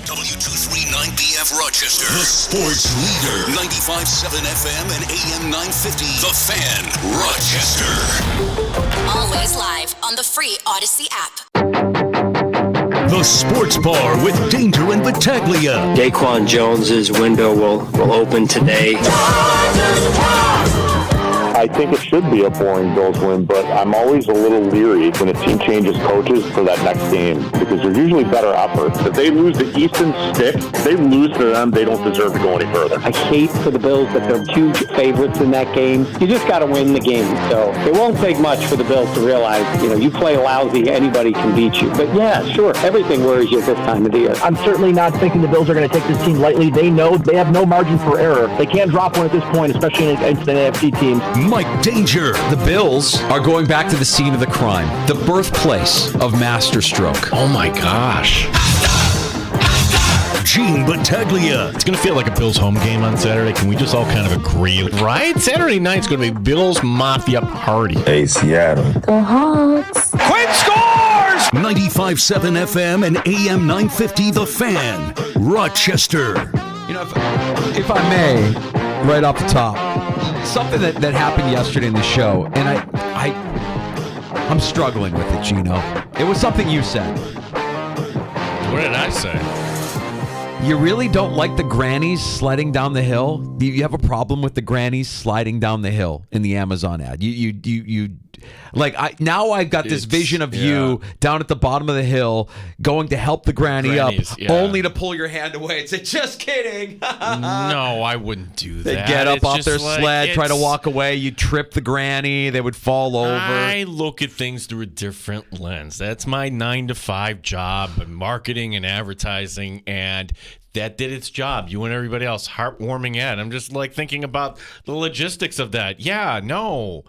W239BF Rochester. The sports leader. 95.7 FM and AM 950. The Fan, Rochester. Always live on the free Odyssey app. The Sports Bar with Danger and Battaglia. Daquan Jones's window will open today. I think it should be a boring Bills win, but I'm always a little leery when a team changes coaches for that next game because they're usually better efforts. If they lose the Easton stick, if they lose to them, they don't deserve to go any further. I hate for the Bills that they're huge favorites in that game. You just got to win the game. So it won't take much for the Bills to realize, you play lousy, anybody can beat you. But yeah, sure, everything worries you at this time of the year. I'm certainly not thinking the Bills are going to take this team lightly. They know they have no margin for error. They can't drop one at this point, especially against an AFC team. Mike Danger. The Bills are going back to the scene of the crime, the birthplace of masterstroke. Oh my gosh. Gene Battaglia. It's going to feel like a Bills home game on Saturday. Can we just all kind of agree? Right? Saturday night's going to be Bills Mafia party. Hey, Seattle. Go Hawks. Quinn scores! 95.7 FM and AM 950 The Fan, Rochester. If I may, right off the top, something that happened yesterday in the show, and I'm struggling with it, Gino. It was something you said. What did I say? You really don't like the grannies sledding down the hill? You have a problem with the grannies sliding down the hill in the Amazon ad? Now I've got this vision of you down at the bottom of the hill going to help the grannies up, only to pull your hand away and say, just kidding. No, I wouldn't do that. They get up off their sled, try to walk away. You trip the granny. They would fall over. I look at things through a different lens. That's my 9-to-5 job, marketing and advertising, and that did its job. You and everybody else, heartwarming ad. I'm just thinking about the logistics of that. Yeah, no.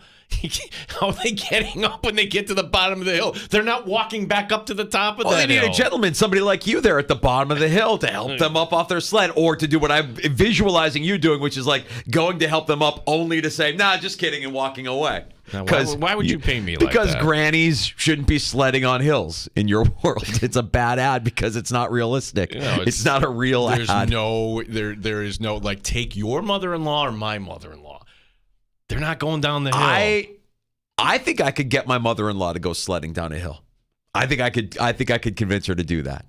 How are they getting up when they get to the bottom of the hill? They're not walking back up to the top of the hill. They need a gentleman, somebody like you there at the bottom of the hill to help them up off their sled, or to do what I'm visualizing you doing, which is going to help them up only to say, nah, just kidding, and walking away. Why would you pay me like that? Because grannies shouldn't be sledding on hills in your world. It's a bad ad because it's not realistic. It's not a real ad. There is no, take your mother-in-law or my mother-in-law. They're not going down the hill. I think I could get my mother-in-law to go sledding down a hill. I think I could convince her to do that.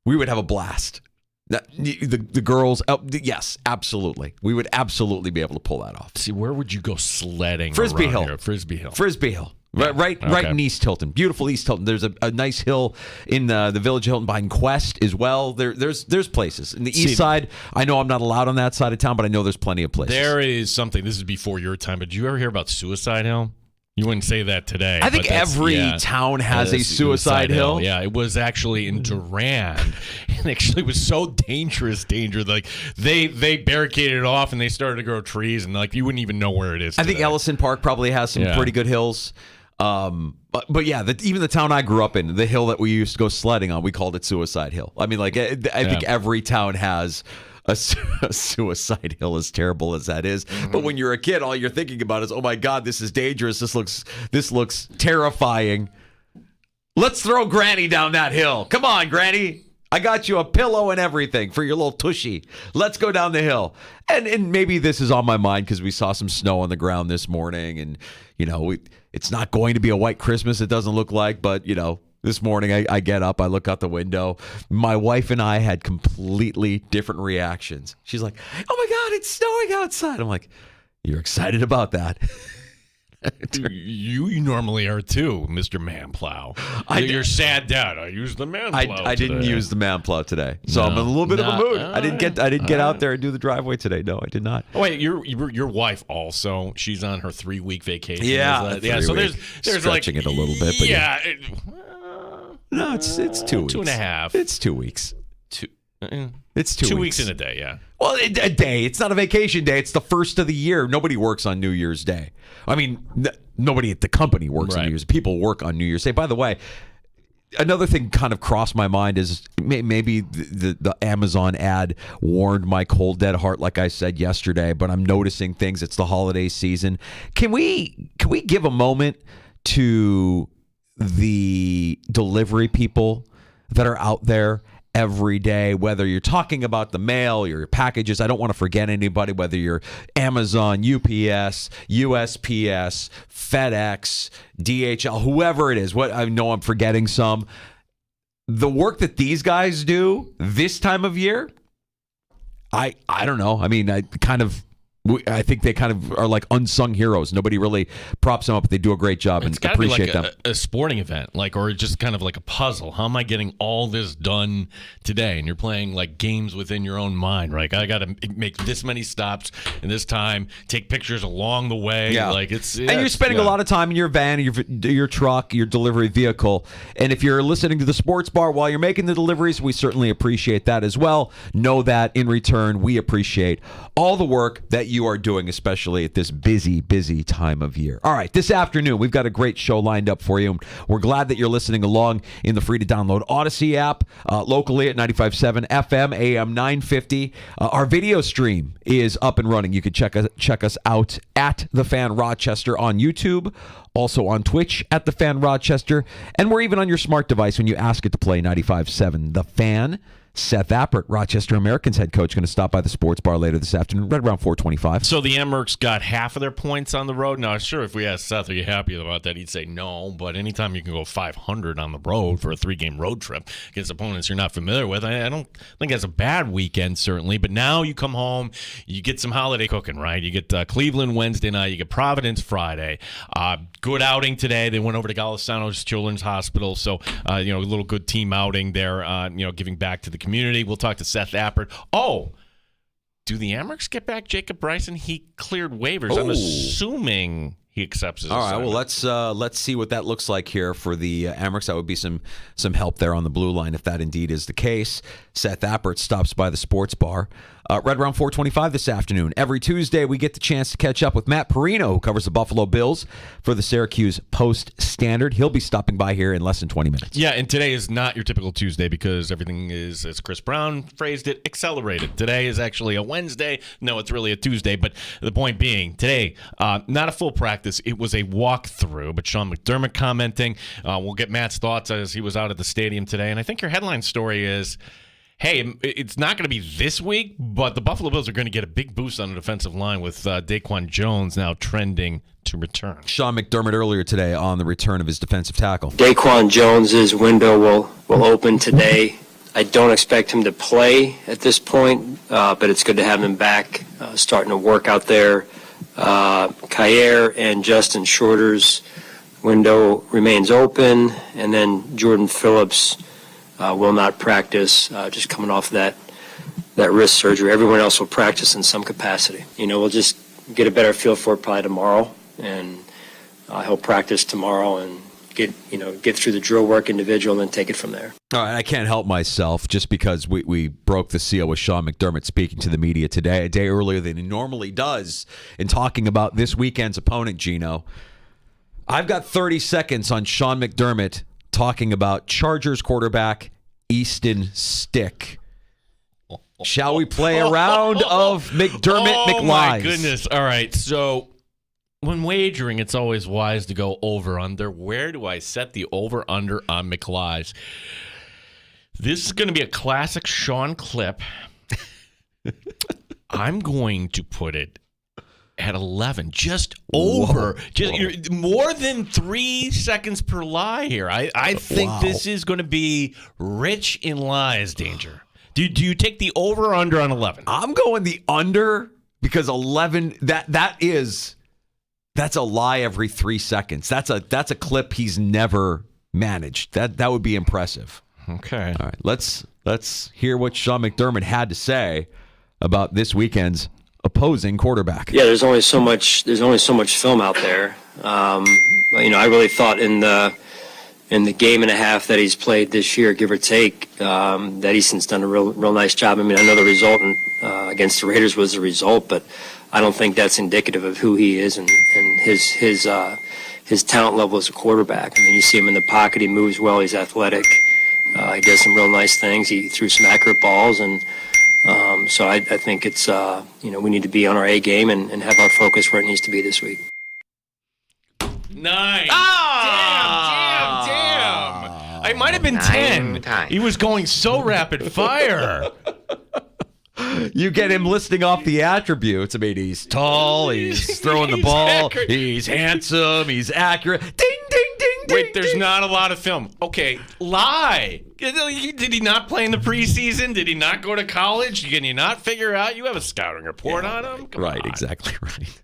We would have a blast. The girls, yes, absolutely. We would absolutely be able to pull that off. See, where would you go sledding? Frisbee Hill. Here? Frisbee Hill. Yeah. Right in East Hilton. Beautiful East Hilton. There's a nice hill in the Village of Hilton behind Quest as well. There's places. In the east side, I know I'm not allowed on that side of town, but I know there's plenty of places. There is something. This is before your time, but did you ever hear about Suicide Hill? You wouldn't say that today. I think every town has a suicide hill. Yeah, it was actually in Durand. And actually it was so dangerous. They barricaded it off and they started to grow trees and you wouldn't even know where it is today. I think Ellison Park probably has some pretty good hills. But yeah, even the town I grew up in, the hill that we used to go sledding on, we called it Suicide Hill. I mean, I think every town has a suicide hill, as terrible as that is. Mm-hmm. But when you're a kid, all you're thinking about is, oh my God, this is dangerous. This looks terrifying. Let's throw Granny down that hill. Come on, Granny. I got you a pillow and everything for your little tushy. Let's go down the hill. And maybe this is on my mind because we saw some snow on the ground this morning, and it's not going to be a white Christmas, it doesn't look like, but this morning, I get up, I look out the window. My wife and I had completely different reactions. She's like, oh my God, it's snowing outside. I'm like, you're excited about that. You normally are too, Mr. Man-Plow. You're sad dad. I used the man-plow I didn't use the man-plow today. So I'm in a little bit of a mood. I didn't get out there and do the driveway today. No, I did not. Oh, wait, your wife also, she's on her 3-week vacation. Yeah. So there's stretching it a little bit. But yeah. No, it's 2 weeks. 2.5. It's 2 weeks. It's 2 weeks in a day, yeah. Well, a day. It's not a vacation day. It's the first of the year. Nobody works on New Year's Day. I mean, nobody at the company works on New Year's. People work on New Year's Day. By the way, another thing kind of crossed my mind is maybe the Amazon ad warned my cold dead heart, like I said yesterday. But I'm noticing things. It's the holiday season. Can we give a moment to the delivery people that are out there every day, whether you're talking about the mail, your packages. I don't want to forget anybody, whether you're Amazon, UPS, USPS, FedEx, DHL, whoever it is. What I know I'm forgetting some. The work that these guys do this time of year, I don't know. I mean, I think they kind of are like unsung heroes. Nobody really props them up, but they do a great job and appreciate them. A sporting event, or just kind of like a puzzle. How am I getting all this done today? And you're playing like games within your own mind, right? I got to make this many stops in this time, take pictures along the way. Yeah. And you're spending a lot of time in your van, your truck, your delivery vehicle. And if you're listening to the sports bar while you're making the deliveries, we certainly appreciate that as well. Know that in return, we appreciate all the work that you are doing, especially at this busy time of year. All right, this afternoon, we've got a great show lined up for you. We're glad that you're listening along in the free-to-download Odyssey app, locally at 95.7 FM, AM 950. Our video stream is up and running. You can check us out at The Fan Rochester on YouTube, also on Twitch at The Fan Rochester, and we're even on your smart device when you ask it to play 95.7 The Fan. Seth Appert, Rochester Americans head coach, going to stop by the sports bar later this afternoon, right around 4:25. So the Amherst got half of their points on the road. Now, sure, if we asked Seth, are you happy about that? He'd say no. But anytime you can go 500 on the road for a 3-game road trip against opponents you're not familiar with, I don't think that's a bad weekend, certainly. But now you come home, you get some holiday cooking, right? You get Cleveland Wednesday night, you get Providence Friday. Good outing today. They went over to Golisano's Children's Hospital, so a little good team outing there. Giving back to the community. We'll talk to Seth Appert. Oh, do the Amherst get back Jacob Bryson? He cleared waivers. I'm assuming he accepts his assignment. All right, well, let's see what that looks like here for the Amherst. That would be some help there on the blue line if that indeed is the case. Seth Appert stops by the sports bar right around 4:25 this afternoon. Every Tuesday, we get the chance to catch up with Matt Perino, who covers the Buffalo Bills for the Syracuse Post-Standard. He'll be stopping by here in less than 20 minutes. Yeah, and today is not your typical Tuesday because everything is, as Chris Brown phrased it, accelerated. Today is actually a Wednesday. No, it's really a Tuesday, but the point being, today, not a full practice. It was a walkthrough, but Sean McDermott commenting. We'll get Matt's thoughts as he was out at the stadium today, and I think your headline story is, hey, it's not going to be this week, but the Buffalo Bills are going to get a big boost on the defensive line with Daquan Jones now trending to return. Sean McDermott earlier today on the return of his defensive tackle. Daquan Jones's window will open today. I don't expect him to play at this point, but it's good to have him back, starting to work out there. Kyer and Justin Shorter's window remains open, and then Jordan Phillips will not practice, just coming off that wrist surgery. Everyone else will practice in some capacity. We'll just get a better feel for it probably tomorrow, and he'll practice tomorrow and get through the drill work individual and then take it from there. All right, I can't help myself just because we broke the seal with Sean McDermott speaking to the media today, a day earlier than he normally does, in talking about this weekend's opponent, Gino. I've got 30 seconds on Sean McDermott talking about Chargers quarterback Easton Stick. Shall we play a round of McDermott McLies? Oh, my goodness. All right, so when wagering, it's always wise to go over-under. Where do I set the over-under on McLies? This is going to be a classic Sean clip. I'm going to put it at 11, just over. Just more than 3 seconds per lie here. I think this is going to be rich in lies, Danger. Do you take the over or under on 11? I'm going the under because 11, that's a lie every 3 seconds. That's a clip he's never managed. That would be impressive. Okay. All right. Let's hear what Sean McDermott had to say about this weekend's opposing quarterback. Yeah, there's only so much film out there. I really thought in the game and a half that he's played this year, give or take, that Easton's done a real nice job. I mean, I know the result against the Raiders was the result, but I don't think that's indicative of who he is and his talent level as a quarterback. I mean, you see him in the pocket, he moves well, he's athletic, he does some real nice things, he threw some accurate balls, and so I think it's we need to be on our A game and have our focus where it needs to be this week. Nice. Damn. I It might have been 10. He was going so rapid fire. You get him listing off the attributes. I mean, he's tall, he's throwing the ball, he's handsome, he's accurate. Ding, ding, ding, ding. Wait, there's not a lot of film. Okay, lie. Did he not play in the preseason? Did he not go to college? Can you not figure out? You have a scouting report on him? Come on. Exactly right.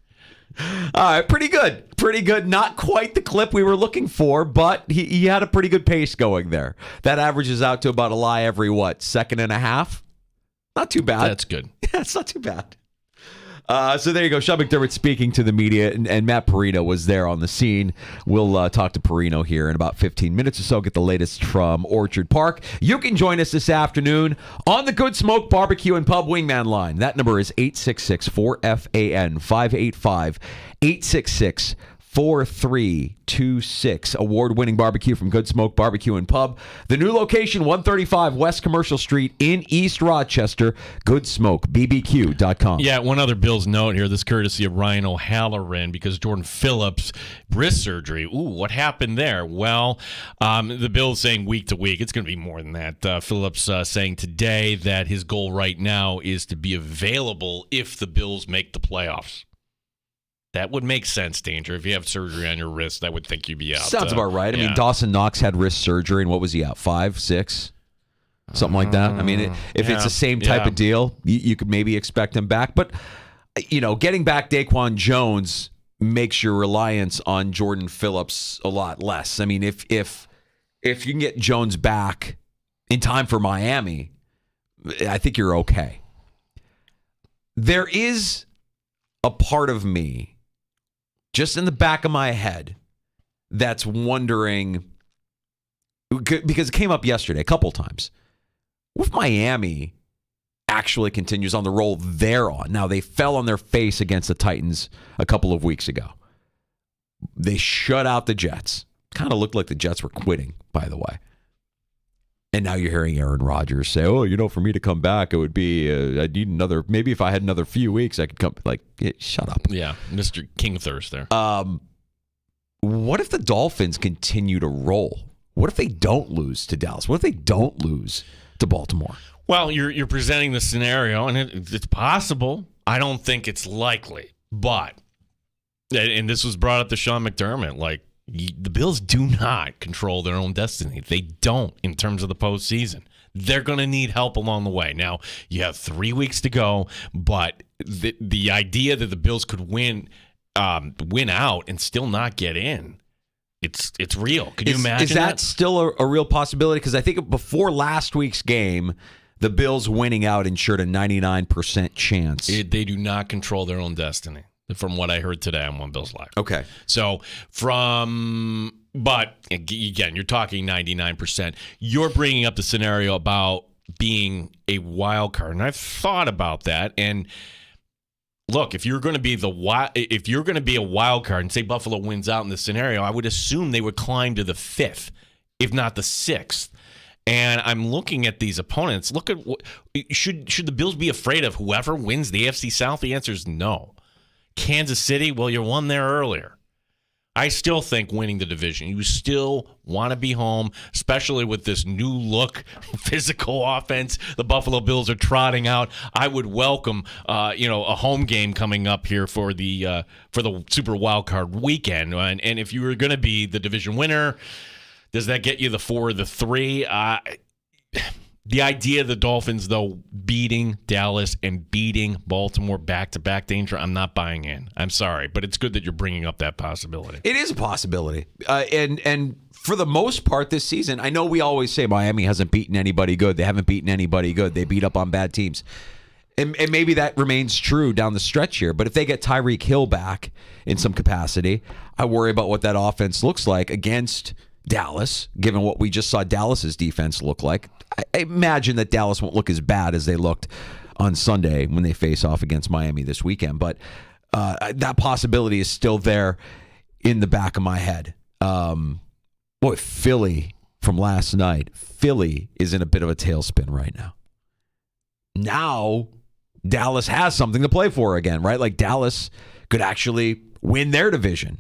All right, pretty good. Pretty good. Not quite the clip we were looking for, but he had a pretty good pace going there. That averages out to about a lie every, second and a half? Not too bad. That's good. Yeah, it's not too bad. So there you go. Sean McDermott speaking to the media, and Matt Perino was there on the scene. We'll talk to Perino here in about 15 minutes or so, get the latest from Orchard Park. You can join us this afternoon on the Good Smoke Barbecue and Pub Wingman line. That number is 866-4FAN, 585-866-4326. Award-winning barbecue from Good Smoke Barbecue and Pub. The new location, 135 West Commercial Street in East Rochester. GoodSmokeBBQ.com. Yeah, one other Bills note here. This courtesy of Ryan O'Halloran, because Jordan Phillips' wrist surgery. Ooh, what happened there? Well, the Bills saying week to week. It's going to be more than that. Phillips saying today that his goal right now is to be available if the Bills make the playoffs. That would make sense, Danger. If you have surgery on your wrist, I would think you'd be out. Sounds about right. I mean, Dawson Knox had wrist surgery, and what was he out? 5, 6? Something like that. I mean, if it's the same type of deal, you could maybe expect him back. But, getting back Daquan Jones makes your reliance on Jordan Phillips a lot less. I mean, if you can get Jones back in time for Miami, I think you're okay. There is a part of me, just in the back of my head, that's wondering, because it came up yesterday a couple times, what if Miami actually continues on the roll they're on? Now, they fell on their face against the Titans a couple of weeks ago. They shut out the Jets. Kind of looked like the Jets were quitting, by the way. And now you're hearing Aaron Rodgers say, for me to come back, it would be, I'd need another, maybe if I had another few weeks, I could come. Like, shut up. Yeah, Mr. King Thirst there. What if the Dolphins continue to roll? What if they don't lose to Dallas? What if they don't lose to Baltimore? Well, you're presenting the scenario, and it's possible. I don't think it's likely. But, and this was brought up to Sean McDermott, like, the Bills do not control their own destiny. They don't in terms of the postseason. They're going to need help along the way. Now, you have 3 weeks to go, but the idea that the Bills could win out and still not get in, it's real. Can you imagine Is that still a real possibility? Because I think before last week's game, the Bills winning out ensured a 99% chance. They do not control their own destiny, from what I heard today on One Bills Live. Okay. So but again, you're talking 99%. You're bringing up the scenario about being a wild card, and I've thought about that. And look, if you're going to be a wild card and say Buffalo wins out in this scenario, I would assume they would climb to the 5th, if not the 6th. And I'm looking at these opponents. Look at should the Bills be afraid of whoever wins the AFC South? The answer is no. Kansas City, well, you won there earlier. I still think winning the division, you still want to be home, especially with this new look physical offense the Buffalo Bills are trotting out. I would welcome a home game coming up here for the Super Wildcard weekend. And if you were going to be the division winner, does that get you the 4 or the 3? The idea of the Dolphins, though, beating Dallas and beating Baltimore back-to-back, Danger, I'm not buying in. I'm sorry, but it's good that you're bringing up that possibility. It is a possibility. And for the most part this season, I know we always say Miami hasn't beaten anybody good. They haven't beaten anybody good. They beat up on bad teams. And maybe that remains true down the stretch here. But if they get Tyreek Hill back in some capacity, I worry about what that offense looks like against Dallas, given what we just saw Dallas's defense look like. I imagine that Dallas won't look as bad as they looked on Sunday when they face off against Miami this weekend. But that possibility is still there in the back of my head. Philly from last night. Philly is in a bit of a tailspin right now. Now, Dallas has something to play for again, right? Like Dallas could actually win their division.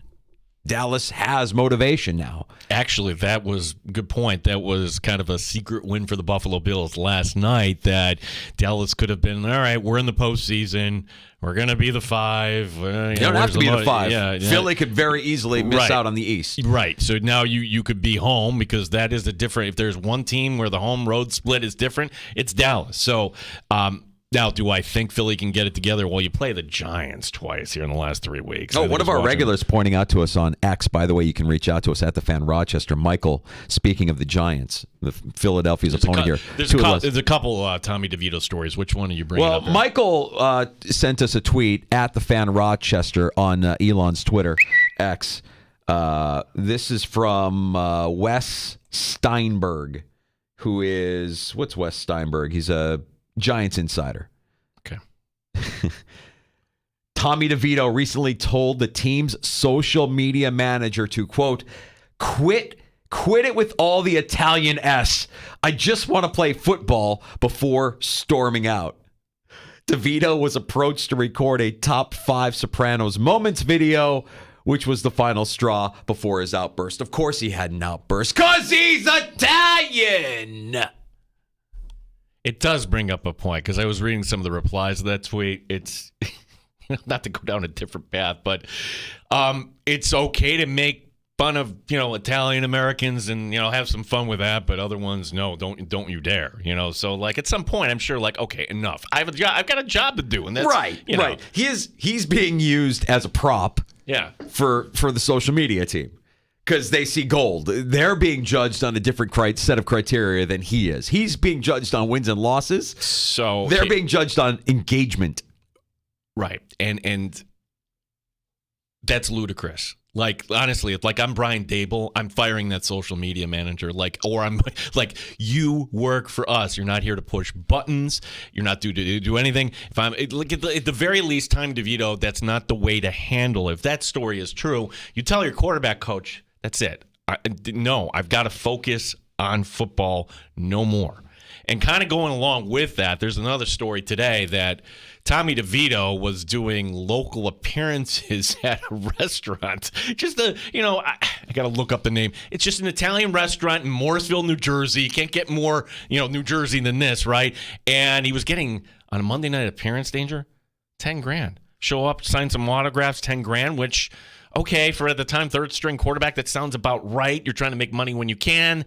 Dallas has motivation now. Actually, that was a good point. That was kind of a secret win for the Buffalo Bills last night, that Dallas could have been, all right, we're in the postseason. We're going to be the 5. You don't have to be the 5. Yeah. Philly could very easily miss out on the East. Right. So now you could be home, because that is a different – if there's one team where the home-road split is different, it's Dallas. So now, do I think Philly can get it together? Well, you play the Giants twice here in the last 3 weeks. One of our regulars pointing out to us on X, by the way, you can reach out to us at the Fan Rochester. Michael, speaking of the Giants, the Philadelphia's opponent here. There's a couple Tommy DeVito stories. Which one are you bringing up? Well, Michael sent us a tweet at the Fan Rochester on Elon's Twitter, X. This is from Wes Steinberg, who is, what's Wes Steinberg? He's a Giants insider. Okay. Tommy DeVito recently told the team's social media manager to, quote, quit it with all the Italian S. I just want to play football, before storming out. DeVito was approached to record a top 5 Sopranos moments video, which was the final straw before his outburst. Of course he had an outburst, because he's Italian. It does bring up a point, because I was reading some of the replies to that tweet. It's not to go down a different path, but it's okay to make fun of, Italian Americans and, have some fun with that, but other ones, no, don't you dare, So like at some point, I'm sure okay, enough. I've got a job to do, and that's right. He's being used as a prop. Yeah. For the social media team. Because they see gold. They're being judged on a different set of criteria than he is. He's being judged on wins and losses. So they're being judged on engagement. Right. And that's ludicrous. Like, honestly, I'm Brian Dable, I'm firing that social media manager. Or I'm like, you work for us. You're not here to push buttons. You're not to do anything. If I'm at the very least, Tommy DeVito, that's not the way to handle it. If that story is true, you tell your quarterback coach, that's it. I've got to focus on football, no more. And kind of going along with that, there's another story today that Tommy DeVito was doing local appearances at a restaurant. Just I got to look up the name. It's just an Italian restaurant in Morrisville, New Jersey. You can't get more, New Jersey than this, right? And he was getting, on a Monday night appearance, Danger, $10,000. Show up, sign some autographs, $10,000, which, okay, for at the time, third string quarterback, that sounds about right. You're trying to make money when you can.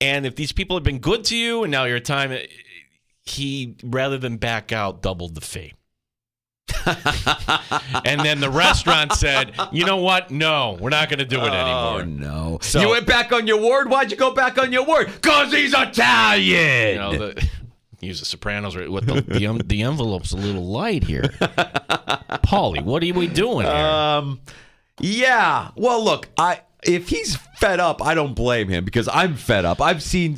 And if these people have been good to you and now you're time, he, rather than back out, doubled the fee. And then the restaurant said, you know what? No, we're not going to do it anymore. Oh, no. So, you went back on your word? Why'd you go back on your word? Because he's Italian. Use the Sopranos. The envelope's a little light here. Paulie, what are we doing here? Yeah. Well, look, if he's fed up, I don't blame him, because I'm fed up. I've seen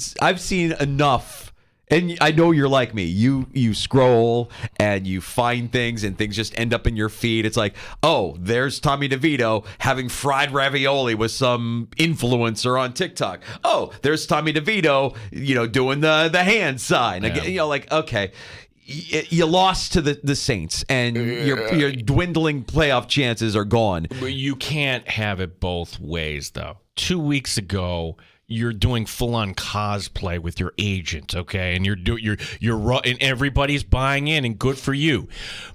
enough. And I know you're like me. You scroll and you find things, and things just end up in your feed. It's like, oh, there's Tommy DeVito having fried ravioli with some influencer on TikTok. Oh, there's Tommy DeVito, doing the hand sign. Yeah. Again, okay. You lost to the Saints, and your dwindling playoff chances are gone. But you can't have it both ways, though. 2 weeks ago, you're doing full-on cosplay with your agent, okay, and you're and everybody's buying in, and good for you.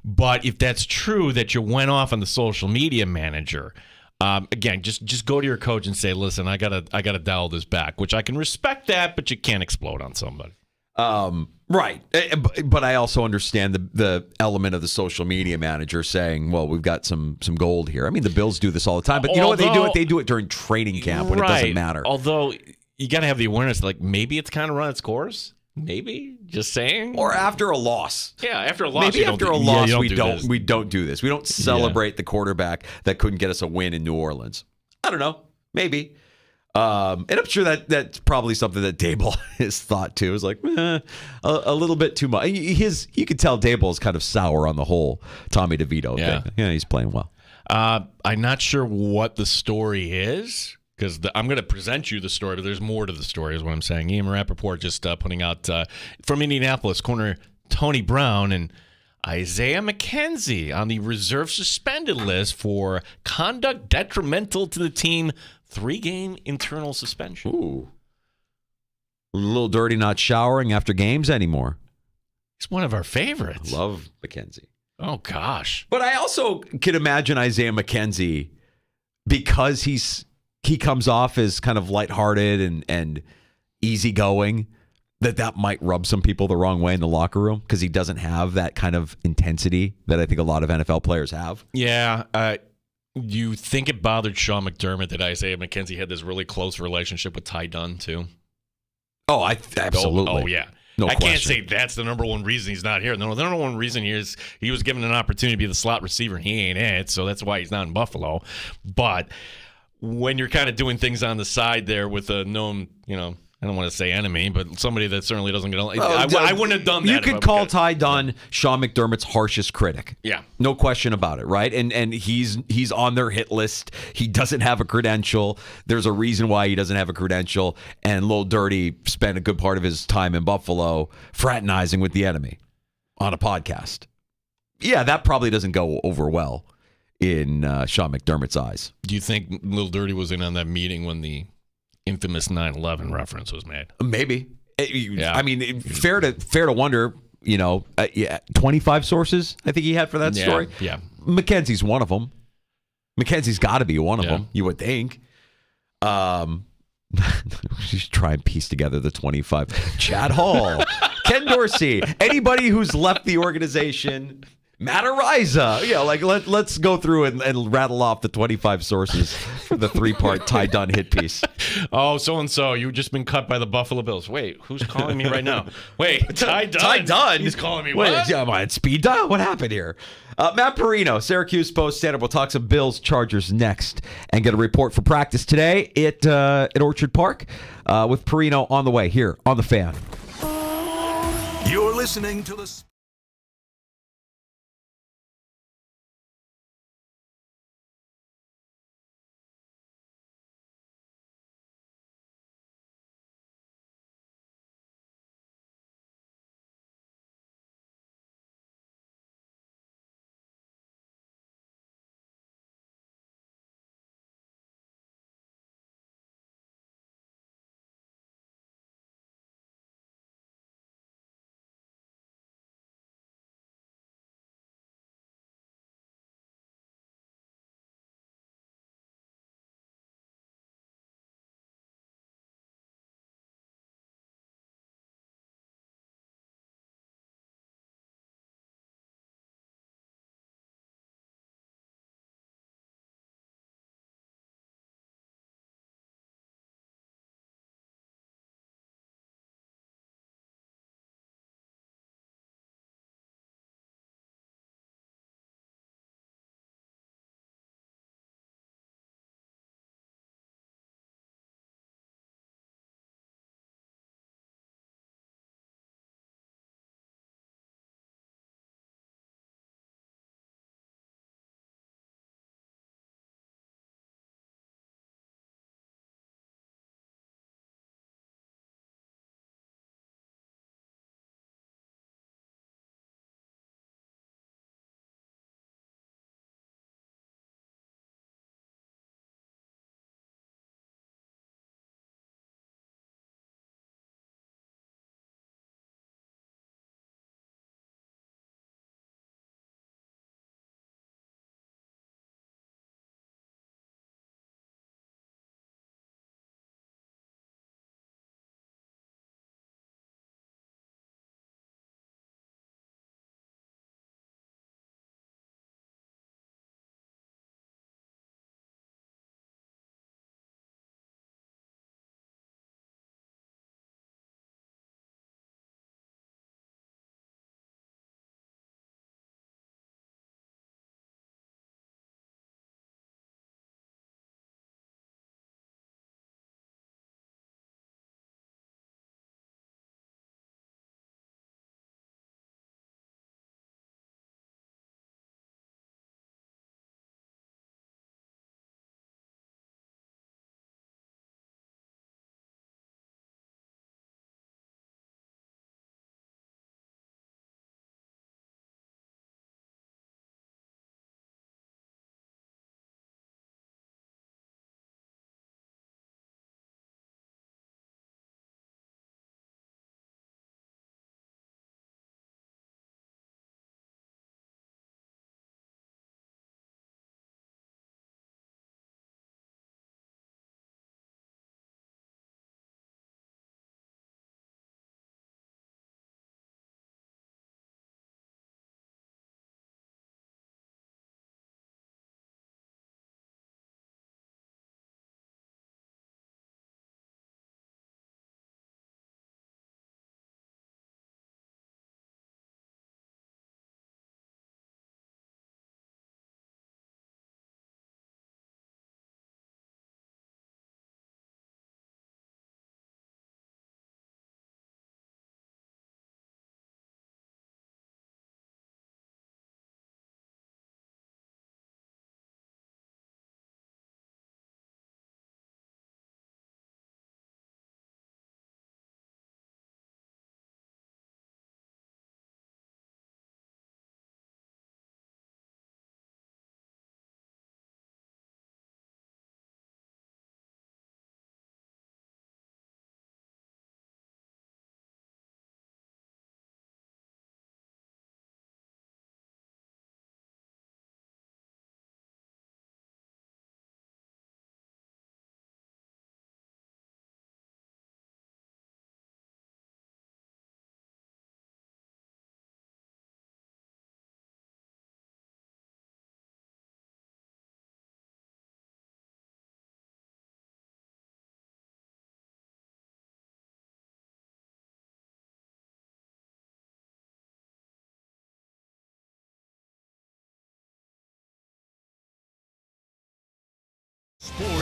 But if that's true that you went off on the social media manager, again, just go to your coach and say, listen, I gotta dial this back, which I can respect that, but you can't explode on somebody. Right. But I also understand the element of the social media manager saying, well, we've got some gold here. I mean, the Bills do this all the time, but you know what they do? They do it during training camp when it doesn't matter. Although you got to have the awareness, maybe it's kind of run its course. Maybe, just saying. Or after a loss. Yeah, after a loss. Maybe after a loss, we don't do this. We don't celebrate the quarterback that couldn't get us a win in New Orleans. I don't know. Maybe. And I'm sure that's probably something that Dable has thought too. Is like a little bit too much. You could tell Dable is kind of sour on the whole Tommy DeVito thing. Yeah, he's playing well. I'm not sure what the story is, because I'm going to present you the story, but there's more to the story, is what I'm saying. Ian Rappaport just putting out from Indianapolis, corner Tony Brown, and Isaiah McKenzie on the reserve suspended list for conduct detrimental to the team, 3-game internal suspension. Ooh. A little dirty not showering after games anymore. He's one of our favorites. Love McKenzie. Oh, gosh. But I also can imagine Isaiah McKenzie, because he comes off as kind of lighthearted and easygoing, that might rub some people the wrong way in the locker room because he doesn't have that kind of intensity that I think a lot of NFL players have. Yeah. You think it bothered Sean McDermott that Isaiah McKenzie had this really close relationship with Ty Dunn, too? Oh, absolutely. Oh, yeah. No I question. can't say that's the number one reason he's not here. No, the number one reason here is he was given an opportunity to be the slot receiver, and he ain't it, so that's why he's not in Buffalo. But when you're kind of doing things on the side there with a known, I don't want to say enemy, but somebody that certainly doesn't get on. I wouldn't have done that. You could call Ty Dunn Sean McDermott's harshest critic. Yeah. No question about it, right? And he's on their hit list. He doesn't have a credential. There's a reason why he doesn't have a credential. And Lil Dirty spent a good part of his time in Buffalo fraternizing with the enemy on a podcast. Yeah, that probably doesn't go over well in Sean McDermott's eyes. Do you think Lil Dirty was in on that meeting when the infamous 9/11 reference was made? Maybe. Yeah. I mean, fair to wonder. 25 sources I think he had for that story. Yeah. McKenzie's one of them. McKenzie's got to be one of them. You would think. Just try and piece together the 25. Chad Hall, Ken Dorsey, anybody who's left the organization. Matt Ariza. Let's go through and rattle off the 25 sources for the 3-part Ty Dunn hit piece. Oh, so-and-so, you've just been cut by the Buffalo Bills. Wait, who's calling me right now? Wait, Ty Dunn? Ty Dunn? He's calling me what? what? Yeah, am I at speed dial? What happened here? Matt Perino, Syracuse Post stand-up. We'll talk some Bills Chargers next and get a report for practice today at Orchard Park with Perino on the way here on The Fan. You're listening to the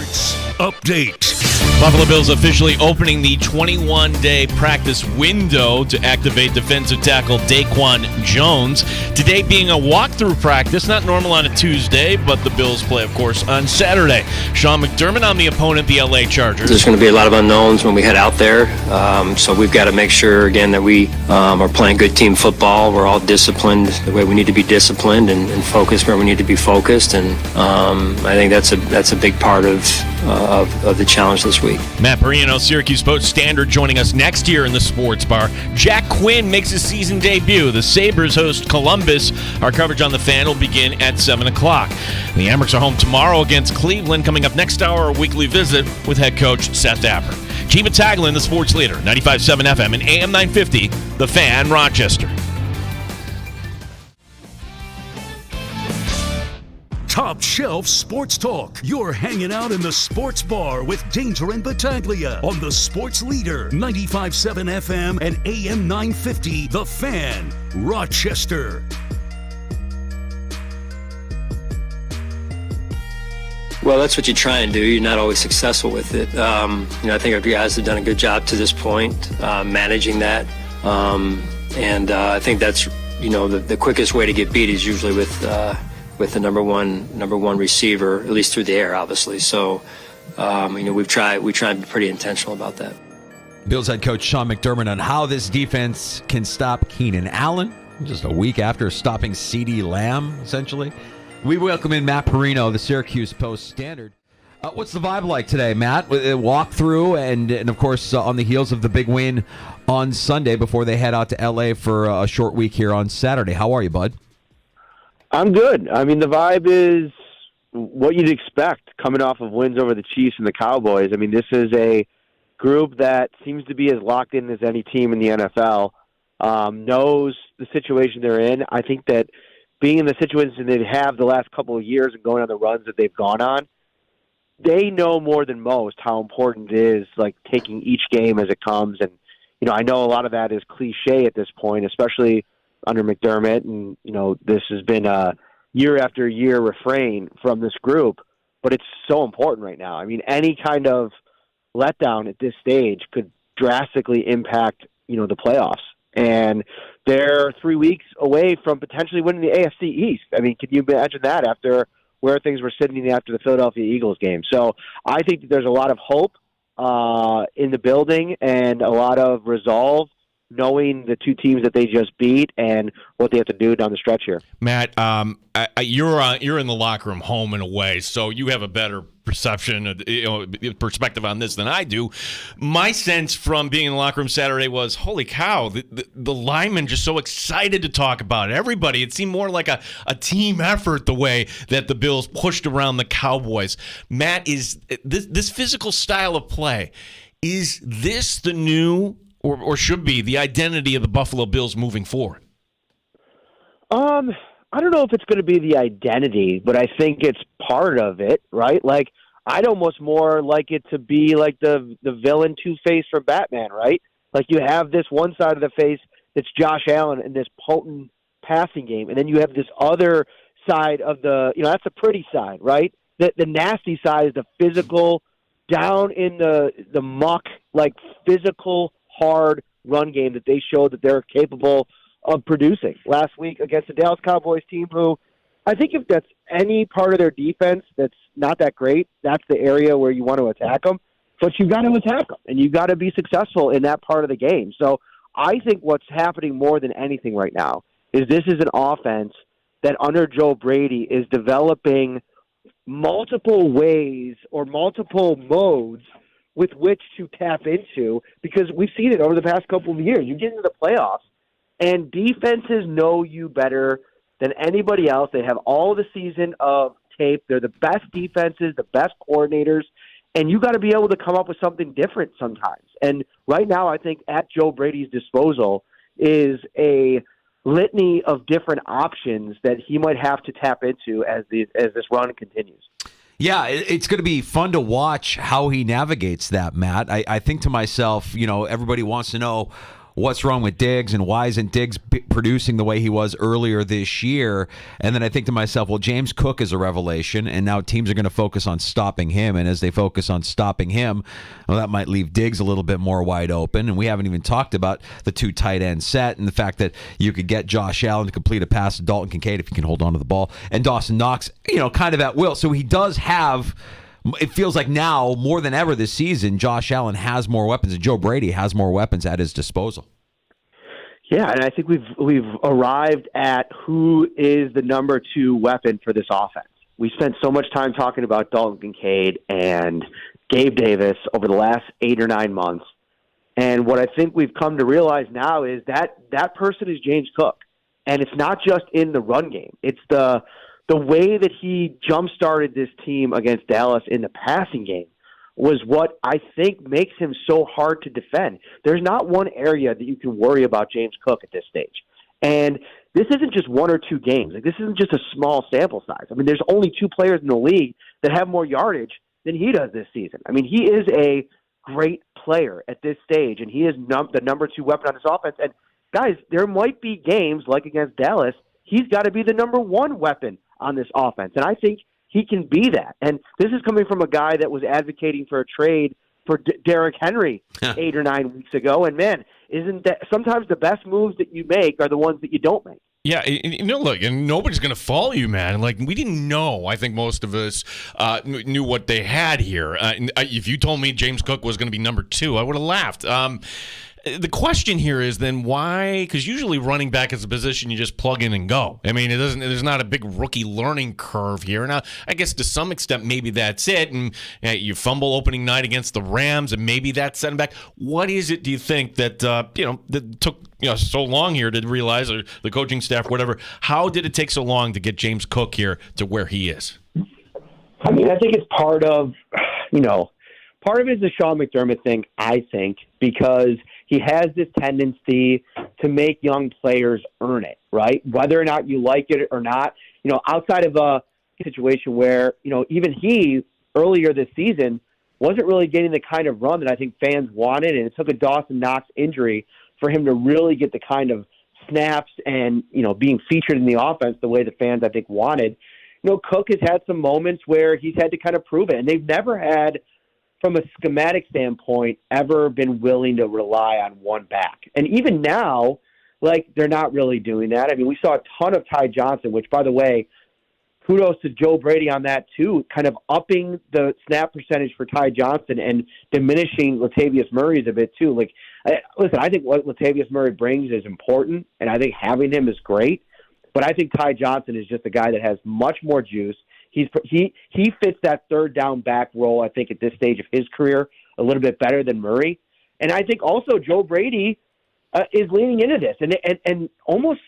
Sports Update. Buffalo Bills officially opening the 21-day practice window to activate defensive tackle Daquan Jones. Today being a walkthrough practice, not normal on a Tuesday, but the Bills play, of course, on Saturday. Sean McDermott on the opponent, the LA Chargers. There's going to be a lot of unknowns when we head out there, so we've got to make sure, again, that we are playing good team football. We're all disciplined the way we need to be disciplined and focused where we need to be focused, and I think that's a big part of the challenge this week. Matt Perino, Syracuse Post Standard, joining us next year in the Sports Bar. Jack Quinn makes his season debut. The Sabres host Columbus. Our coverage on the Fan will begin at 7 o'clock. The Amherst are home tomorrow against Cleveland. Coming up next hour, a weekly visit with head coach Seth Dapper. Gene Battaglin, the sports leader, 95.7 FM and AM 950, The Fan, Rochester. Top Shelf Sports Talk. You're hanging out in the Sports Bar with Danger and Battaglia on the Sports Leader, 95.7 FM and AM 950, The Fan, Rochester. Well, that's what you try and do. You're not always successful with it. I think our guys have done a good job to this point, managing that. I think that's, the quickest way to get beat is usually with the number one receiver, at least through the air, obviously. So, we try and be pretty intentional about that. Bills head coach Sean McDermott on how this defense can stop Keenan Allen just a week after stopping CeeDee Lamb, essentially. We welcome in Matt Perino, the Syracuse Post Standard. What's the vibe like today, Matt? Walk through and of course, on the heels of the big win on Sunday before they head out to L.A. for a short week here on Saturday. How are you, bud? I'm good. I mean, the vibe is what you'd expect coming off of wins over the Chiefs and the Cowboys. I mean, this is a group that seems to be as locked in as any team in the NFL, knows the situation they're in. I think that being in the situation they have the last couple of years and going on the runs that they've gone on, they know more than most how important it is, like taking each game as it comes. And, I know a lot of that is cliche at this point, especially under McDermott, and this has been a year after year refrain from this group, but it's so important right now. I mean, any kind of letdown at this stage could drastically impact the playoffs, and they're 3 weeks away from potentially winning the AFC East. I mean, can you imagine that after where things were sitting after the Philadelphia Eagles game? So I think that there's a lot of hope in the building and a lot of resolve, knowing the two teams that they just beat and what they have to do down the stretch here. Matt, you're in the locker room, home and away, so you have a better perception, perspective on this than I do. My sense from being in the locker room Saturday was, holy cow, the linemen just so excited to talk about it. Everybody, it seemed more like a team effort the way that the Bills pushed around the Cowboys. Matt, is this physical style of play, is this the new or should be the identity of the Buffalo Bills moving forward? I don't know if it's going to be the identity, but I think it's part of it, right? Like, I'd almost more like it to be like the villain Two-Face from Batman, right? Like, you have this one side of the face that's Josh Allen in this potent passing game, and then you have this other side of that's a pretty side, right? The nasty side is the physical, down in the muck, like physical, hard run game that they showed that they're capable of producing last week against the Dallas Cowboys team, who I think if that's any part of their defense that's not that great, that's the area where you want to attack them. But you got to attack them, and you got to be successful in that part of the game. So I think what's happening more than anything right now is this is an offense that under Joe Brady is developing multiple ways or multiple modes with which to tap into, because we've seen it over the past couple of years. You get into the playoffs, and defenses know you better than anybody else. They have all the season of tape. They're the best defenses, the best coordinators, and you got to be able to come up with something different sometimes. And right now, I think at Joe Brady's disposal is a litany of different options that he might have to tap into as this run continues. Yeah, it's going to be fun to watch how he navigates that, Matt. I think to myself, everybody wants to know, what's wrong with Diggs and why isn't Diggs producing the way he was earlier this year? And then I think to myself, well, James Cook is a revelation, and now teams are going to focus on stopping him. And as they focus on stopping him, well, that might leave Diggs a little bit more wide open. And we haven't even talked about the 2 tight end set and the fact that you could get Josh Allen to complete a pass to Dalton Kincaid if he can hold on to the ball, and Dawson Knox, kind of at will. So he does have, it feels like now more than ever this season, Josh Allen has more weapons and Joe Brady has more weapons at his disposal. Yeah, and I think we've arrived at who is the number 2 weapon for this offense. We spent so much time talking about Dalton Kincaid and Gabe Davis over the last 8 or 9 months. And what I think we've come to realize now is that person is James Cook. And it's not just in the run game. It's the way that he jump-started this team against Dallas in the passing game was what I think makes him so hard to defend. There's not one area that you can worry about James Cook at this stage. And this isn't just 1 or 2 games. Like, this isn't just a small sample size. I mean, there's only 2 players in the league that have more yardage than he does this season. I mean, he is a great player at this stage, and he is the number 2 weapon on this offense. And guys, there might be games like against Dallas, he's got to be the number 1 weapon on this offense. And I think he can be that. And this is coming from a guy that was advocating for a trade for Derrick Henry 8 or 9 weeks ago. And man, isn't that sometimes the best moves that you make are the ones that you don't make? Yeah, look, and nobody's going to follow you, man. Like, we didn't know. I think most of us knew what they had here. If you told me James Cook was going to be number 2, I would have laughed. The question here is then why? Because usually running back is a position you just plug in and go. I mean, there's not a big rookie learning curve here. Now, I guess to some extent maybe that's it. And you fumble opening night against the Rams, and maybe that's setting back. What is it? Do you think that that took so long here to realize, or the coaching staff, whatever? How did it take so long to get James Cook here to where he is? I mean, I think it's part of it is the Sean McDermott thing. I think because he has this tendency to make young players earn it, right? Whether or not you like it or not, outside of a situation where, even he earlier this season wasn't really getting the kind of run that I think fans wanted. And it took a Dawson Knox injury for him to really get the kind of snaps and, being featured in the offense the way the fans, I think, wanted. Cook has had some moments where he's had to kind of prove it. And they've never had, from a schematic standpoint, ever been willing to rely on one back. And even now, they're not really doing that. I mean, we saw a ton of Ty Johnson, which, by the way, kudos to Joe Brady on that, too, kind of upping the snap percentage for Ty Johnson and diminishing Latavius Murray's a bit, too. Listen, I think what Latavius Murray brings is important, and I think having him is great. But I think Ty Johnson is just a guy that has much more juice. He fits that third down back role, I think, at this stage of his career a little bit better than Murray. And I think also Joe Brady is leaning into this. And almost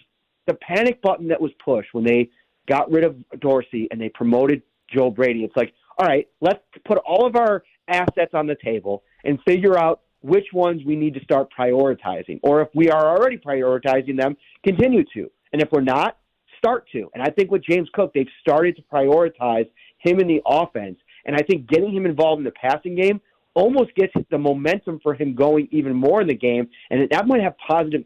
the panic button that was pushed when they got rid of Dorsey and they promoted Joe Brady, it's like, all right, let's put all of our assets on the table and figure out which ones we need to start prioritizing. Or if we are already prioritizing them, continue to. And if we're not, start to. And I think with James Cook, they've started to prioritize him in the offense. And I think getting him involved in the passing game almost gets the momentum for him going even more in the game. And that might have positive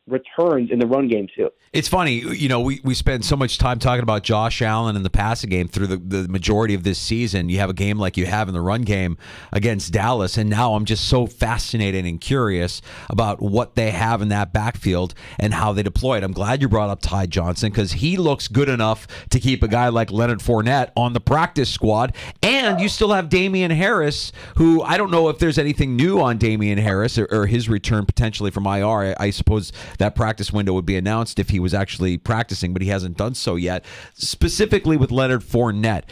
returns in the run game too. It's funny, we spend so much time talking about Josh Allen and the passing game through the majority of this season. You have a game like you have in the run game against Dallas, and now I'm just so fascinated and curious about what they have in that backfield and how they deploy it. I'm glad you brought up Ty Johnson because he looks good enough to keep a guy like Leonard Fournette on the practice squad, and you still have Damian Harris, who I don't know if there's anything new on Damian Harris or his return potentially from IR. I suppose that practice window would be announced if he was actually practicing, but he hasn't done so yet. Specifically with Leonard Fournette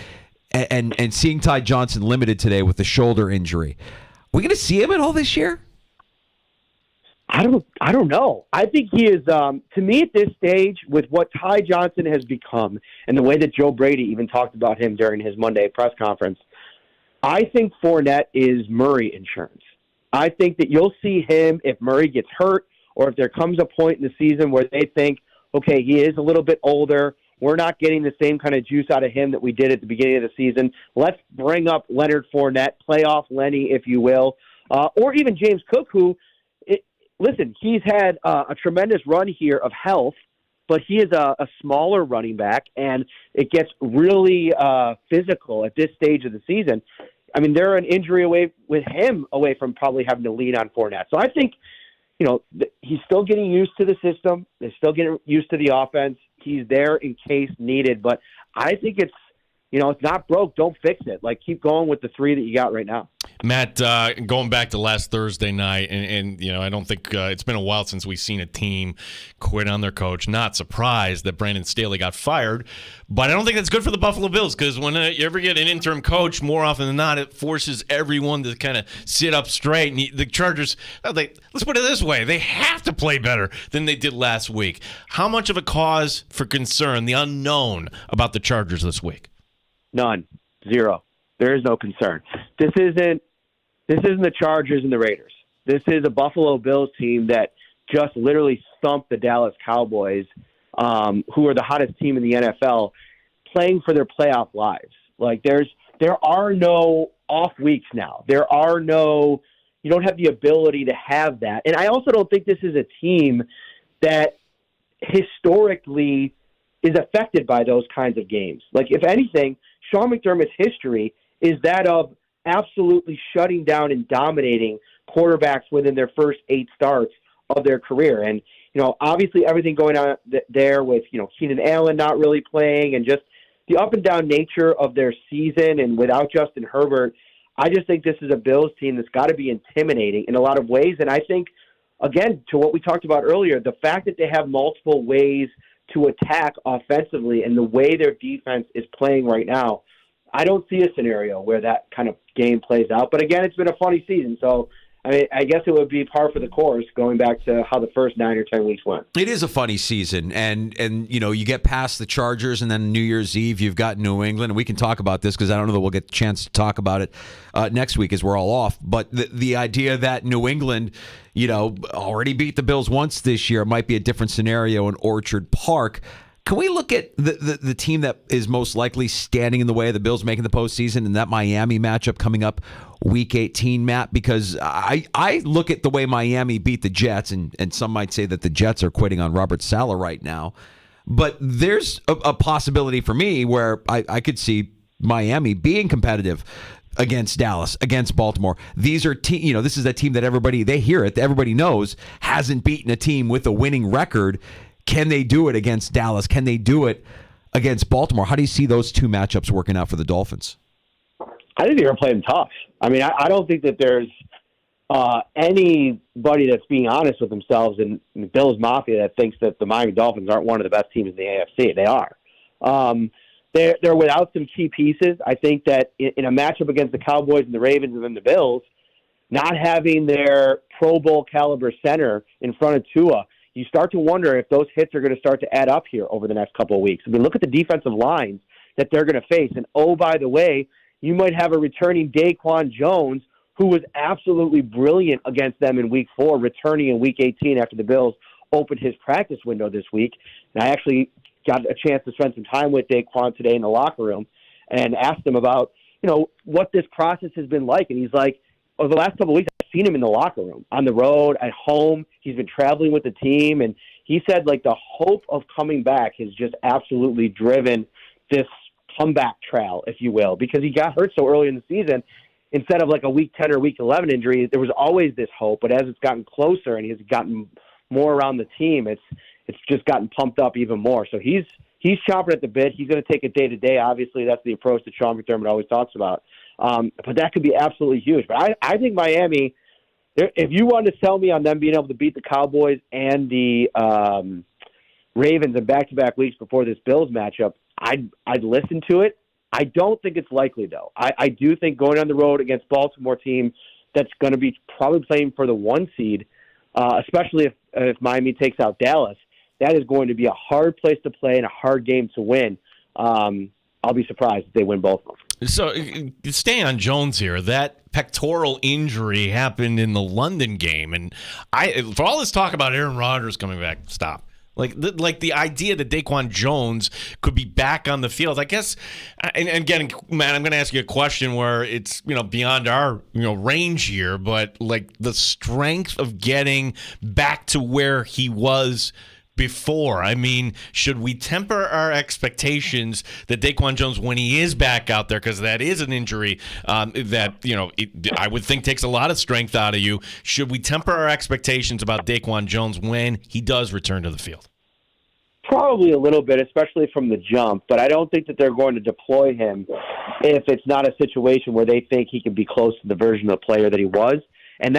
and seeing Ty Johnson limited today with the shoulder injury. We going to see him at all this year? I don't know. I think he is, to me at this stage, with what Ty Johnson has become and the way that Joe Brady even talked about him during his Monday press conference, I think Fournette is Murray insurance. I think that you'll see him if Murray gets hurt, or if there comes a point in the season where they think, okay, he is a little bit older, we're not getting the same kind of juice out of him that we did at the beginning of the season. Let's bring up Leonard Fournette, playoff Lenny, if you will, or even James Cook, who listen, he's had a tremendous run here of health, but he is a smaller running back, and it gets really physical at this stage of the season. I mean, they're an injury away from probably having to lean on Fournette. So I think, he's still getting used to the system. They're still getting used to the offense. He's there in case needed, but I think it's not broke. Don't fix it. Like, keep going with the 3 that you got right now. Matt, going back to last Thursday night, and I don't think it's been a while since we've seen a team quit on their coach. Not surprised that Brandon Staley got fired, but I don't think that's good for the Buffalo Bills, because when you ever get an interim coach, more often than not, it forces everyone to kind of sit up straight. And the Chargers, let's put it this way, they have to play better than they did last week. How much of a cause for concern, the unknown, about the Chargers this week? None. Zero. There is no concern. This isn't the Chargers and the Raiders. This is a Buffalo Bills team that just literally thumped the Dallas Cowboys, who are the hottest team in the NFL, playing for their playoff lives. Like, there are no off weeks now. You don't have the ability to have that. And I also don't think this is a team that historically is affected by those kinds of games. Like, if anything, Sean McDermott's history is that of absolutely shutting down and dominating quarterbacks within their first 8 starts of their career. And, obviously everything going on there with, Keenan Allen not really playing and just the up and down nature of their season, and without Justin Herbert, I just think this is a Bills team that's got to be intimidating in a lot of ways. And I think, again, to what we talked about earlier, the fact that they have multiple ways to attack offensively and the way their defense is playing right now, I don't see a scenario where that kind of game plays out. But again, it's been a funny season, so I guess it would be par for the course going back to how the first 9 or 10 weeks went. It is a funny season, and you get past the Chargers, and then New Year's Eve you've got New England, and we can talk about this because I don't know that we'll get the chance to talk about it next week as we're all off. But the idea that New England, already beat the Bills once this year, might be a different scenario in Orchard Park. Can we look at the team that is most likely standing in the way of the Bills making the postseason, and that Miami matchup coming up Week 18, Matt? Because I look at the way Miami beat the Jets, and some might say that the Jets are quitting on Robert Saleh right now. But there's a possibility for me where I could see Miami being competitive against Dallas, against Baltimore. These are this is a team that everybody knows hasn't beaten a team with a winning record. Can they do it against Dallas? Can they do it against Baltimore? How do you see those two matchups working out for the Dolphins? I think they're going to play them tough. I mean, I don't think that there's anybody that's being honest with themselves in the Bills Mafia that thinks that the Miami Dolphins aren't one of the best teams in the AFC. They are. They're without some key pieces. I think that in a matchup against the Cowboys and the Ravens and then the Bills, not having their Pro Bowl caliber center in front of Tua, you start to wonder if those hits are going to start to add up here over the next couple of weeks. I mean, look at the defensive lines that they're going to face. And, oh, by the way, you might have a returning Daquan Jones, who was absolutely brilliant against them in Week 4, returning in Week 18 after the Bills opened his practice window this week. And I actually got a chance to spend some time with Daquan today in the locker room and asked him about, what this process has been like. And he's like, over the last couple of weeks, I've seen him in the locker room, on the road, at home. He's been traveling with the team. And he said, the hope of coming back has just absolutely driven this comeback trail, if you will, because he got hurt so early in the season. Instead of a Week 10 or Week 11 injury, there was always this hope. But as it's gotten closer and he's gotten more around the team, it's just gotten pumped up even more. So he's chomping at the bit. He's going to take it day to day. Obviously, that's the approach that Sean McDermott always talks about. But that could be absolutely huge. But I think Miami, if you wanted to sell me on them being able to beat the Cowboys and the Ravens in back-to-back weeks before this Bills matchup, I'd listen to it. I don't think it's likely, though. I do think going on the road against Baltimore team that's going to be probably playing for the 1 seed, especially if Miami takes out Dallas, that is going to be a hard place to play and a hard game to win. I'll be surprised if they win both of them. So stay on Jones here. That pectoral injury happened in the London game. And for all this talk about Aaron Rodgers coming back, stop. Like the idea that Daquan Jones could be back on the field, I guess. And again, Matt, I'm going to ask you a question where it's beyond our range here, but like the strength of getting back to where he was before. I mean, should we temper our expectations that Daquan Jones, when he is back out there, because that is an injury that I would think takes a lot of strength out of you. Should we temper our expectations about Daquan Jones when he does return to the field? Probably a little bit, especially from the jump, but I don't think that they're going to deploy him if it's not a situation where they think he can be close to the version of the player that he was. And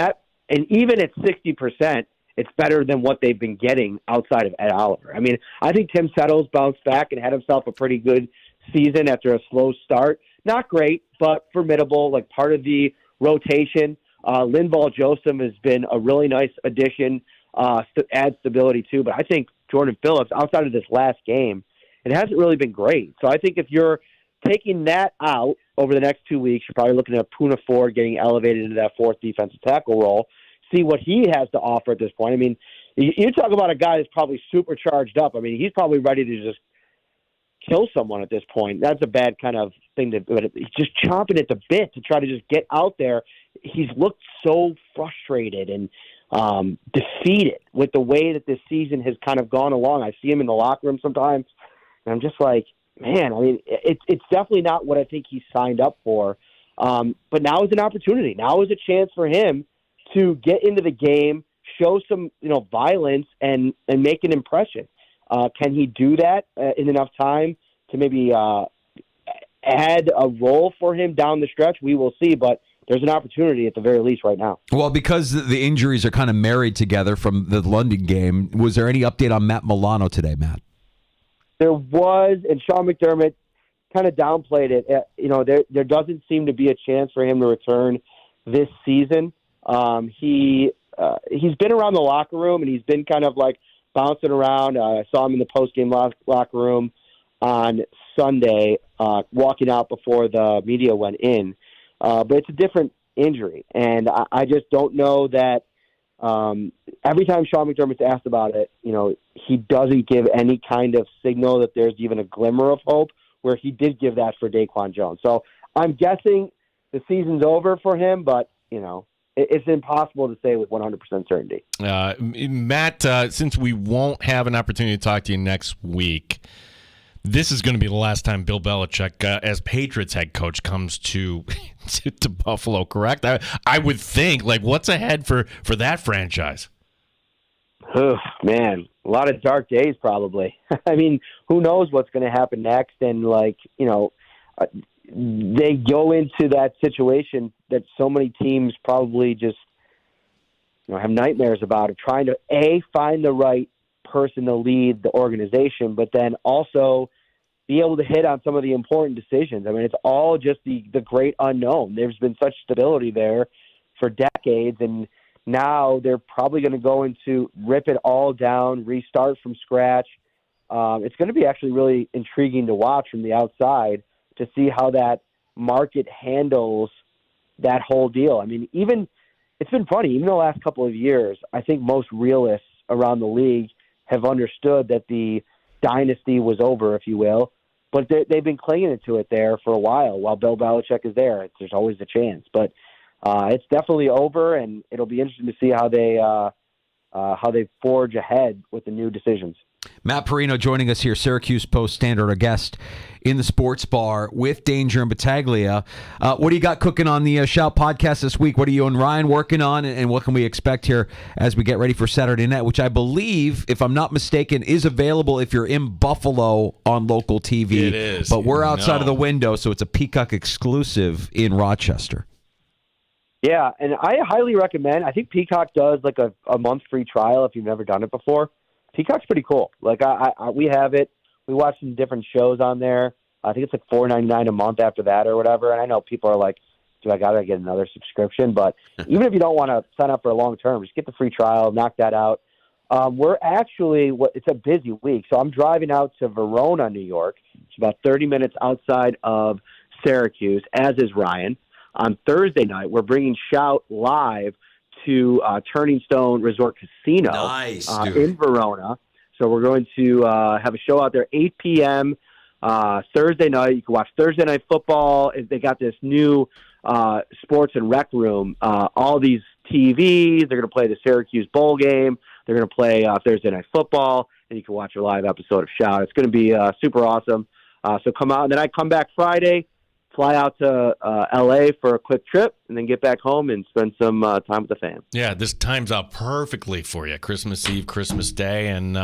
even at 60%, it's better than what they've been getting outside of Ed Oliver. I mean, I think Tim Settles bounced back and had himself a pretty good season after a slow start. Not great, but formidable, like part of the rotation. Linval Joseph has been a really nice addition, add stability too. But I think Jordan Phillips, outside of this last game, it hasn't really been great. So I think if you're taking that out over the next 2 weeks, you're probably looking at Puna Ford getting elevated into that fourth defensive tackle role. See what he has to offer at this point. I mean, you talk about a guy that's probably super charged up. I mean, he's probably ready to just kill someone at this point. That's a bad kind of thing he's just chomping at the bit to try to just get out there. He's looked so frustrated and defeated with the way that this season has kind of gone along. I see him in the locker room sometimes, and I'm just like, man, I mean, it's definitely not what I think he signed up for. But now is an opportunity. Now is a chance for him to get into the game, show some, violence, and make an impression. Can he do that in enough time to maybe add a role for him down the stretch? We will see, but there's an opportunity at the very least right now. Well, because the injuries are kind of married together from the London game, was there any update on Matt Milano today, Matt? There was, and Sean McDermott kind of downplayed it. There doesn't seem to be a chance for him to return this season. He's been around the locker room, and he's been kind of like bouncing around. I saw him in the post-game locker room on Sunday, walking out before the media went in. But it's a different injury, and I just don't know that every time Sean McDermott's asked about it, he doesn't give any kind of signal that there's even a glimmer of hope, where he did give that for Daquan Jones. So I'm guessing the season's over for him, but, it's impossible to say with 100% certainty. Matt, since we won't have an opportunity to talk to you next week, this is going to be the last time Bill Belichick, as Patriots head coach, comes to Buffalo, correct? I would think, what's ahead for that franchise? Oh, man, a lot of dark days probably. I mean, who knows what's going to happen next? And, they go into that situation that so many teams probably just have nightmares about, of trying to, find the right person to lead the organization, but then also be able to hit on some of the important decisions. I mean, it's all just the great unknown. There's been such stability there for decades, and now they're probably going to go into rip it all down, restart from scratch. It's going to be actually really intriguing to watch from the outside to see how that market handles that whole deal. I mean, it's been funny, even the last couple of years, I think most realists around the league have understood that the dynasty was over, if you will, but they've been clinging to it there for a while Bill Belichick is there. There's always a chance, but it's definitely over, and it'll be interesting to see how they forge ahead with the new decisions. Matt Perino joining us here, Syracuse Post-Standard, our guest in the sports bar with Danger and Battaglia. What do you got cooking on the Shout podcast this week? What are you and Ryan working on, and what can we expect here as we get ready for Saturday night, which I believe, if I'm not mistaken, is available if you're in Buffalo on local TV. It is. But we're outside of the window, so it's a Peacock exclusive in Rochester. Yeah, and I highly recommend. I think Peacock does a month free trial if you've never done it before. Peacock's pretty cool. We have it. We watch some different shows on there. I think it's $4.99 a month after that or whatever. And I know people are like, do I got to get another subscription? But even if you don't want to sign up for a long term, just get the free trial, knock that out. We're actually, it's a busy week. So I'm driving out to Verona, New York. It's about 30 minutes outside of Syracuse, as is Ryan. On Thursday night, we're bringing Shout live to Turning Stone Resort Casino in Verona. So we're going to have a show out there 8 p.m. Thursday night. You can watch Thursday Night Football. They got this new sports and rec room. All these TVs. They're going to play the Syracuse Bowl game. They're going to play Thursday Night Football, and you can watch a live episode of Shout. It's going to be super awesome. So come out, and then I come back Friday, fly out to L.A. for a quick trip, and then get back home and spend some time with the fam. Yeah, this times out perfectly for you. Christmas Eve, Christmas Day. And,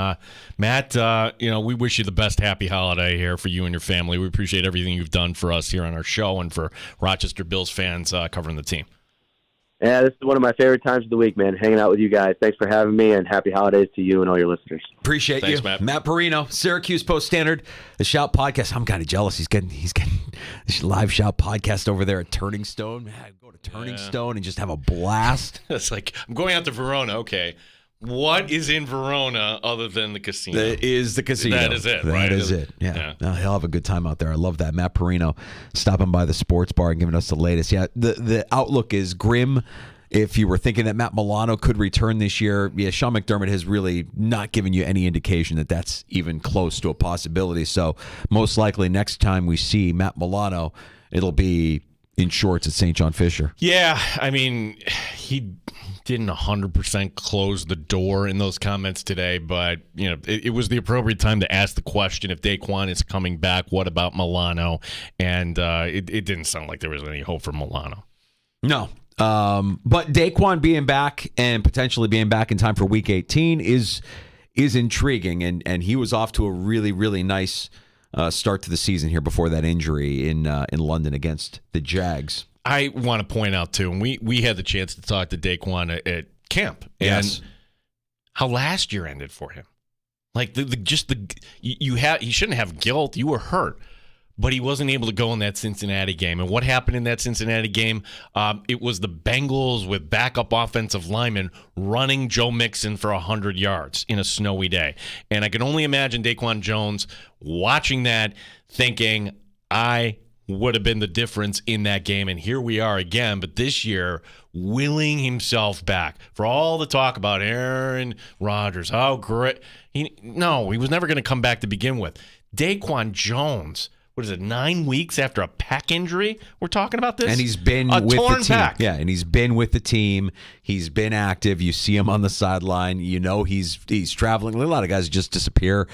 Matt, we wish you the best happy holiday here for you and your family. We appreciate everything you've done for us here on our show and for Rochester Bills fans covering the team. Yeah, this is one of my favorite times of the week, man, hanging out with you guys. Thanks for having me, and happy holidays to you and all your listeners. Appreciate Thanks, you. Matt Perino, Syracuse Post-Standard, the Shout Podcast. I'm kind of jealous. He's getting this live Shout Podcast over there at Turning Stone. Man, I'd go to Turning Stone and just have a blast. It's like, I'm going out to Verona. Okay. What is in Verona other than the casino? That is the casino. That is it, That right? is it. Yeah. No, he'll have a good time out there. I love that. Matt Perino stopping by the sports bar and giving us the latest. Yeah, the outlook is grim. If you were thinking that Matt Milano could return this year, Sean McDermott has really not given you any indication that that's even close to a possibility. So most likely next time we see Matt Milano, it'll be in shorts at St. John Fisher. Yeah, I mean, he didn't 100% close the door in those comments today, but it was the appropriate time to ask the question if Daquan is coming back. What about Milano? And it didn't sound like there was any hope for Milano. No. But Daquan being back and potentially being back in time for Week 18 is intriguing, and he was off to a really, really nice start to the season here before that injury in London against the Jags. I want to point out too, and we had the chance to talk to Daquan at camp, and how last year ended for him. Like he shouldn't have guilt. You were hurt. But he wasn't able to go in that Cincinnati game. And what happened in that Cincinnati game? It was the Bengals with backup offensive linemen running Joe Mixon for 100 yards in a snowy day. And I can only imagine Daquan Jones watching that, thinking, I would have been the difference in that game. And here we are again. But this year, willing himself back. For all the talk about Aaron Rodgers, how great. He was never going to come back to begin with. Daquan Jones, what is it, 9 weeks after a pec injury? We're talking about this? And he's been with the team. Pec. Yeah, and he's been with the team. He's been active. You see him on the sideline. You know he's traveling. A lot of guys just disappear,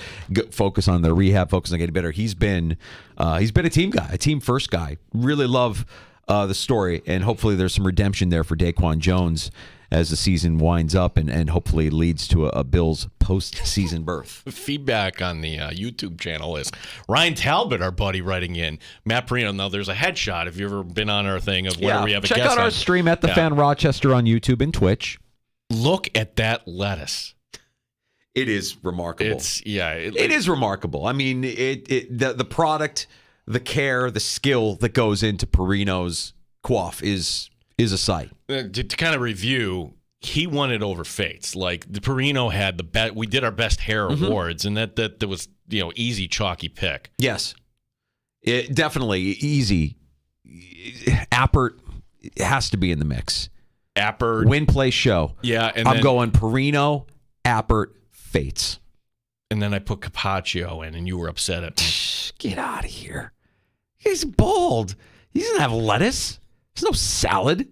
focus on their rehab, focus on getting better. He's been a team guy, a team first guy. Really love the story, and hopefully there's some redemption there for Daquan Jones as the season winds up and hopefully leads to a Bills postseason berth. Feedback on the YouTube channel is Ryan Talbot, our buddy, writing in. Matt Perino, now there's a headshot if you've ever been on our thing of whenever we have a guest. Check out our stream at The Fan Rochester on YouTube and Twitch. Look at that lettuce. It is remarkable. It is remarkable. I mean, the product, the care, the skill that goes into Perino's coif is a sight. To kind of review, he won it over Fates. Like the Perino had the best. We did our best hair awards, and that was easy, chalky pick. Yes, it definitely easy. Appert has to be in the mix. Appert win, play, show. Yeah, and I'm going Perino, Appert, Fates, and then I put Capaccio in, and you were upset at me. Get out of here. He's bald. He doesn't have lettuce. There's no salad.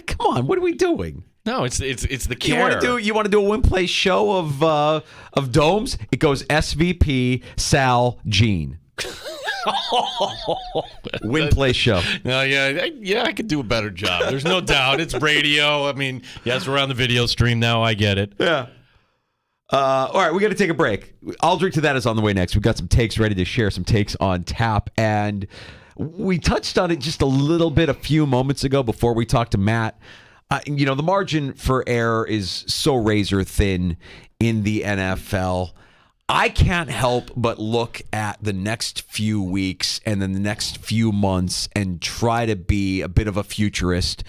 Come on, what are we doing? No, it's the care. You want to do a win play show of domes? It goes SVP, Sal, Gene. Win play show. No, I could do a better job. There's no doubt. It's radio. I mean, yes, we're on the video stream now. I get it. Yeah. All right, we got to take a break. I'll drink to that is on the way next. We've got some takes ready to share, some takes on tap, and we touched on it just a little bit a few moments ago before we talked to Matt. The margin for error is so razor thin in the NFL. I can't help but look at the next few weeks and then the next few months and try to be a bit of a futurist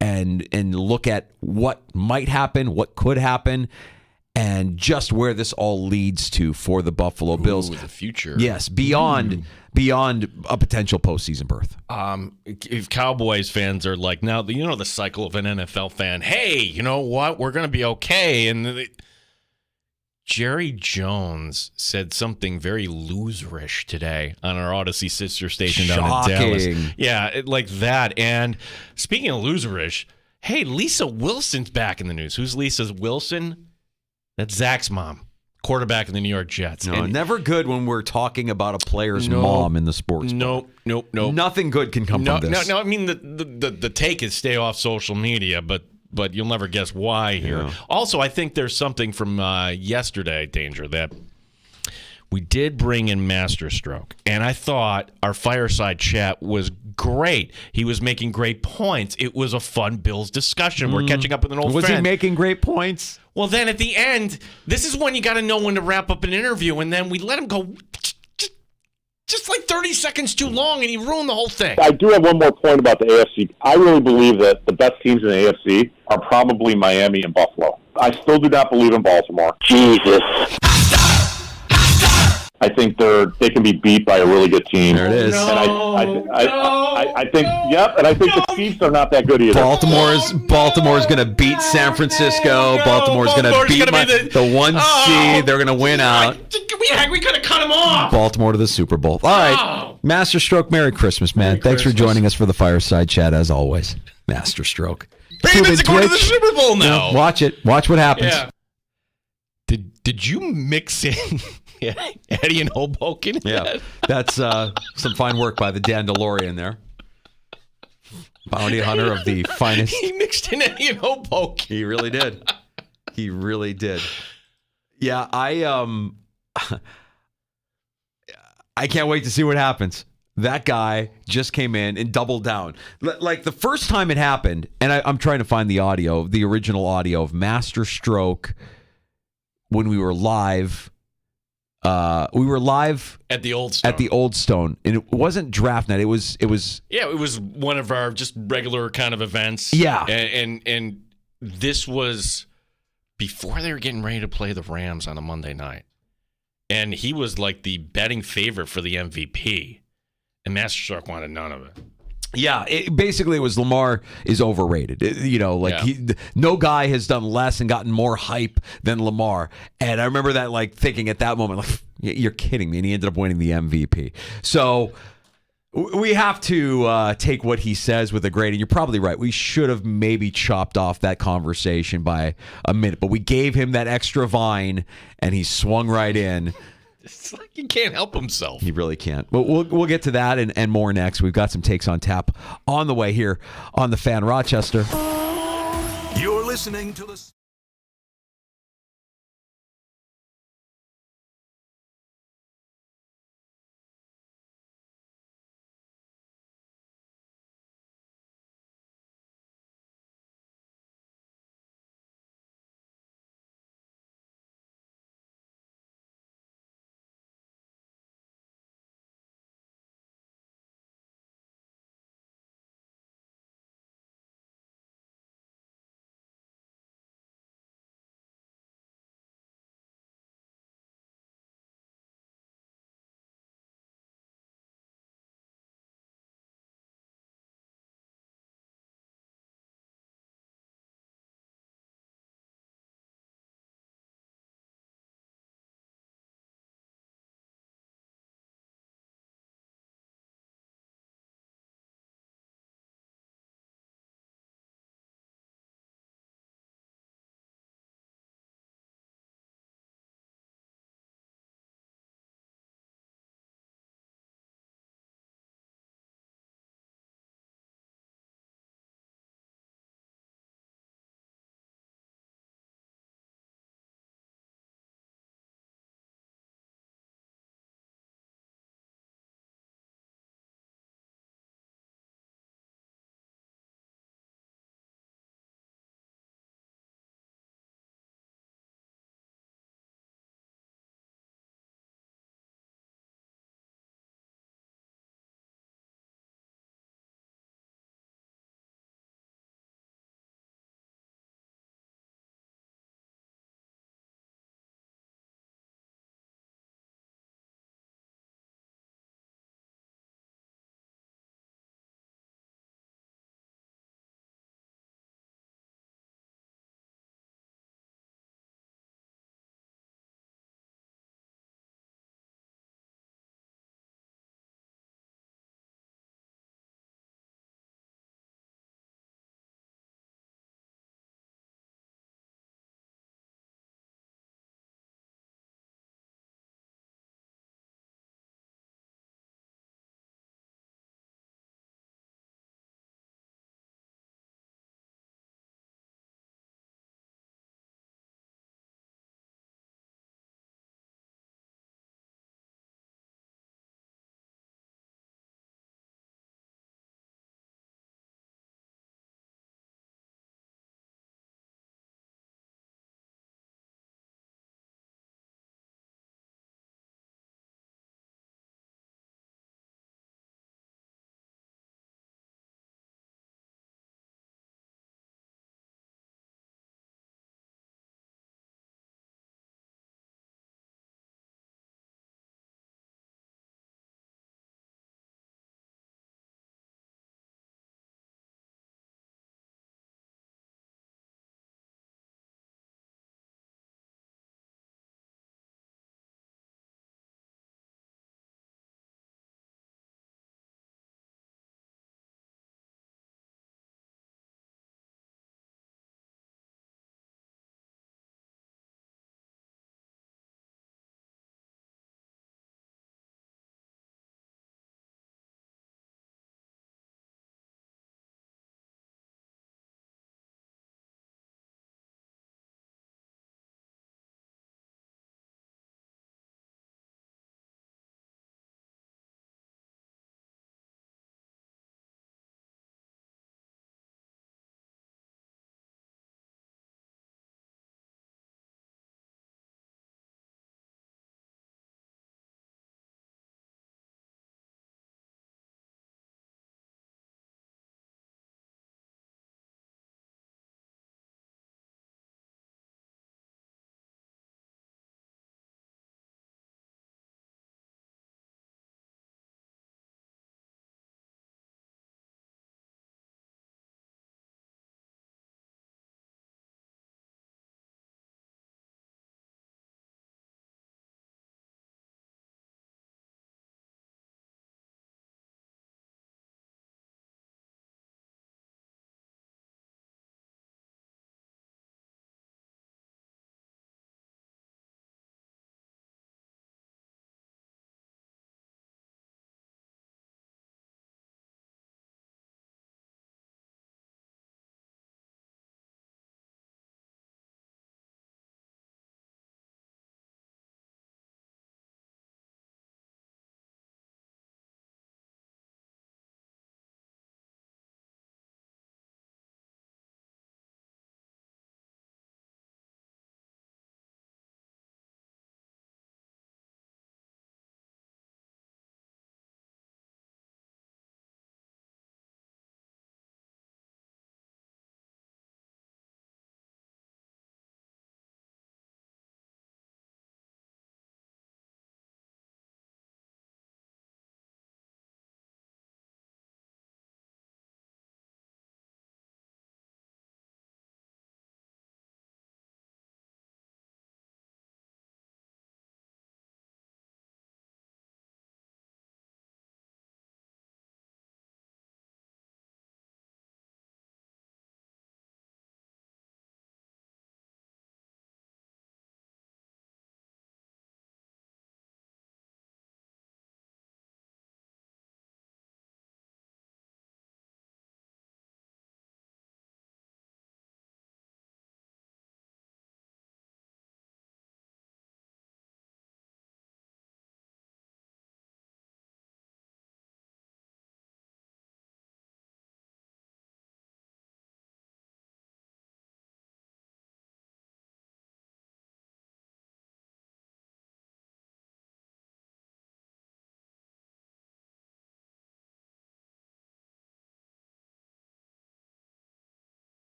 and look at what might happen, what could happen, and just where this all leads to for the Buffalo Bills. The future. Yes, beyond a potential postseason berth. If Cowboys fans are like, now, the cycle of an NFL fan, hey, you know what? We're going to be okay. And Jerry Jones said something very loserish today on our Odyssey sister station down in Dallas. Yeah, like that. And speaking of loserish, hey, Lisa Wilson's back in the news. Who's Lisa Wilson? That's Zach's mom, quarterback of the New York Jets. No, never good when we're talking about a player's mom in the sports. Nope. Nothing good can come from this. No. I mean, the take is stay off social media, but you'll never guess why here. Yeah. Also, I think there's something from yesterday, Danger, that we did bring in Masterstroke, and I thought our fireside chat was great. He was making great points. It was a fun Bills discussion. We're catching up with an old friend. Was he making great points? Well, then at the end, this is when you got to know when to wrap up an interview, and then we let him go just like 30 seconds too long, and he ruined the whole thing. I do have one more point about the AFC. I really believe that the best teams in the AFC are probably Miami and Buffalo. I still do not believe in Baltimore. Jesus. I think they can be beat by a really good team. There it is. And I think the Chiefs are not that good either. Baltimore's going to beat San Francisco. Baltimore's going to beat the 1 seed. They're going to win out. We could have cut him off. Baltimore to the Super Bowl. All right. Masterstroke, Merry Christmas, man. Thanks for joining us for the fireside chat, as always. Masterstroke. Ravens are going to the Super Bowl now. Watch it. Watch what happens. Yeah. Did you mix in Eddie and Hoboken? Yeah. That's some fine work by the Dandalorian there. Bounty hunter of the finest. He mixed in Eddie and Hoboken. He really did. He really did. Yeah, I can't wait to see what happens. That guy just came in and doubled down. Like the first time it happened, and I'm trying to find the audio, the original audio of Masterstroke when we were live. We were live at the Old Stone. And it wasn't draft night. It was one of our just regular kind of events. Yeah, and this was before they were getting ready to play the Rams on a Monday night, and he was like the betting favorite for the MVP, and Masterstroke wanted none of it. Yeah, basically it was Lamar is overrated. No guy has done less and gotten more hype than Lamar. And I remember that thinking at that moment, you're kidding me. And he ended up winning the MVP. So we have to take what he says with a grain. And you're probably right. We should have maybe chopped off that conversation by a minute. But we gave him that extra vine and he swung right in. It's like he can't help himself. He really can't. But we'll get to that and more next. We've got some takes on tap on the way here on The Fan Rochester. You're listening to the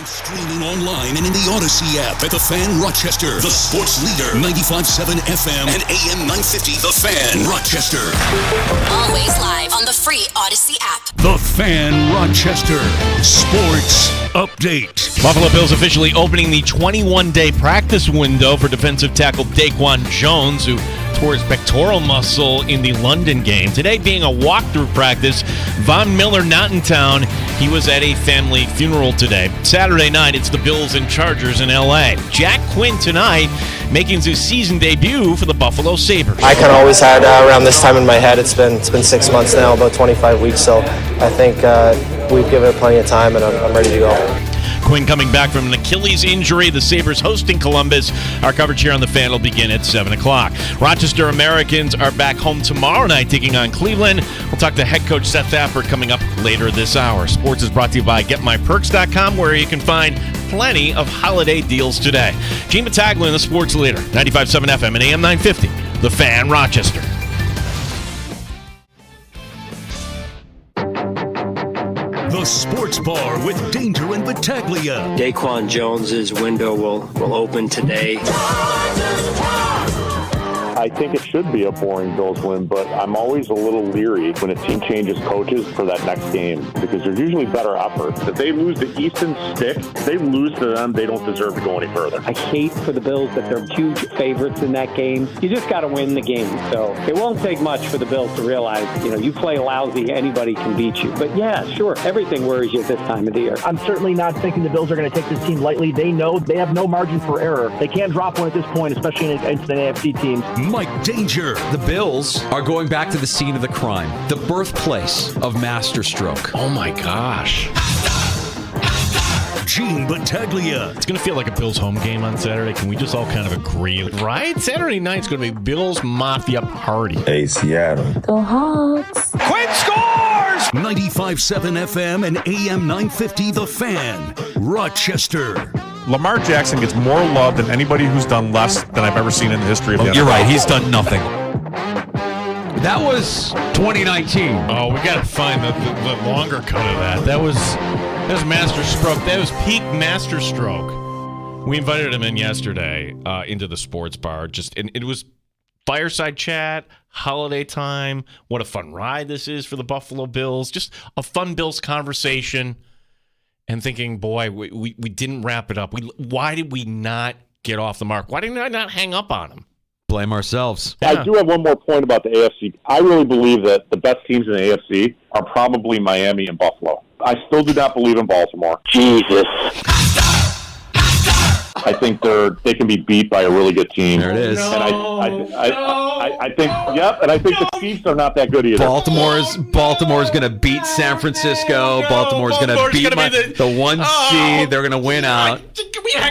Live streaming online and in the Odyssey app at The Fan Rochester. The sports leader, 95.7 FM and AM 950. The Fan Rochester. Always live on the free Odyssey app. The Fan Rochester. Sports update. Buffalo Bills officially opening the 21-day practice window for defensive tackle Daquan Jones, who tore his pectoral muscle in the London game. Today being a walkthrough practice, Von Miller not in town. He was at a family funeral today. Saturday night, it's the Bills and Chargers in L.A. Jack Quinn tonight making his season debut for the Buffalo Sabres. I kind of always had around this time in my head. It's been 6 months now, about 25 weeks, so I think we've given it plenty of time, and I'm ready to go. Quinn coming back from an Achilles injury. The Sabres hosting Columbus. Our coverage here on The Fan will begin at 7 o'clock. Rochester Americans are back home tomorrow night taking on Cleveland. We'll talk to head coach Seth Thafford coming up later this hour. Sports is brought to you by GetMyPerks.com, where you can find plenty of holiday deals today. Gene Battaglia, the sports leader, 95.7 FM and AM 950. The Fan Rochester. The Sports Bar with Danger and Battaglia. Daquan Jones's window will open today. I think it should be a boring Bills win, but I'm always a little leery when a team changes coaches for that next game because there's usually better effort. If they lose the Easton stick, if they lose to them, they don't deserve to go any further. I hate for the Bills that they're huge favorites in that game. You just got to win the game. So it won't take much for the Bills to realize, you play lousy, anybody can beat you. But yeah, sure, everything worries you at this time of the year. I'm certainly not thinking the Bills are going to take this team lightly. They know they have no margin for error. They can't drop one at this point, especially against the AFC teams. Mike Danger. The Bills are going back to the scene of the crime, the birthplace of masterstroke. Oh my gosh. Gene Battaglia. It's going to feel like a Bills home game on Saturday. Can we just all kind of agree? Right? Saturday night's going to be Bills Mafia party. Hey, Seattle. Go Hawks. Quinn scores! 95.7 FM and AM 950. The Fan. Rochester. Lamar Jackson gets more love than anybody who's done less than I've ever seen in the history of the NFL. You're right. He's done nothing. That was 2019. Oh, we got to find the longer cut of that. That was masterstroke. That was peak masterstroke. We invited him in yesterday into the sports bar. And it was fireside chat, holiday time. What a fun ride this is for the Buffalo Bills. Just a fun Bills conversation. And thinking, boy, we didn't wrap it up. Why did we not get off the mark? Why did I not hang up on him? Blame ourselves. Yeah. I do have one more point about the AFC. I really believe that the best teams in the AFC are probably Miami and Buffalo. I still do not believe in Baltimore. Jesus. I think they can be beat by a really good team. There it is. And I think the Chiefs are not that good either. Baltimore's going to beat San Francisco. Baltimore's going to beat the 1 seed. They're going to win out.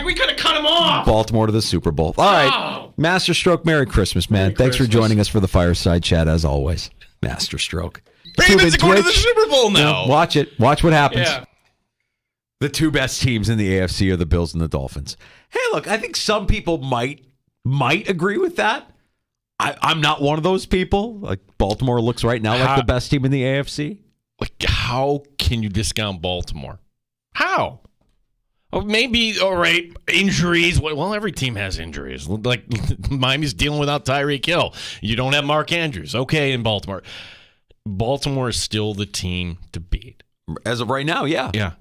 We could have cut him off. Baltimore to the Super Bowl. All right. Masterstroke, Merry Christmas, man. Merry Thanks Christmas. for joining us for the fireside chat, as always. Masterstroke. Ravens are going to the Super Bowl now. Watch it. Watch what happens. Yeah. The two best teams in the AFC are the Bills and the Dolphins. Hey, look, I think some people might agree with that. I'm not one of those people. Like, Baltimore looks right now like the best team in the AFC. Like, how can you discount Baltimore? How? Oh, maybe, all right, injuries. Well, every team has injuries. Like, Miami's dealing without Tyreek Hill. You don't have Mark Andrews. Okay, in Baltimore. Baltimore is still the team to beat. As of right now, yeah. Yeah.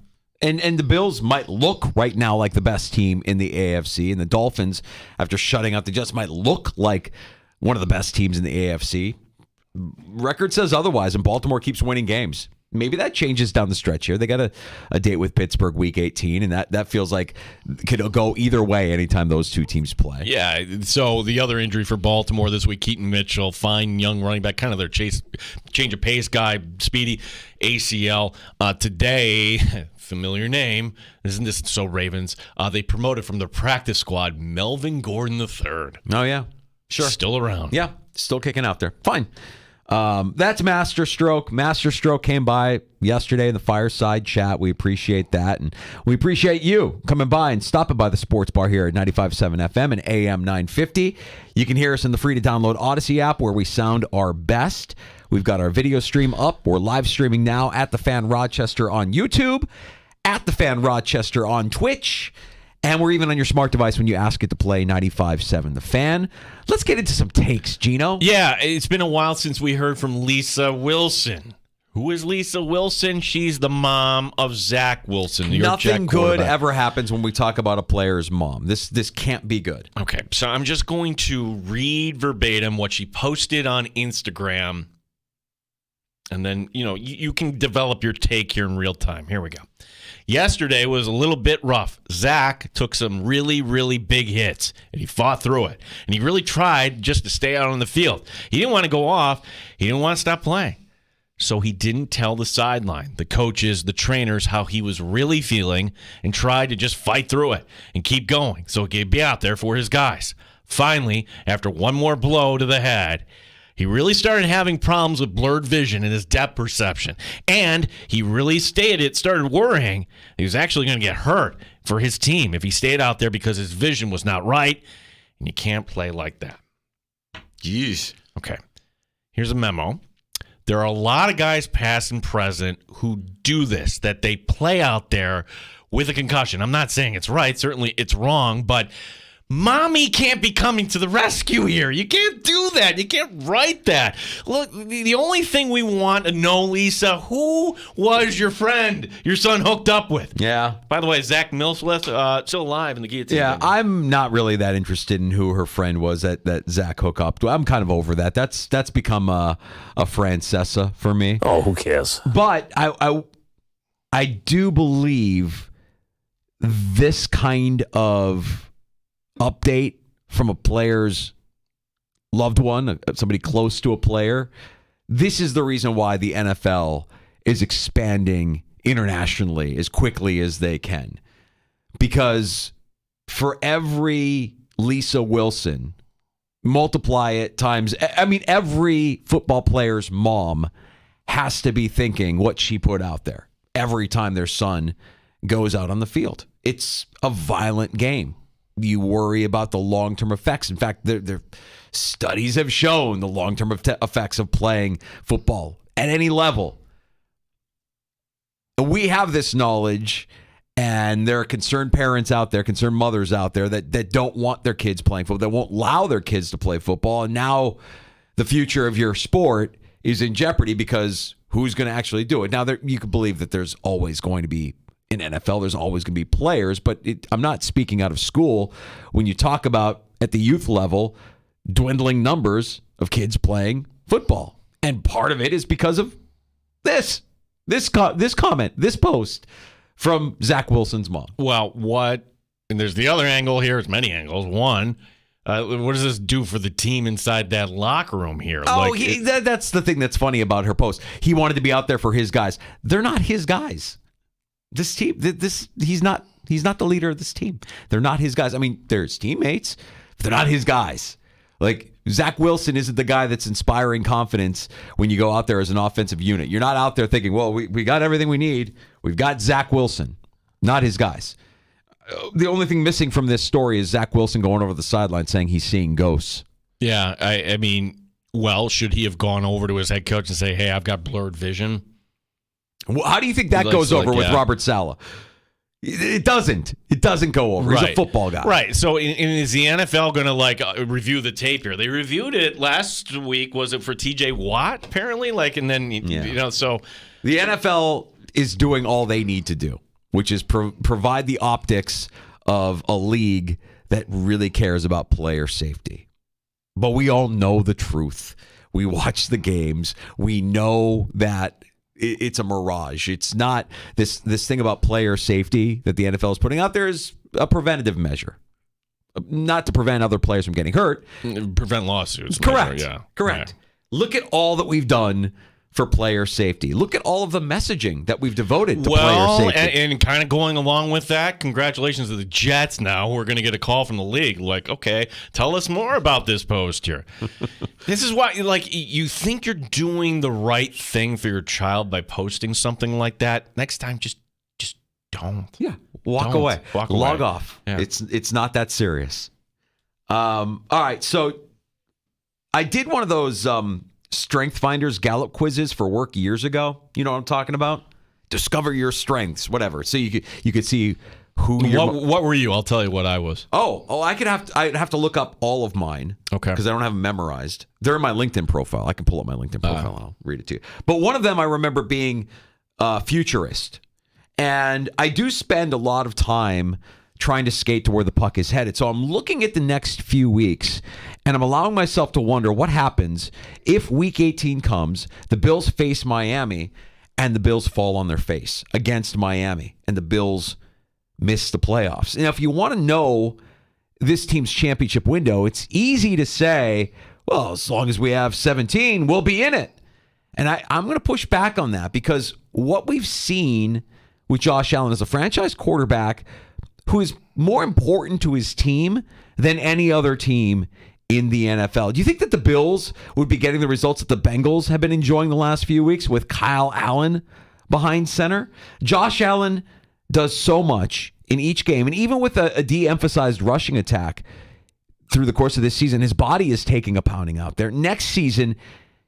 And the Bills might look right now like the best team in the AFC, and the Dolphins, after shutting out the Jets, might look like one of the best teams in the AFC. Record says otherwise, and Baltimore keeps winning games. Maybe that changes down the stretch here. They got a date with Pittsburgh Week 18, and that feels like could go either way anytime those two teams play. Yeah, so the other injury for Baltimore this week, Keaton Mitchell, fine young running back, kind of their change of pace guy, speedy, ACL. Today, familiar name, isn't this so Ravens? They promoted from the practice squad Melvin Gordon III. Oh, yeah. Sure. Still around. Yeah, still kicking out there. Fine. That's Masterstroke. Masterstroke came by yesterday in the fireside chat. We appreciate that. And we appreciate you coming by and stopping by the sports bar here at 95.7 FM and AM 950. You can hear us in the free to download Odyssey app where we sound our best. We've got our video stream up. We're live streaming now at the Fan Rochester on YouTube. at the Fan Rochester on Twitch. And we're even on your smart device when you ask it to play 95.7 The Fan. Let's get into some takes, Gino. Yeah, it's been a while since we heard from Lisa Wilson. Who is Lisa Wilson? She's the mom of Zach Wilson. The Nothing good ever happens when we talk about a player's mom. This can't be good. Okay, so I'm just going to read verbatim what she posted on Instagram. And then, you can develop your take here in real time. Here we go. Yesterday was a little bit rough. Zach took some really, really big hits, and he fought through it. And he really tried just to stay out on the field. He didn't want to go off. He didn't want to stop playing. So he didn't tell the sideline, the coaches, the trainers, how he was really feeling and tried to just fight through it and keep going so he could be out there for his guys. Finally, after one more blow to the head, he really started having problems with blurred vision and his depth perception. And he really started worrying he was actually going to get hurt for his team if he stayed out there because his vision was not right. And you can't play like that. Jeez. Okay. Here's a memo. There are a lot of guys past and present who do this, that they play out there with a concussion. I'm not saying it's right. Certainly it's wrong, but mommy can't be coming to the rescue here. You can't do that. You can't write that. Look, the only thing we want to know, Lisa, who was your friend your son hooked up with? Yeah. By the way, Zach Millsworth, still alive in the guillotine. Yeah, I'm not really that interested in who her friend was that Zach hooked up to. I'm kind of over that. That's become a Francesa for me. Oh, who cares? But I do believe this kind of update from a player's loved one, somebody close to a player, this is the reason why the NFL is expanding internationally as quickly as they can. Because for every Lisa Wilson, multiply it times, every football player's mom has to be thinking what she put out there every time their son goes out on the field. It's a violent game. You worry about the long-term effects. In fact, their studies have shown the long-term effects of playing football at any level. We have this knowledge, and there are concerned parents out there, concerned mothers out there that don't want their kids playing football, that won't allow their kids to play football. And now the future of your sport is in jeopardy because who's going to actually do it? Now, you can believe that there's always going to be in NFL, there's always going to be players, but I'm not speaking out of school. When you talk about at the youth level, dwindling numbers of kids playing football, and part of it is because of this comment, this post from Zach Wilson's mom. Well, and there's the other angle here. There's many angles. One, what does this do for the team inside that locker room here? That's the thing that's funny about her post. He wanted to be out there for his guys. They're not his guys. This team, he's not the leader of this team. They're not his guys. I mean, they're his teammates, but they're not his guys. Like, Zach Wilson isn't the guy that's inspiring confidence when you go out there as an offensive unit. You're not out there thinking, well, we got everything we need. We've got Zach Wilson, not his guys. The only thing missing from this story is Zach Wilson going over the sideline saying he's seeing ghosts. Yeah, I mean, should he have gone over to his head coach and say, hey, I've got blurred vision? Well, how do you think that goes over with Robert Saleh? It doesn't. It doesn't go over. He's a football guy. Right. So is the NFL going to review the tape here? They reviewed it last week. Was it for TJ Watt, apparently? So the NFL is doing all they need to do, which is provide the optics of a league that really cares about player safety. But we all know the truth. We watch the games. We know that it's a mirage. It's not this thing about player safety that the NFL is putting out there is a preventative measure, not to prevent other players from getting hurt. Prevent lawsuits. Correct. Measure, yeah. Correct. Yeah. Look at all that we've done for player safety. Look at all of the messaging that we've devoted to player safety. And kind of going along with that, congratulations to the Jets now. We're going to get a call from the league like, okay, tell us more about this post here. This is why, you think you're doing the right thing for your child by posting something like that. Next time, just don't. Yeah, walk away. Log off. Yeah. It's not that serious. All right, so I did one of those Strength Finders Gallup quizzes for work years ago. You know what I'm talking about? discover your strengths, whatever. So you could see who you're. What were you? I'll tell you what I was. I'd have to look up all of mine. Okay. Because I don't have them memorized. They're in my LinkedIn profile. I can pull up my LinkedIn profile and I'll read it to you. But one of them I remember being futurist. And I do spend a lot of time trying to skate to where the puck is headed. So I'm looking at the next few weeks, and I'm allowing myself to wonder what happens if Week 18 comes, the Bills face Miami, and the Bills fall on their face against Miami, and the Bills miss the playoffs. Now, if you want to know this team's championship window, it's easy to say, well, as long as we have 17, we'll be in it. And I'm going to push back on that because what we've seen with Josh Allen as a franchise quarterback who is more important to his team than any other team in the NFL. Do you think that the Bills would be getting the results that the Bengals have been enjoying the last few weeks with Kyle Allen behind center? Josh Allen does so much in each game, and even with a de-emphasized rushing attack through the course of this season, his body is taking a pounding out there. Next season,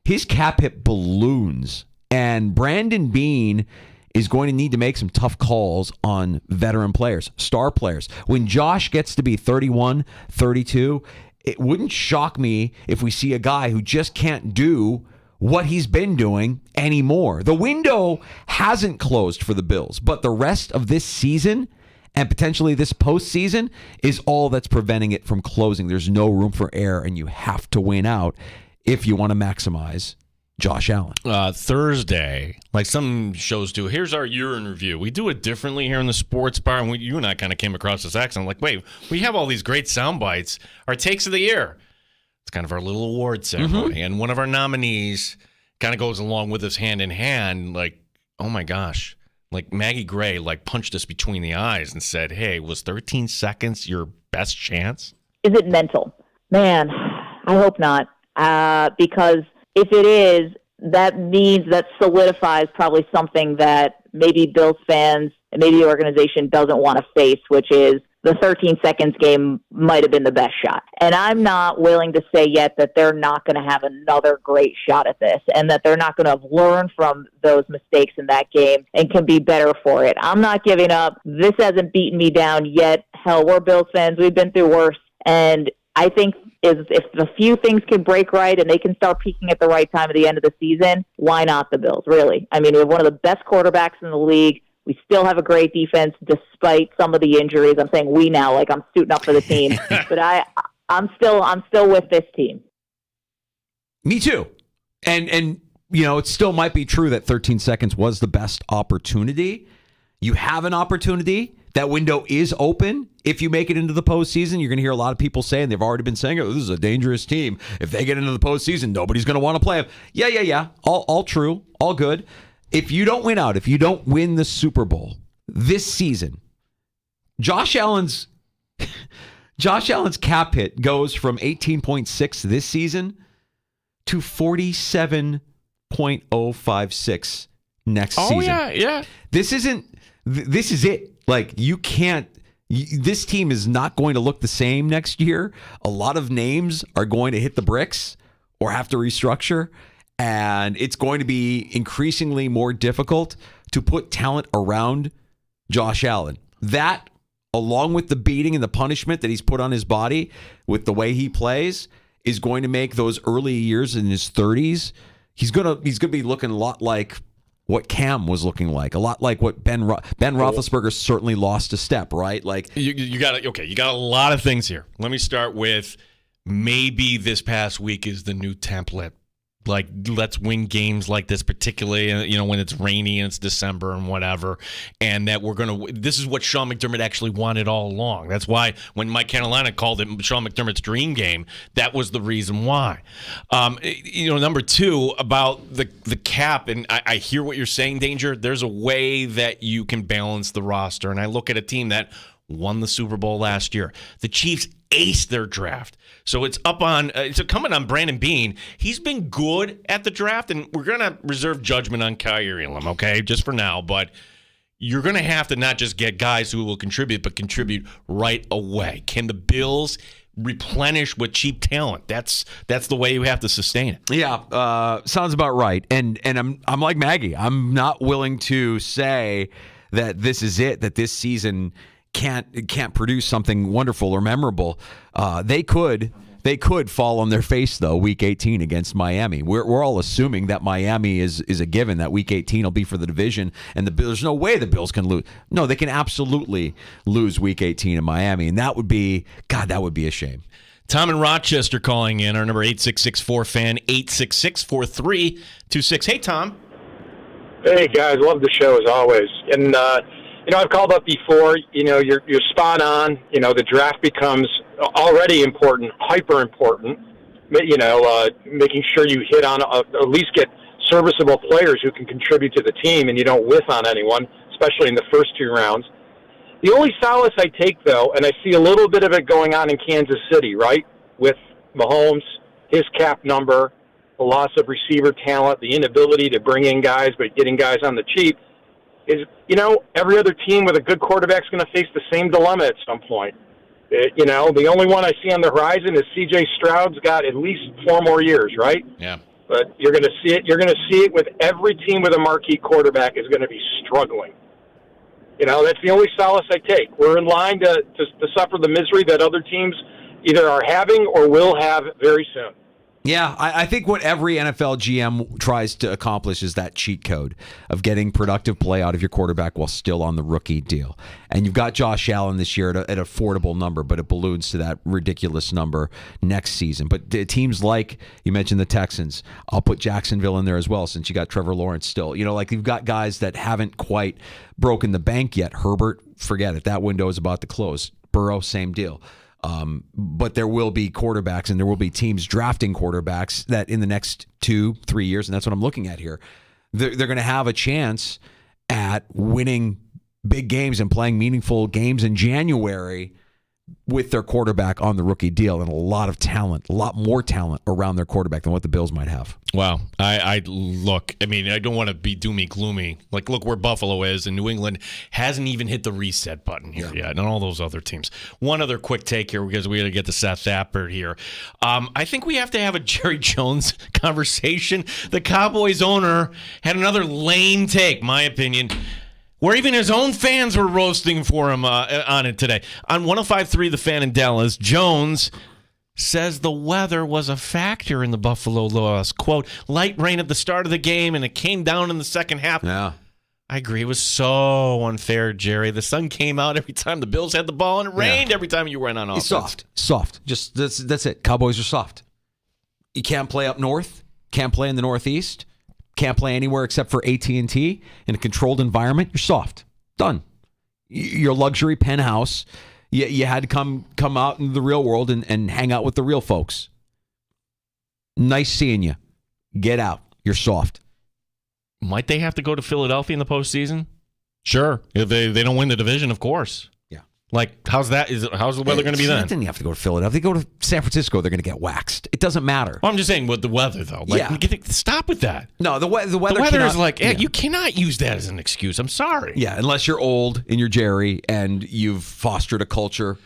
his cap hit balloons, and Brandon Beane is going to need to make some tough calls on veteran players, star players. When Josh gets to be 31, 32, it wouldn't shock me if we see a guy who just can't do what he's been doing anymore. The window hasn't closed for the Bills, but the rest of this season and potentially this postseason is all that's preventing it from closing. There's no room for error, and you have to win out if you want to maximize Josh Allen. Thursday, like some shows do, here's our year in review. We do it differently here in the sports bar, and you and I kind of came across this accent. Like, wait, we have all these great sound bites, our takes of the year. It's kind of our little award ceremony, and one of our nominees kind of goes along with us hand in hand. Like, oh my gosh, like Maggie Gray like punched us between the eyes and said, "Hey, was 13 seconds your best chance?" Is it mental? Man, I hope not, because if it is, that means that solidifies probably something that maybe Bills fans and maybe the organization doesn't want to face, which is the 13 seconds game might have been the best shot. And I'm not willing to say yet that they're not going to have another great shot at this and that they're not going to have learned from those mistakes in that game and can be better for it. I'm not giving up. This hasn't beaten me down yet. Hell, we're Bills fans. We've been through worse. And I think if a few things can break right and they can start peaking at the right time at the end of the season, why not the Bills, really? I mean, we have one of the best quarterbacks in the league. We still have a great defense despite some of the injuries. I'm saying we now, like I'm suiting up for the team. But I'm still with this team. Me too. And you know, it still might be true that 13 seconds was the best opportunity. You have an opportunity. That window is open. If you make it into the postseason, you're going to hear a lot of people saying, they've already been saying, oh, this is a dangerous team. If they get into the postseason, nobody's going to want to play them. Yeah. All true. All good. If you don't win out, if you don't win the Super Bowl this season, Josh Allen's cap hit goes from 18.6 this season to 47.056 next season. Oh, yeah. This is it. Like, this team is not going to look the same next year. A lot of names are going to hit the bricks or have to restructure, and it's going to be increasingly more difficult to put talent around Josh Allen. That, along with the beating and the punishment that he's put on his body with the way he plays, is going to make those early years in his 30s, he's going to be looking a lot like what Cam was looking like, a lot like what Ben Roethlisberger certainly lost a step, right? Like you got a lot of things here. Let me start with maybe this past week is the new template. Like, let's win games like this, particularly, you know, when it's rainy and it's December and whatever, and that this is what Sean McDermott actually wanted all along. That's why when Mike Carolina called it Sean McDermott's dream game, that was the reason why. Number two, about the cap, and I hear what you're saying, Danger. There's a way that you can balance the roster, and I look at a team that won the Super Bowl last year. The Chiefs aced their draft. So it's incumbent on Brandon Beane. He's been good at the draft, and we're going to reserve judgment on Kyrie Elam, okay, just for now. But you're going to have to not just get guys who will contribute, but contribute right away. Can the Bills replenish with cheap talent. That's the way you have to sustain it. Yeah, sounds about right. And I'm like Maggie. I'm not willing to say that this is it, that this season can't produce something wonderful or memorable. They could fall on their face, though, Week 18 against Miami. We're all assuming that Miami is a given, that Week 18 will be for the division, and there's no way the Bills can lose. No, they can absolutely lose Week 18 in Miami, and that would be a shame. Tom in Rochester calling in. Our number 866-4FAN, 866-4326. Hey, Tom. Hey, guys. Love the show, as always. And, I've called up before. You're spot on. The draft becomes already important, hyper important. Making sure you hit on at least get serviceable players who can contribute to the team, and you don't whiff on anyone, especially in the first 2 rounds. The only solace I take, though, and I see a little bit of it going on in Kansas City, right, with Mahomes, his cap number, the loss of receiver talent, the inability to bring in guys but getting guys on the cheap, is, every other team with a good quarterback is going to face the same dilemma at some point. The only one I see on the horizon is C.J. Stroud's got at least 4 more years, right? Yeah. But you're going to see it. You're going to see it with every team with a marquee quarterback is going to be struggling. That's the only solace I take. We're in line to suffer the misery that other teams either are having or will have very soon. Yeah, I think what every NFL GM tries to accomplish is that cheat code of getting productive play out of your quarterback while still on the rookie deal. And you've got Josh Allen this year at an affordable number, but it balloons to that ridiculous number next season. But teams like, you mentioned the Texans, I'll put Jacksonville in there as well since you got Trevor Lawrence still. You've got guys that haven't quite broken the bank yet. Herbert, forget it. That window is about to close. Burrow, same deal. But there will be quarterbacks and there will be teams drafting quarterbacks that in the next 2-3 years, and that's what I'm looking at here, they're going to have a chance at winning big games and playing meaningful games in January with their quarterback on the rookie deal, and a lot of talent, a lot more talent around their quarterback than what the Bills might have. Wow. I don't want to be doomy gloomy. Like, look where Buffalo is, and New England hasn't even hit the reset button here yet, and all those other teams. One other quick take here, because we got to get to Seth Thappert here. I think we have to have a Jerry Jones conversation. The Cowboys owner had another lame take, my opinion, where even his own fans were roasting for him on it today. On 105.3 The Fan in Dallas, Jones says the weather was a factor in the Buffalo loss. Quote, light rain at the start of the game, and it came down in the second half. Yeah. I agree. It was so unfair, Jerry. The sun came out every time the Bills had the ball, and it rained every time you went on offense. It's soft. Just that's it. Cowboys are soft. You can't play up north. Can't play in the Northeast. Can't play anywhere except for AT&T in a controlled environment. You're soft. Done. Your luxury penthouse. You had to come out into the real world and hang out with the real folks. Nice seeing you. Get out. You're soft. Might they have to go to Philadelphia in the postseason? Sure. If they don't win the division, of course. Yeah. Like, how's the weather going to be then? Then you have to go to Philadelphia. They go to San Francisco, they're going to get waxed. It doesn't matter. Well, I'm just saying with the weather, though. Like, stop with that. No, the weather is like, you cannot use that as an excuse. I'm sorry. Yeah, unless you're old and you're Jerry and you've fostered a culture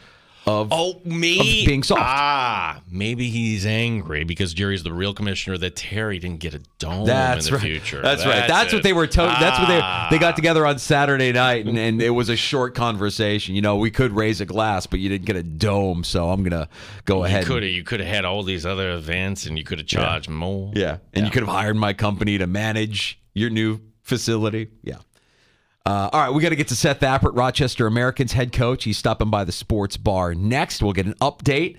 of being soft. Maybe he's angry because Jerry's the real commissioner that Terry didn't get a dome in the future. That's right. That's what they were that's what they got together on Saturday night, and it was a short conversation. We could raise a glass, but you didn't get a dome, so I'm going to go ahead. You could have had all these other events, and you could have charged more. Yeah, and you could have hired my company to manage your new facility. Yeah. All right, we got to get to Seth Thappert, Rochester Americans head coach. He's stopping by the sports bar next. We'll get an update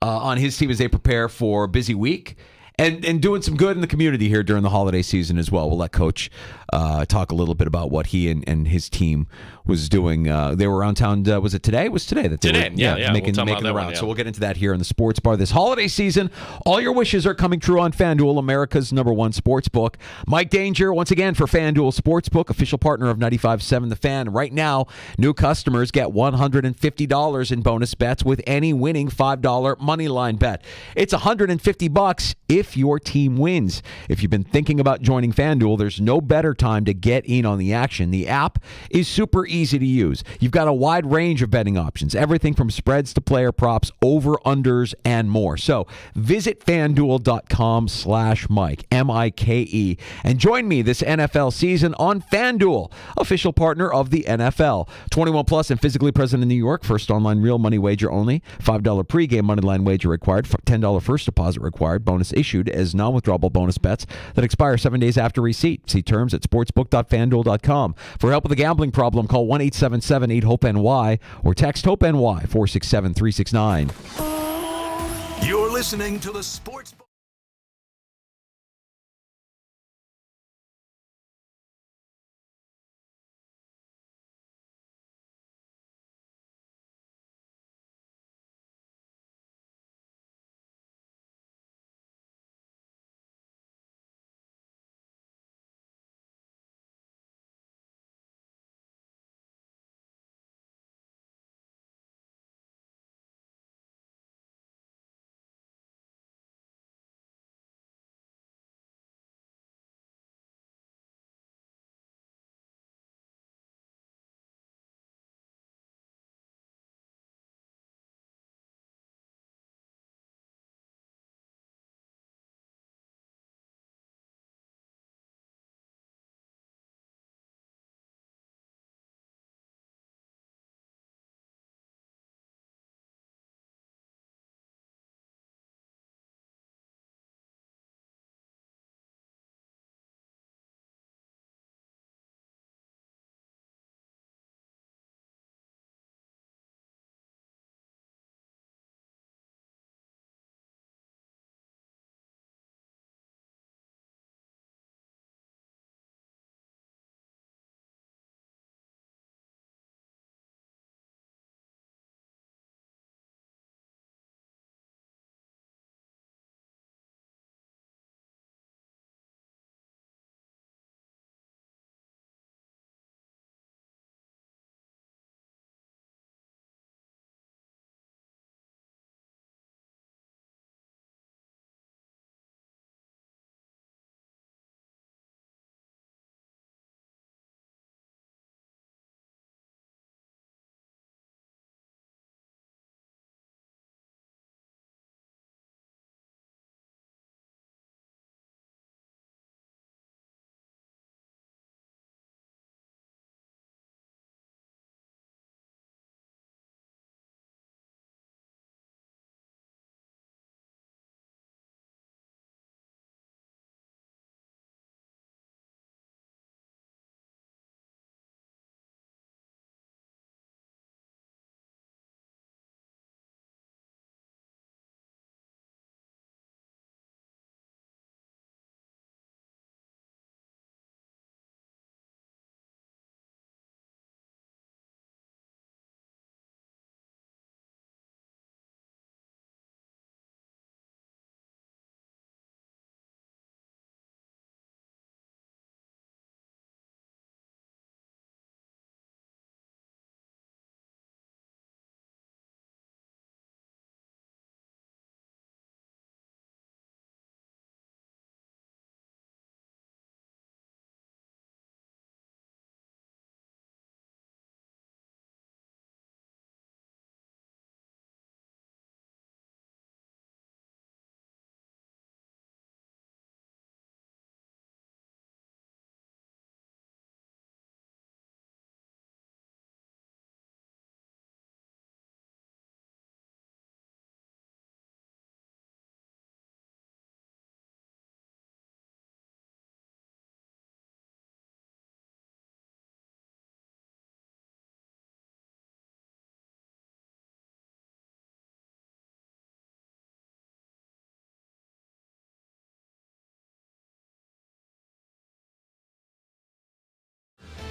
on his team as they prepare for a busy week and doing some good in the community here during the holiday season as well. We'll let Coach talk a little bit about what he and his team was doing. They were around town. Was it today? It was today that they were making the round. So we'll get into that here in the sports bar this holiday season. All your wishes are coming true on FanDuel, America's #1 sports book. Mike Danger once again for FanDuel Sportsbook, official partner of 95.7 The Fan. Right now, new customers get $150 in bonus bets with any winning $5 money line bet. It's $150 if if your team wins. If you've been thinking about joining FanDuel, there's no better time to get in on the action. The app is super easy to use. You've got a wide range of betting options, everything from spreads to player props, over-unders, and more. So visit FanDuel.com/Mike, M-I-K-E, and join me this NFL season on FanDuel, official partner of the NFL. 21 plus and physically present in New York. First online real money wager only. $5 pregame moneyline wager required. $10 first deposit required. Bonus issued as non-withdrawable bonus bets that expire 7 days after receipt. See terms at sportsbook.fanduel.com. For help with a gambling problem, call 1-877-8-HOPE-NY or text HOPE-NY 467-369. You're listening to the Sports Bar.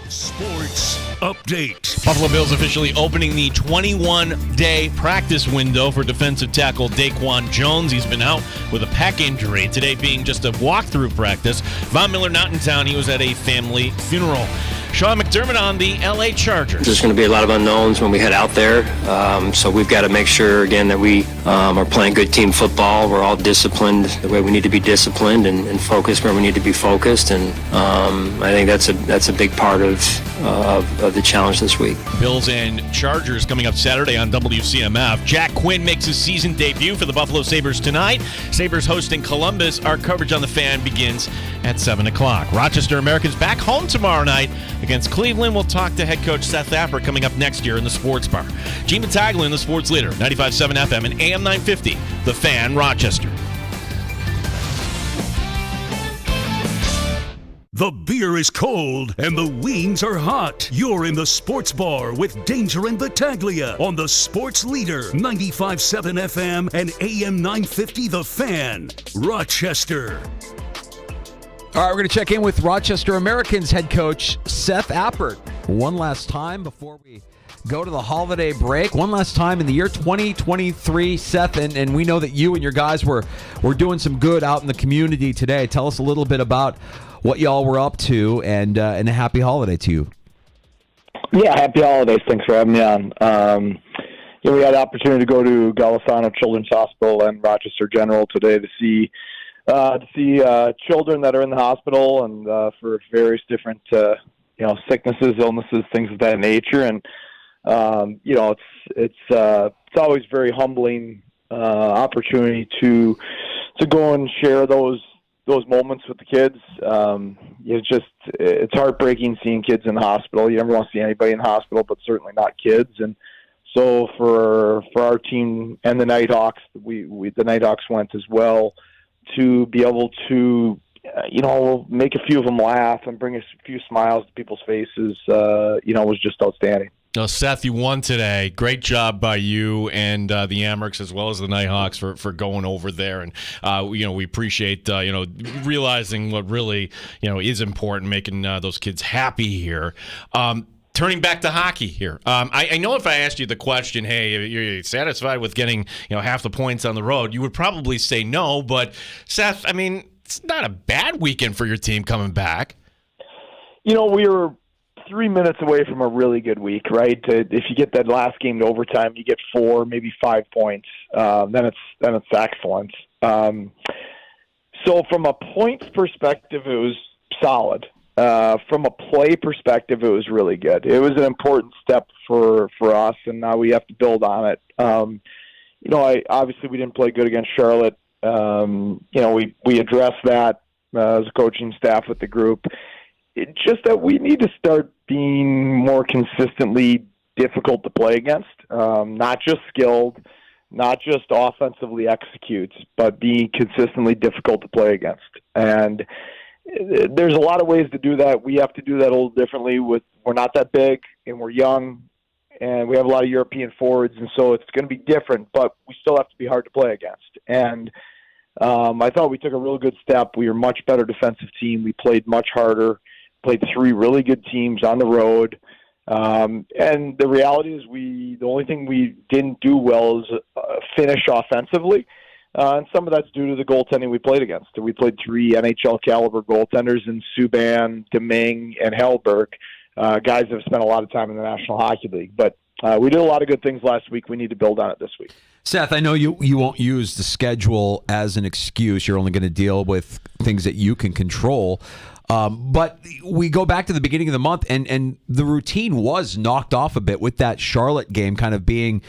Sports Update. Buffalo Bills officially opening the 21-day practice window for defensive tackle Daquan Jones. He's been out with a pec injury, today being just a walkthrough practice. Von Miller not in town. He was at a family funeral. Sean McDermott on the L.A. Chargers. There's going to be a lot of unknowns when we head out there, so we've got to make sure, again, that we are playing good team football. We're all disciplined the way we need to be disciplined and focused where we need to be focused. And I think that's a big part of the challenge this week. Bills and Chargers coming up Saturday on WCMF. Jack Quinn makes his season debut for the Buffalo Sabres tonight. Sabres hosting Columbus. Our coverage on the Fan begins at 7 o'clock. Rochester Americans back home tomorrow night against Cleveland. We'll talk to head coach Seth Appert coming up next year in the Sports Bar. Gene Battaglia, the Sports Leader, 95.7 FM and AM 950, The Fan, Rochester. The beer is cold and the wings are hot. You're in the Sports Bar with Danger and Battaglia on the Sports Leader, 95.7 FM and AM 950 The Fan, Rochester. All right, we're going to check in with Rochester Americans head coach Seth Appert one last time before we go to the holiday break. One last time in the year 2023, Seth, and we know that you and your guys were doing some good out in the community today. Tell us a little bit about what y'all were up to, and a happy holiday to you. Yeah, happy holidays. Thanks for having me on. We had the opportunity to go to Golisano Children's Hospital and Rochester General today to see children that are in the hospital and for various different sicknesses, illnesses, things of that nature. And it's always very humbling opportunity to go and share those moments with the kids. It's heartbreaking seeing kids in the hospital. You never want to see anybody in the hospital, but certainly not kids. And so for our team and the Nighthawks, the Nighthawks went as well, to be able to make a few of them laugh and bring a few smiles to people's faces, was just outstanding. Now, Seth, you won today. Great job by you and the Amherst as well as the Nighthawks for going over there. And, we appreciate, realizing what really, is important, making those kids happy here. Turning back to hockey here. I know if I asked you the question, hey, you're satisfied with getting, half the points on the road, you would probably say no. But, Seth, it's not a bad weekend for your team coming back. We were 3 minutes away from a really good week, right? If you get that last game to overtime, you get 4, maybe 5 points. Then it's excellent. So from a points perspective, it was solid. From a play perspective, it was really good. It was an important step for us, and now we have to build on it. Obviously we didn't play good against Charlotte. We addressed that as a coaching staff with the group. It's just that we need to start being more consistently difficult to play against, not just skilled, not just offensively executes, but being consistently difficult to play against. And there's a lot of ways to do that. We have to do that a little differently. We're not that big, and we're young, and we have a lot of European forwards, and so it's going to be different, but we still have to be hard to play against. And I thought we took a real good step. We were a much better defensive team. We played much harder. Played 3 really good teams on the road. And the reality is the only thing we didn't do well is finish offensively. And some of that's due to the goaltending we played against. We played 3 NHL caliber goaltenders in Subban, Domingue, and Hellberg, guys that have spent a lot of time in the National Hockey League. But we did a lot of good things last week. We need to build on it this week. Seth, I know you won't use the schedule as an excuse. You're only going to deal with things that you can control. But we go back to the beginning of the month, and the routine was knocked off a bit with that Charlotte game kind of being,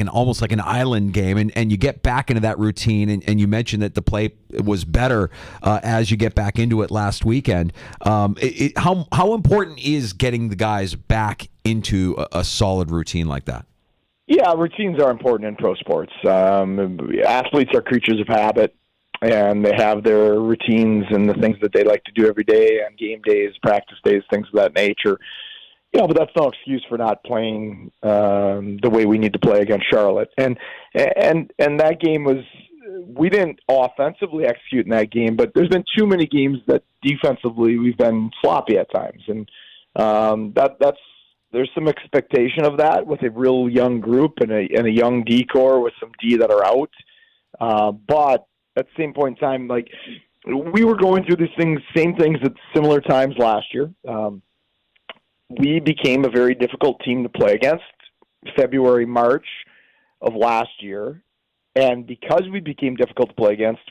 almost like an island game, and you get back into that routine, and you mentioned that the play was better as you get back into it last weekend. How important is getting the guys back into a solid routine like that? Yeah, routines are important in pro sports. Athletes are creatures of habit. And they have their routines and the things that they like to do every day on game days, practice days, things of that nature. But that's no excuse for not playing the way we need to play against Charlotte. And that game was, we didn't offensively execute in that game, but there's been too many games that defensively we've been sloppy at times. And there's some expectation of that with a real young group and a young D-core with some D that are out. But at the same point in time, we were going through these same things at similar times last year. We became a very difficult team to play against. February, March, of last year, and because we became difficult to play against,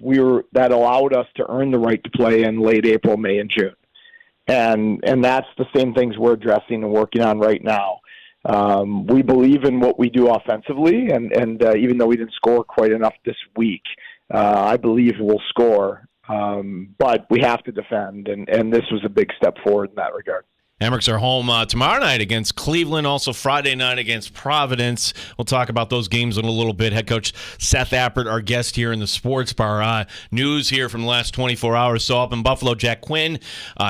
that allowed us to earn the right to play in late April, May, and June. And that's the same things we're addressing and working on right now. We believe in what we do offensively, and even though we didn't score quite enough this week, I believe we'll score. But we have to defend, and this was a big step forward in that regard. Amerks are home tomorrow night against Cleveland, also Friday night against Providence. We'll talk about those games in a little bit. Head coach Seth Appert, our guest here in the Sports Bar. News here from the last 24 hours. So up in Buffalo, Jack Quinn,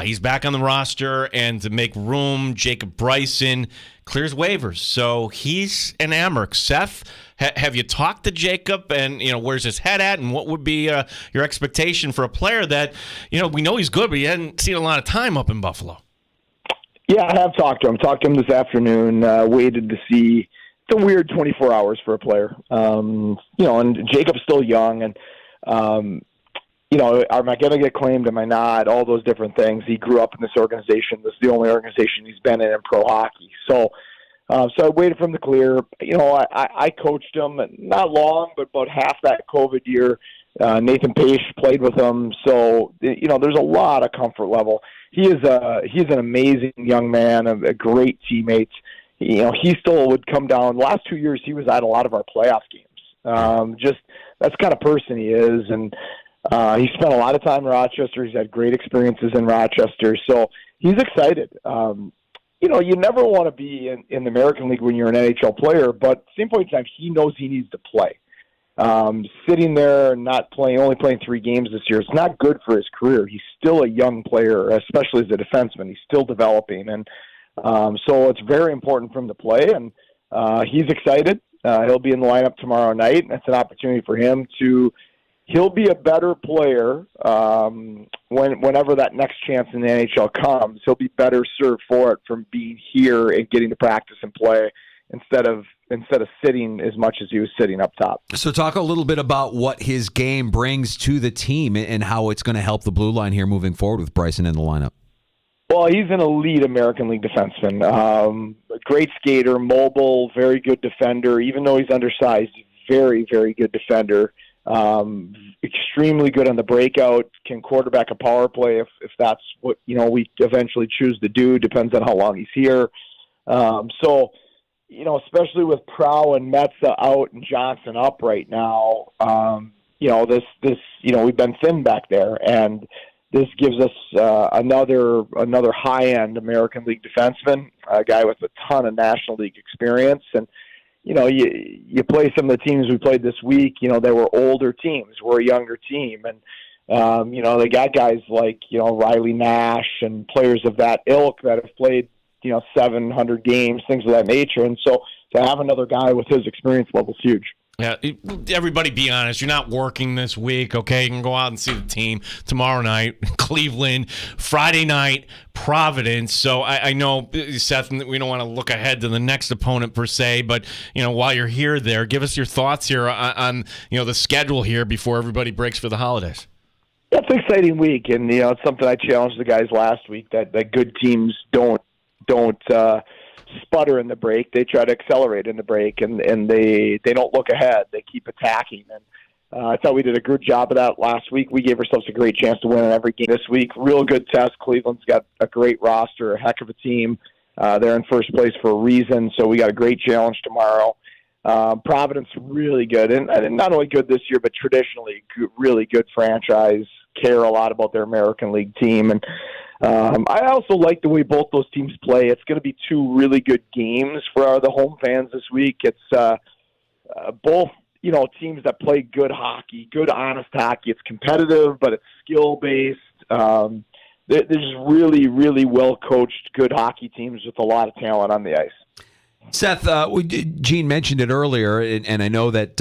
he's back on the roster, and to make room, Jacob Bryson clears waivers. So he's an Amerks. Seth, have you talked to Jacob, and where's his head at, and what would be your expectation for a player that, we know he's good, but he hadn't seen a lot of time up in Buffalo? Yeah, I have talked to him. Talked to him this afternoon. Waited to see. It's a weird 24 hours for a player. And Jacob's still young, and am I going to get claimed? Am I not? All those different things. He grew up in this organization. This is the only organization he's been in pro hockey. So I waited for him to clear. I coached him not long, but about half that COVID year. Nathan Pace played with him, so there's a lot of comfort level. He's an amazing young man, a great teammate. He still would come down. The last 2 years, he was at a lot of our playoff games. Just that's the kind of person he is, and he spent a lot of time in Rochester. He's had great experiences in Rochester, so he's excited. You never want to be in the American League when you're an NHL player, but at the same point in time, he knows he needs to play. Sitting there and not playing, only playing 3 games this year, it's not good for his career. He's still a young player, especially as a defenseman. He's still developing, and so it's very important for him to play, and he's excited. He'll be in the lineup tomorrow night, and it's an opportunity for him he'll be a better player whenever that next chance in the NHL comes. He'll be better served for it from being here and getting to practice and play instead of sitting as much as he was sitting up top. So talk a little bit about what his game brings to the team and how it's going to help the blue line here moving forward with Bryson in the lineup. Well, he's an elite American League defenseman. A great skater, mobile, very good defender. Even though he's undersized, very, very good defender. Extremely good on the breakout, can quarterback a power play if that's what we eventually choose to do. Depends on how long he's here. Especially with Prow and Metza out and Johnson up right now, we've been thin back there, and this gives us another high-end American League defenseman, a guy with a ton of National League experience. And, you play some of the teams we played this week, they were older teams. We're a younger team. And, they got guys like, Riley Nash and players of that ilk that have played 700 games, things of that nature. And so to have another guy with his experience level is huge. Yeah, everybody be honest. You're not working this week, okay? You can go out and see the team tomorrow night, Cleveland, Friday night, Providence. So I know, Seth, we don't want to look ahead to the next opponent per se, but, while you're here there, give us your thoughts here on the schedule here before everybody breaks for the holidays. That's an exciting week, and, it's something I challenged the guys last week, that good teams don't sputter in the break. They try to accelerate in the break, and they don't look ahead. They keep attacking. And I thought we did a good job of that last week. We gave ourselves a great chance to win in every game this week. Real good test. Cleveland's got a great roster, a heck of a team. They're in first place for a reason, so we got a great challenge tomorrow. Providence, really good, and not only good this year, but traditionally really good franchise, care a lot about their American League team. And I also like the way both those teams play. It's going to be 2 really good games for the home fans this week. It's both, teams that play good hockey, good, honest hockey. It's competitive, but it's skill-based. They're just really, really well-coached, good hockey teams with a lot of talent on the ice. Seth, Gene mentioned it earlier, and I know that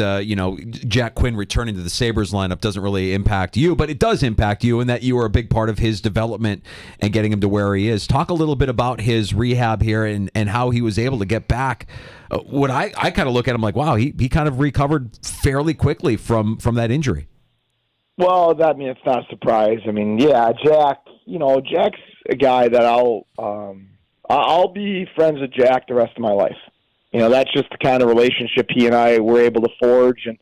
Jack Quinn returning to the Sabres lineup doesn't really impact you, but it does impact you in that you were a big part of his development and getting him to where he is. Talk a little bit about his rehab here and how he was able to get back. What I kind of look at him like, wow, he kind of recovered fairly quickly from that injury. Well, it's not a surprise. Jack's a guy that I'll be friends with Jack the rest of my life. that's just the kind of relationship he and I were able to forge. And,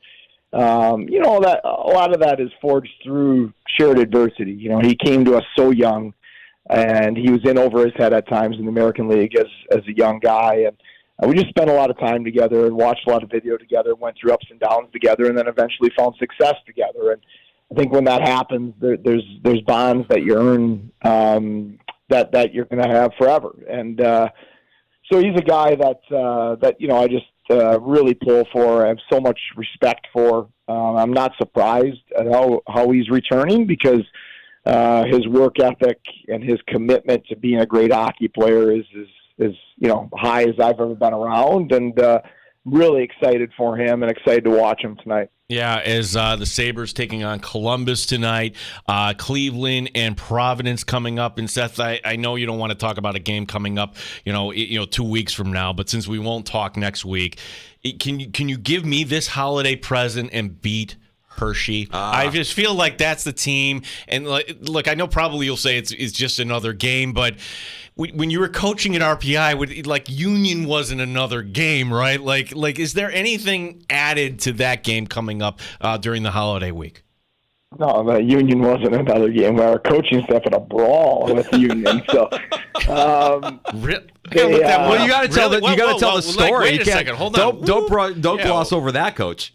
that a lot of that is forged through shared adversity. He came to us so young, and he was in over his head at times in the American League as a young guy. And we just spent a lot of time together and watched a lot of video together, went through ups and downs together, and then eventually found success together. And I think when that happens, there's bonds that you earn that you're going to have forever. And so he's a guy that I just really pull for. I have so much respect for. I'm not surprised at how he's returning, because his work ethic and his commitment to being a great hockey player is high as I've ever been around, and really excited for him and excited to watch him tonight. Yeah, as the Sabres taking on Columbus tonight, Cleveland and Providence coming up. And Seth, I know you don't want to talk about a game coming up, 2 weeks from now, but since we won't talk next week, can you give me this holiday present and beat Hershey? I just feel like that's the team. And look, I know probably you'll say it's just another game, but when you were coaching at RPI, Union wasn't another game, right? Like, is there anything added to that game coming up during the holiday week? No, the Union wasn't another game. Our coaching staff had a brawl with Union. So, really? You got to tell the story. Wait a second. Hold on. Don't gloss over that, Coach.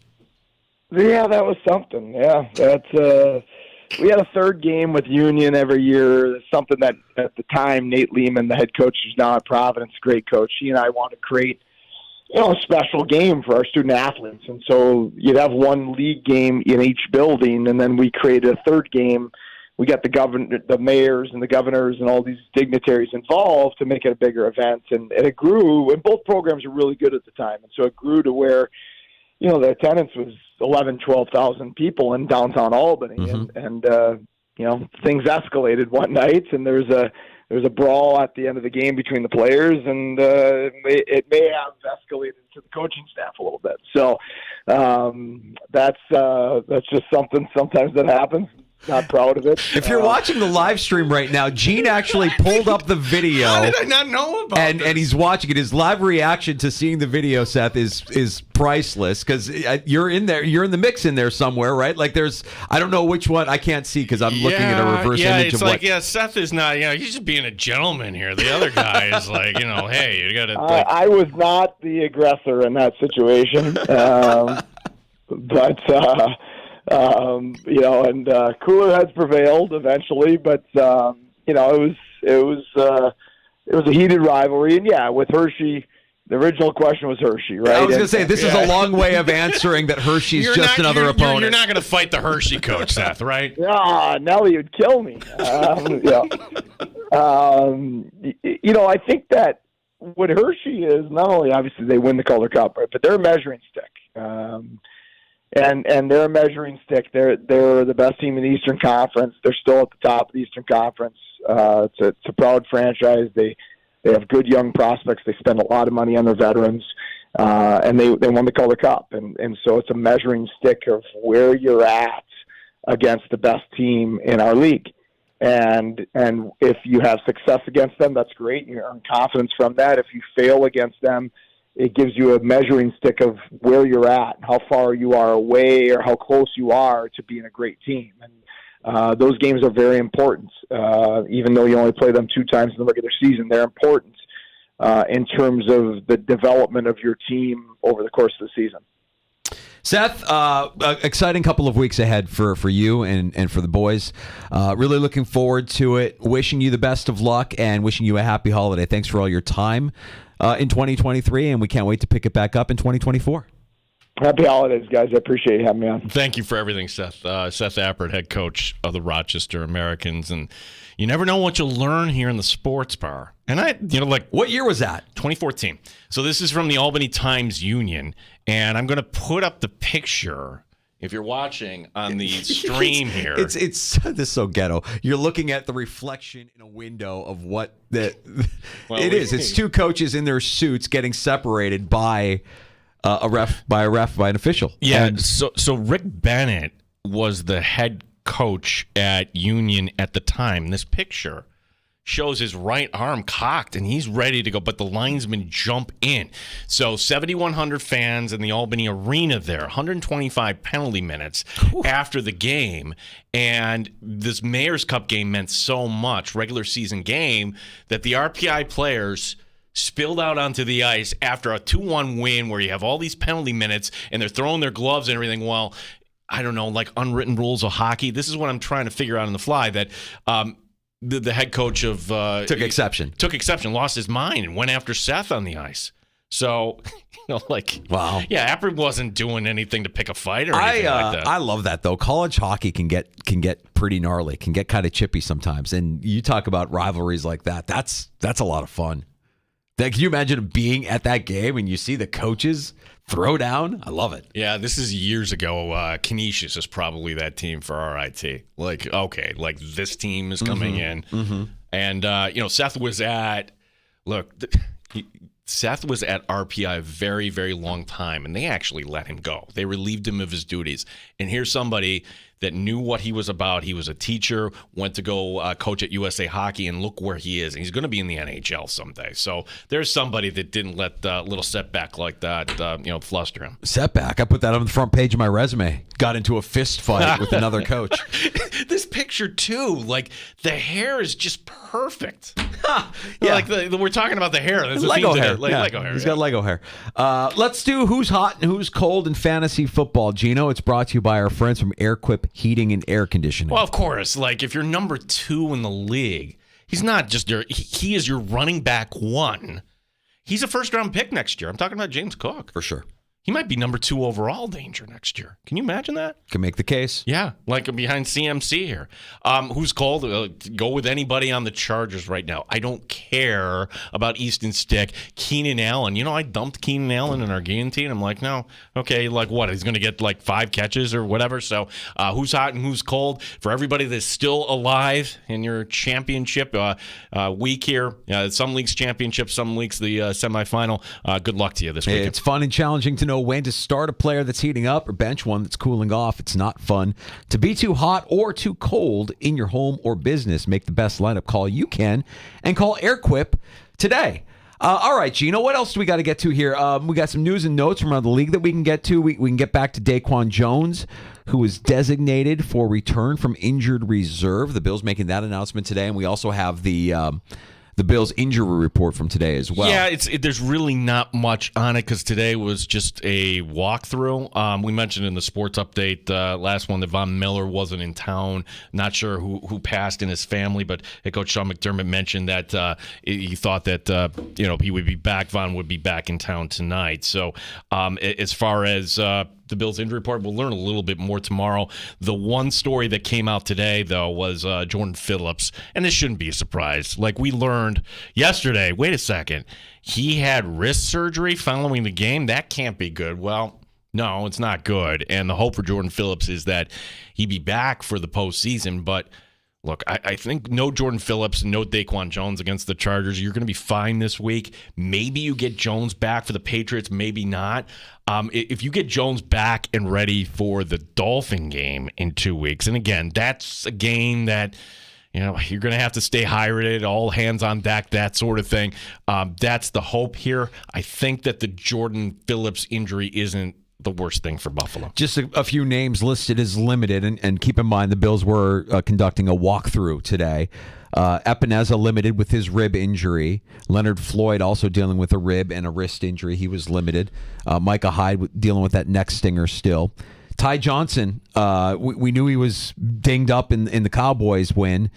Yeah, that was something. Yeah, we had a third game with Union every year. Something that at the time Nate Lehman, the head coach, who's now at Providence, great coach. He and I wanted to create, a special game for our student athletes, and so you'd have one league game in each building, and then we created a third game. We got the mayors and the governors and all these dignitaries involved to make it a bigger event, and it grew. And both programs were really good at the time, and so it grew to where, the attendance was 11,000, 12,000 people in downtown Albany, and things escalated one night, and there was a brawl at the end of the game between the players, and it may have escalated to the coaching staff a little bit. So that's just something sometimes that happens. Not proud of it. If you're watching the live stream right now, Gene actually pulled up the video. How did I not know about this? And he's watching it. His live reaction to seeing the video, Seth, is priceless, because you're in there. You're in the mix in there somewhere, right? Like I don't know which one. I can't see because I'm looking at a reverse image of what. Yeah, Seth is not. He's just being a gentleman here. The other guy is like, hey, you got to. I was not the aggressor in that situation, but. And cooler heads prevailed eventually, but it was a heated rivalry, and with Hershey, the original question was Hershey, right? I was going to say this is a long way of answering that Hershey's another opponent. You're not going to fight the Hershey coach, Seth, right? Yeah, Nelly would kill me. I think that what Hershey is, not only obviously they win the Calder Cup, right, but they're a measuring stick. And they're a measuring stick. They're the best team in the Eastern Conference. They're still at the top of the Eastern Conference. It's a proud franchise. They have good young prospects. They spend a lot of money on their veterans, and they won the Calder Cup. And so it's a measuring stick of where you're at against the best team in our league. And if you have success against them, that's great. You earn confidence from that. If you fail against them, it gives you a measuring stick of where you're at, how far you are away, or how close you are to being a great team. And those games are very important. Even though you only play them 2 times in the regular season, they're important in terms of the development of your team over the course of the season. Seth, exciting couple of weeks ahead for you and for the boys. Really looking forward to it. Wishing you the best of luck and wishing you a happy holiday. Thanks for all your time in 2023, and we can't wait to pick it back up in 2024. Happy holidays, guys. I appreciate you having me on. Thank you for everything, Seth. Seth Appert, head coach of the Rochester Americans. And you never know what you'll learn here in the sports bar. And what year was that? 2014. So this is from the Albany Times Union. And I'm going to put up the picture if you're watching on the stream here. It's this is so ghetto. You're looking at the reflection in a window of what it is. It's 2 coaches in their suits getting separated by an official. Yeah. And so Rick Bennett was the head coach at Union at the time. This picture shows his right arm cocked, and he's ready to go, but the linesmen jump in. So 7,100 fans in the Albany Arena there, 125 penalty minutes after the game. And this Mayor's Cup game meant so much, regular season game, that the RPI players spilled out onto the ice after a 2-1 win where you have all these penalty minutes, and they're throwing their gloves and everything. Well, I don't know, like unwritten rules of hockey. This is what I'm trying to figure out on the fly, that the head coach of took exception, lost his mind, and went after Seth on the ice. So, wow. Yeah, Apri wasn't doing anything to pick a fight or anything like that. I love that, though. College hockey can get pretty gnarly, can get kind of chippy sometimes. And you talk about rivalries like that. That's a lot of fun. Can you imagine being at that game and you see the coaches throw down? I love it. Yeah, this is years ago. Canisius is probably that team for RIT. This team is coming in. Mm-hmm. And, Seth was at RPI a very, very long time, and they actually let him go. They relieved him of his duties. And here's somebody that knew what he was about. He was a teacher, went to go coach at USA Hockey, and look where he is. And he's going to be in the NHL someday. So there's somebody that didn't let a little setback like that, fluster him. Setback? I put that on the front page of my resume. Got into a fist fight with another coach. This picture, too, the hair is just perfect. Yeah. We're talking about the hair. That's Lego hair. Lego hair. He's got Lego hair. Let's do Who's Hot and Who's Cold in fantasy football. Gino, it's brought to you by our friends from AirQuip Heating and Air Conditioning. Well, of course. If you're number 2 in the league, he's not just he is your running back 1. He's a first-round pick next year. I'm talking about James Cook. For sure. He might be number 2 overall danger next year. Can you imagine that? Can make the case. Yeah, behind CMC here. Who's cold? Go with anybody on the Chargers right now. I don't care about Easton Stick. Keenan Allen. I dumped Keenan Allen in our game team. I'm like, no. Okay, what? He's going to get 5 catches or whatever. So who's hot and who's cold? For everybody that's still alive in your championship week here, some leagues championship, some leagues the semifinal. Good luck to you this week. It's fun and challenging to know when to start a player that's heating up or bench one that's cooling off. It's not fun to be too hot or too cold in your home or business. Make the best lineup call you can and call AirQuip today. All right, Gino, what else do we got to get to here? We got some news and notes from around the league that we can get to. We can get back to Daquan Jones, who is designated for return from injured reserve. The Bills making that announcement today, and we also have the Bills' injury report from today as well. Yeah, there's really not much on it because today was just a walkthrough. We mentioned in the sports update last one that Von Miller wasn't in town. Not sure who passed in his family, but head coach Sean McDermott mentioned that he thought that he would be back. Von would be back in town tonight. So as far as the Bills injury report, we'll learn a little bit more tomorrow. The one story that came out today, though, was Jordan Phillips, and this shouldn't be a surprise. We learned yesterday, wait a second, he had wrist surgery following the game. That can't be good. Well, no, it's not good. And the hope for Jordan Phillips is that he be back for the postseason, but look, I think no Jordan Phillips, no Daquan Jones against the Chargers. You're going to be fine this week. Maybe you get Jones back for the Patriots, maybe not. If you get Jones back and ready for the Dolphin game in 2 weeks, and again, that's a game that you're going to have to stay hydrated, all hands on deck, that sort of thing. That's the hope here. I think that the Jordan Phillips injury isn't the worst thing for Buffalo. Just a few names listed as limited, and keep in mind the Bills were conducting a walkthrough today. Epineza limited with his rib injury. Leonard Floyd also dealing with a rib and a wrist injury. He was limited. Micah Hyde dealing with that neck stinger still. Ty Johnson, we knew he was dinged up in the Cowboys win.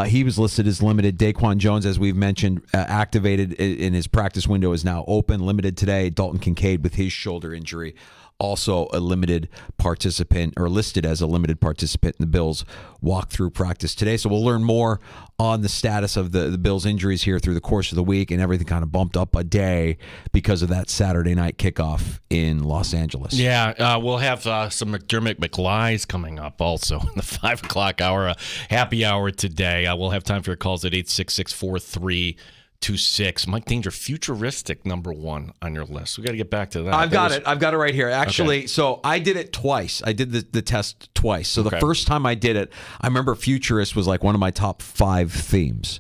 He was listed as limited. Daquan Jones, as we've mentioned, activated in his practice window, is now open, limited today. Dalton Kincaid with his shoulder injury, also a limited participant, or listed as a limited participant in the Bills walkthrough practice today. So we'll learn more on the status of the Bills injuries here through the course of the week, and everything kind of bumped up a day because of that Saturday night kickoff in Los Angeles. Yeah, we'll have some McDermott McLies coming up also in the 5 o'clock hour, happy hour today. We'll have time for your calls at 866-4326. Mike Danger, futuristic number 1 on your list. We got to get back to that. I've got it right here. Actually, okay. So I did it twice. I did the test twice. So the first time I did it, I remember futurist was like one of my top 5 themes.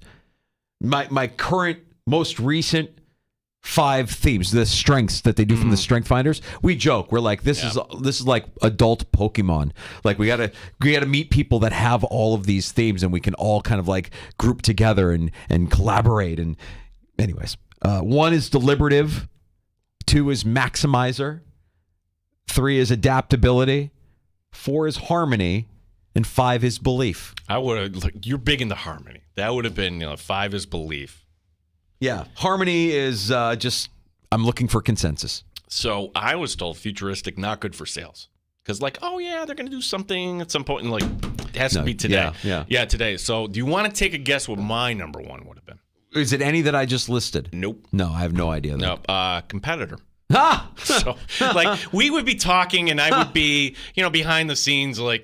my current, most recent 5 themes, the strengths that they do from the strength finders. We joke, we're like, this is like adult Pokemon. Like we gotta meet people that have all of these themes, and we can all kind of like group together and collaborate. And anyways, 1 is deliberative, 2 is maximizer, 3 is adaptability, 4 is harmony, and 5 is belief. I would have. You're big into harmony. That would have been 5 is belief. Yeah, harmony is just, I'm looking for consensus. So I was told futuristic, not good for sales. Because oh yeah, they're going to do something at some point, and it has to be today. Yeah, today. So do you want to take a guess what my number 1 would have been? Is it any that I just listed? Nope. No, I have no idea. Nope. Competitor. Ah! So, we would be talking, and I would be, behind the scenes, I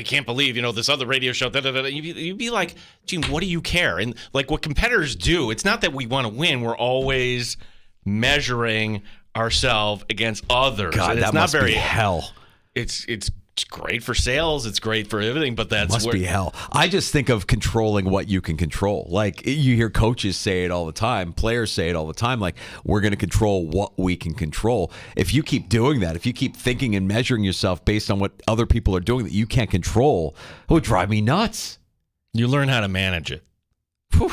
can't believe, this other radio show. You'd be like, Gene, what do you care? And what competitors do, it's not that we want to win. We're always measuring ourselves against others. God, and it's that not must very be hell. It's great for sales. It's great for everything, but that's must be hell. I just think of controlling what you can control. You hear coaches say it all the time, players say it all the time. We're going to control what we can control. If you keep doing that, if you keep thinking and measuring yourself based on what other people are doing that you can't control, it would drive me nuts. You learn how to manage it. Whew.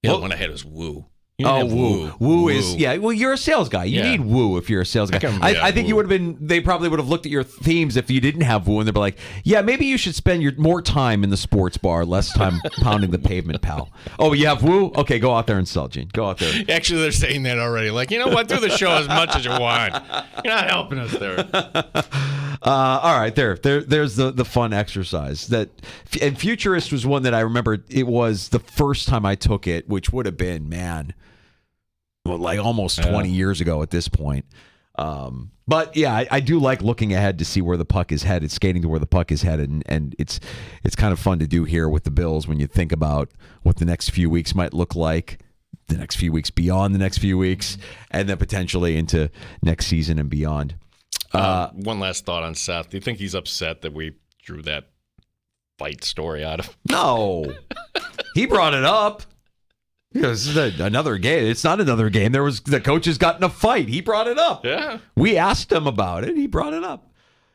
The other one I had was woo. Woo. Woo is, well, you're a sales guy. You need woo if you're a sales guy. I think you would have been, they probably would have looked at your themes if you didn't have woo, and they'd be like, yeah, maybe you should spend more time in the sports bar, less time pounding the pavement, pal. Oh, you have woo? Okay, go out there and sell, Gene. Go out there. Actually, they're saying that already. You know what? Do the show as much as you want. You're not helping us there. All right, there's the fun exercise. And Futurist was one that I remember. It was the first time I took it, which would have been, almost 20 years ago at this point. But yeah, I do like looking ahead to see where the puck is headed, skating to where the puck is headed, and it's kind of fun to do here with the Bills when you think about what the next few weeks might look like, the next few weeks beyond the next few weeks, and then potentially into next season and beyond. One last thought on Seth. Do you think he's upset that we drew that fight story out of? No, he brought it up. This is another game. It's not another game. The coaches got in a fight. He brought it up. Yeah. We asked him about it. He brought it up.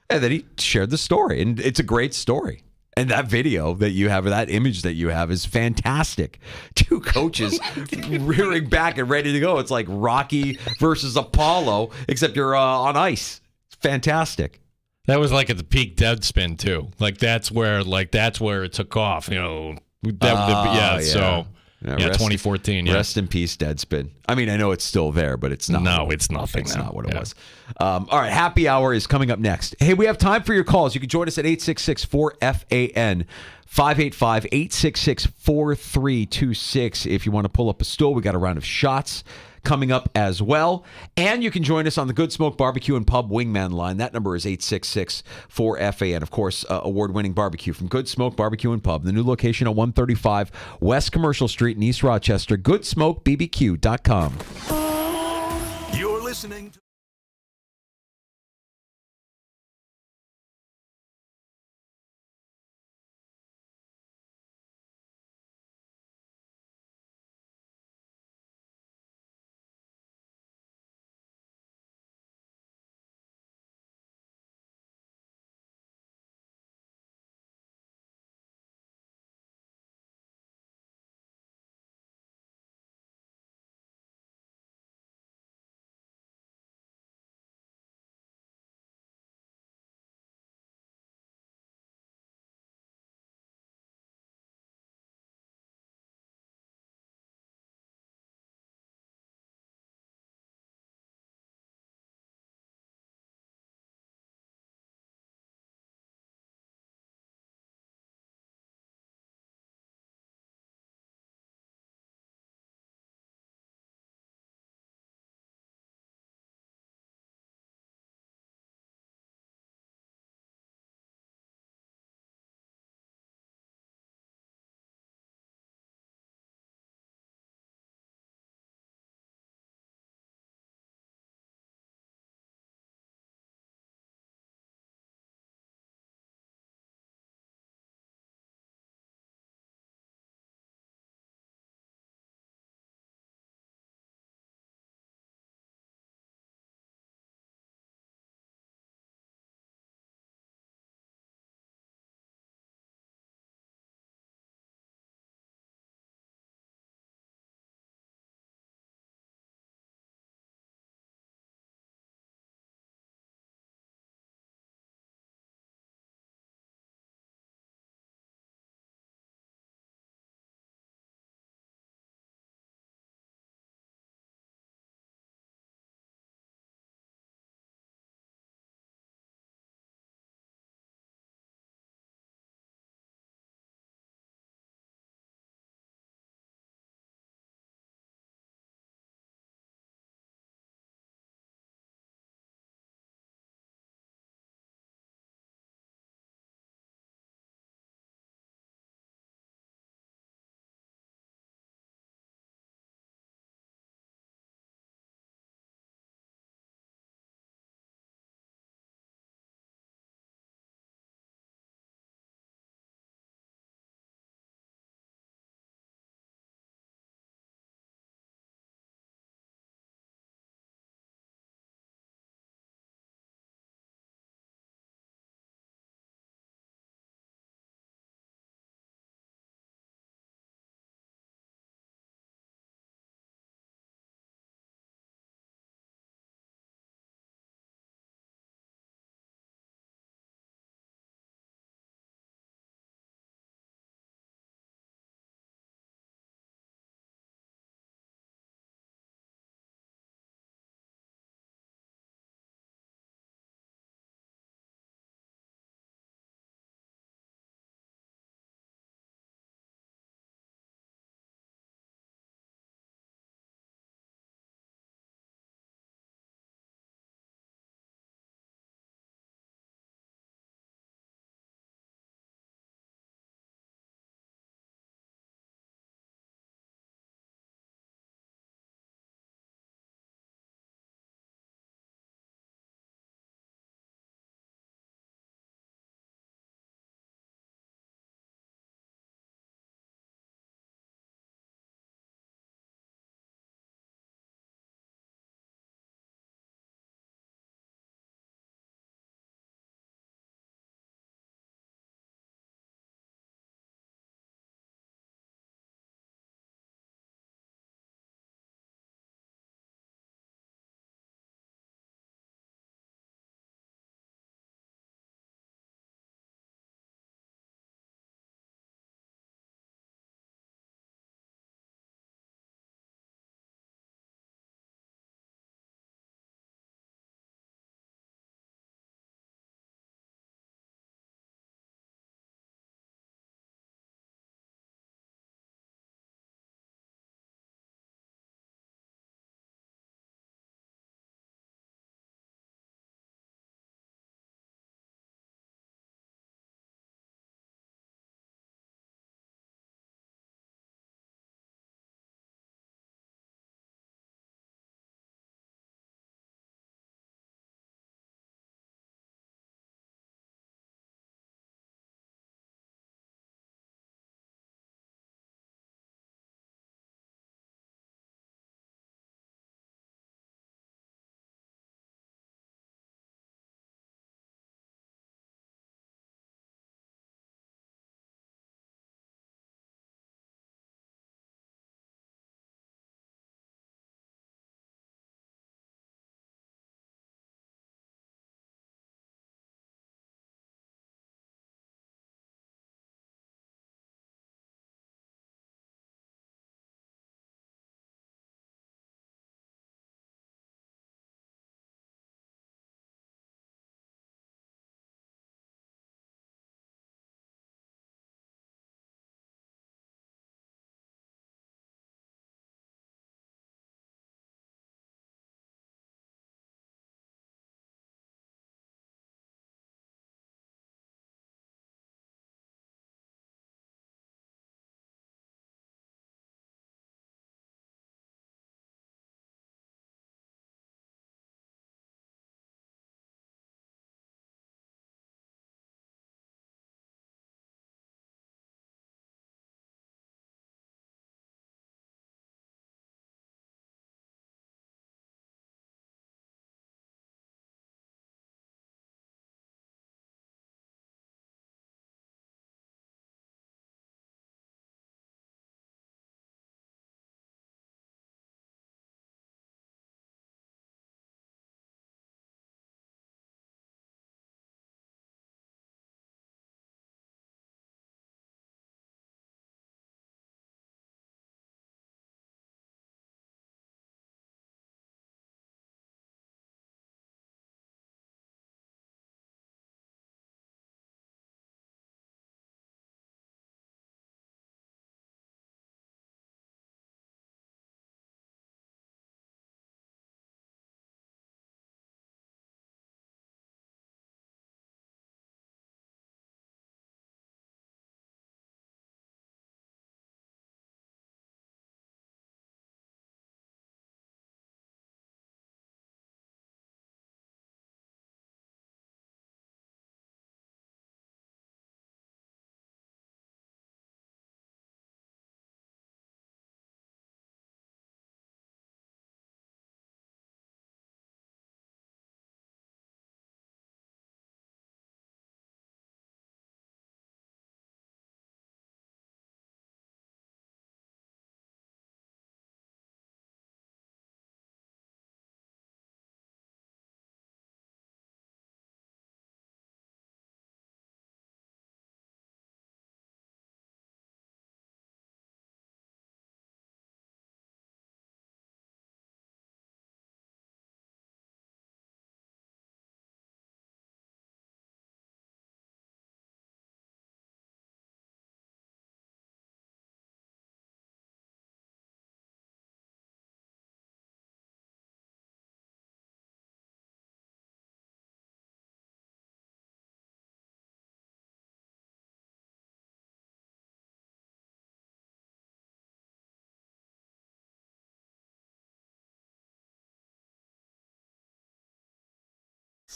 And then he shared the story. And it's a great story. And that video that you have, or that image that you have, is fantastic. 2 coaches rearing back and ready to go. It's like Rocky versus Apollo, except you're on ice. It's fantastic. That was at the peak Deadspin, too. That's where it took off. So... Yeah, 2014. Yeah. Rest in peace, Deadspin. I mean, I know it's still there, but it's not. No, it's nothing. It's not what it was. All right, happy hour is coming up next. Hey, we have time for your calls. You can join us at 866-4FAN, 585-866-4326. If you want to pull up a stool, we got a round of shots coming up as well. And you can join us on the Good Smoke Barbecue and Pub Wingman line. That number is 866-4FAN. Of course, award-winning barbecue from Good Smoke Barbecue and Pub. The new location at 135 West Commercial Street in East Rochester. GoodSmokeBBQ.com. You're listening to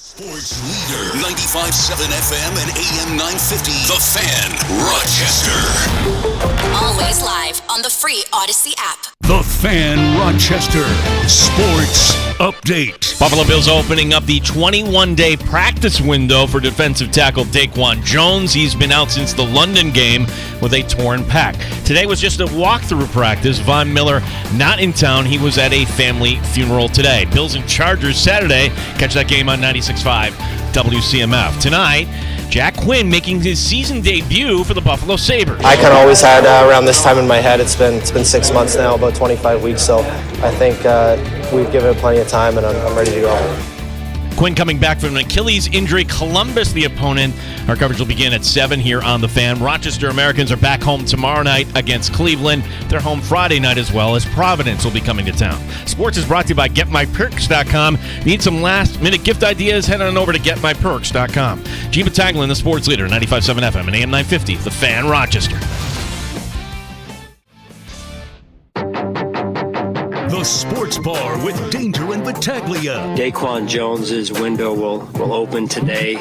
Sports leader, 95.7 FM and AM 950. The Fan, Rochester. Always live on the free Odyssey app. The Fan, Rochester. Sports update. Buffalo Bills opening up the 21-day practice window for defensive tackle Daquan Jones. He's been out since the London game with a torn pec. Today was just a walkthrough practice. Von Miller not in town. He was at a family funeral today. Bills and Chargers Saturday. Catch that game on 96.5 WCMF. Tonight, Jack Quinn making his season debut for the Buffalo Sabres. I kind of always had around this time in my head. It's been 6 months now, about 25 weeks. So I think we've given it plenty of time, and I'm ready to go. Quinn coming back from an Achilles injury. Columbus, the opponent. Our coverage will begin at 7 here on The Fan. Rochester Americans are back home tomorrow night against Cleveland. They're home Friday night as well, as Providence will be coming to town. Sports is brought to you by GetMyPerks.com. Need some last-minute gift ideas? Head on over to GetMyPerks.com. Gene Battaglin, the sports leader, 95.7 FM and AM 950. The Fan, Rochester. The Sports Bar with Danger and Battaglia. Daquan Jones's window will open today.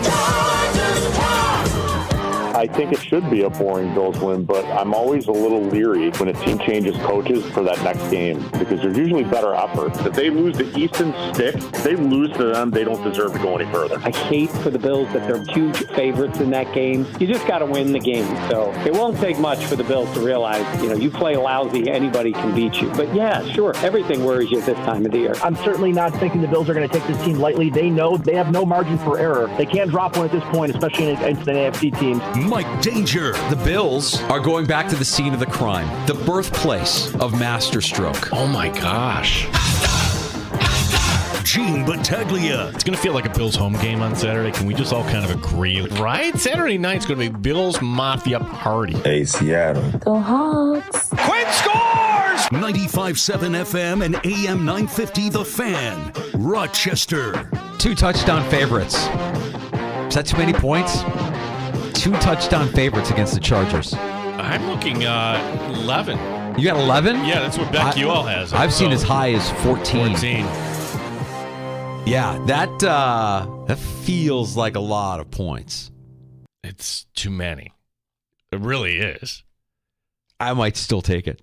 I think it should be a boring Bills win, but I'm always a little leery when a team changes coaches for that next game because there's usually better effort. If they lose the Easton stick, if they lose to them, they don't deserve to go any further. I hate for the Bills that they're huge favorites in that game. You just got to win the game. So it won't take much for the Bills to realize, you play lousy, anybody can beat you. But yeah, sure, everything worries you at this time of the year. I'm certainly not thinking the Bills are going to take this team lightly. They know they have no margin for error. They can't drop one at this point, especially against an AFC teams. Mike Danger. The Bills are going back to the scene of the crime, the birthplace of masterstroke. Oh my gosh. Gene Battaglia. It's going to feel like a Bills home game on Saturday. Can we just all kind of agree? Right? Saturday night's going to be Bills Mafia party. Hey, Seattle. Go Hawks. Quinn scores! 95.7 FM and AM 950 The Fan, Rochester. 2 touchdown favorites. Is that too many points? 2 touchdown favorites against the Chargers. I'm looking 11. You got 11? Yeah, that's what BetQL has. I've seen as high as 14. 14. Yeah, that feels like a lot of points. It's too many. It really is. I might still take it.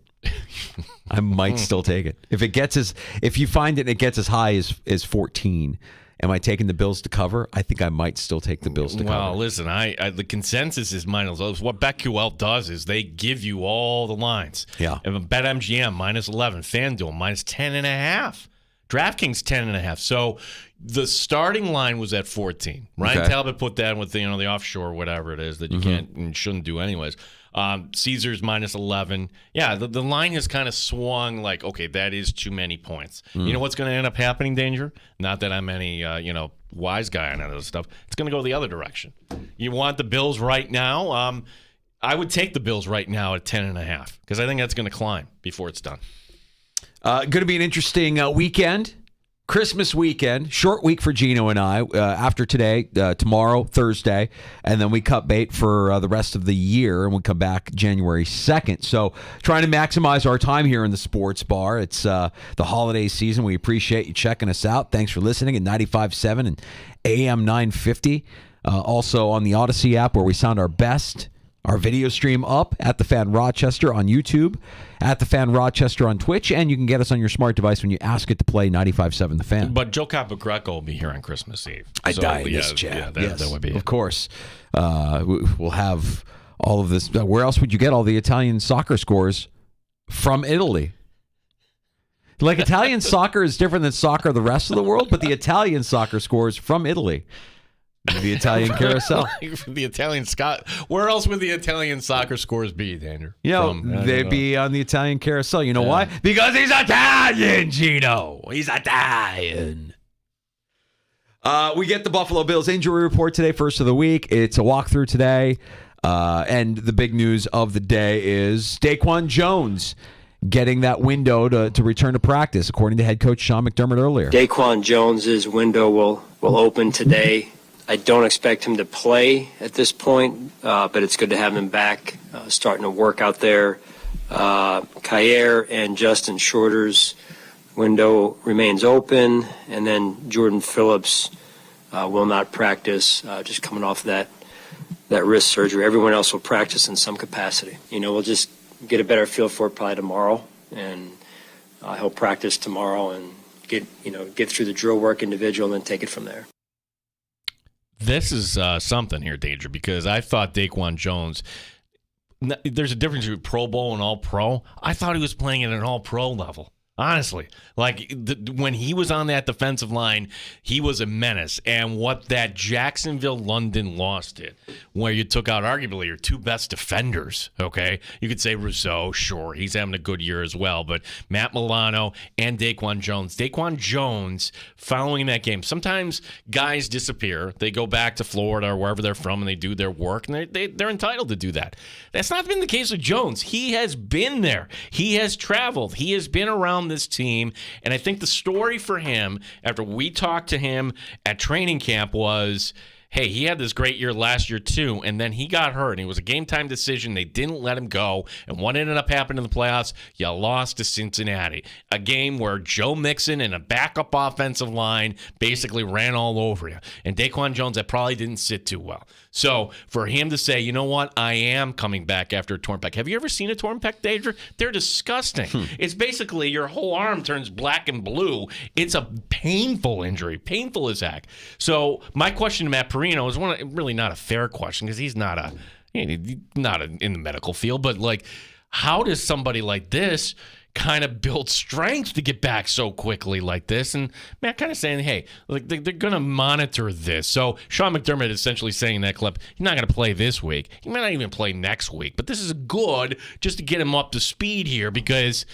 I might still take it. If you find it gets as high as 14, am I taking the Bills to cover? I think I might still take the Bills to cover. Well, listen, the consensus is -11. What BetQL does is they give you all the lines. Yeah. BetMGM -11, FanDuel -10.5, DraftKings 10.5. So the starting line was at 14. Ryan Talbot put that with the offshore whatever it is that you can't and shouldn't do anyways. Caesars -11. Yeah, the line has kind of swung like, okay, that is too many points. You know what's going to end up happening, Danger? Not that I'm any, wise guy on that stuff. It's going to go the other direction. You want the Bills right now? I would take the Bills right now at 10.5 because I think that's going to climb before it's done. Going to be an interesting weekend. Christmas weekend, short week for Gino and I. After today, tomorrow, Thursday, and then we cut bait for the rest of the year, and we come back January 2nd. So trying to maximize our time here in the sports bar. It's the holiday season. We appreciate you checking us out. Thanks for listening at 95.7 and AM 950. Also on the Odyssey app where we sound our best. Our video stream up at The Fan Rochester on YouTube, at The Fan Rochester on Twitch, and you can get us on your smart device when you ask it to play 95.7 The Fan. But Joe Capogreco will be here on Christmas Eve. I die in this chat. Yeah, that would be of course. We'll have all of this. Where else would you get all the Italian soccer scores from Italy? Like Italian soccer is different than soccer the rest of the world, but the Italian soccer scores from Italy. The Italian carousel. The Italian Where else would the Italian soccer scores be, Daniel? They'd be on the Italian carousel. You know why? Because he's Italian, Gino. He's Italian. We get the Buffalo Bills injury report today, first of the week. It's a walkthrough today. And the big news of the day is Daquan Jones getting that window to return to practice, according to head coach Sean McDermott earlier. Daquan Jones's window will open today. I don't expect him to play at this point, but it's good to have him back, starting to work out there. Kyer and Justin Shorter's window remains open, and then Jordan Phillips will not practice, just coming off that wrist surgery. Everyone else will practice in some capacity. We'll just get a better feel for it probably tomorrow, and he'll practice tomorrow and get through the drill work individual and then take it from there. This is something here, Danger, because I thought Daquan Jones, there's a difference between Pro Bowl and All-Pro. I thought he was playing at an All-Pro level. Honestly, like when he was on that defensive line, he was a menace. And what that Jacksonville-London loss did, where you took out arguably your two best defenders, okay? You could say Rousseau, sure, he's having a good year as well, but Matt Milano and Daquan Jones. Daquan Jones, following that game, sometimes guys disappear. They go back to Florida or wherever they're from and they do their work, and they're entitled to do that. That's not been the case with Jones. He has been there. He has traveled. He has been around this team, and I think the story for him after we talked to him at training camp was, hey, he had this great year last year too, and then he got hurt, and it was a game-time decision. They didn't let him go, and what ended up happening in the playoffs, you lost to Cincinnati, a game where Joe Mixon and a backup offensive line basically ran all over you, and Daquan Jones, that probably didn't sit too well. So for him to say, you know what, I am coming back after a torn pec. Have you ever seen a torn pec, Danger? They're disgusting. It's basically your whole arm turns black and blue. It's a painful injury, painful as heck. So my question to Matt Perino is really not a fair question because he's not in the medical field, but like, how does somebody like this kind of build strength to get back so quickly like this? And Matt kind of saying, hey, like they're going to monitor this. So Sean McDermott essentially saying in that clip, he's not going to play this week. He might not even play next week, but this is good just to get him up to speed here because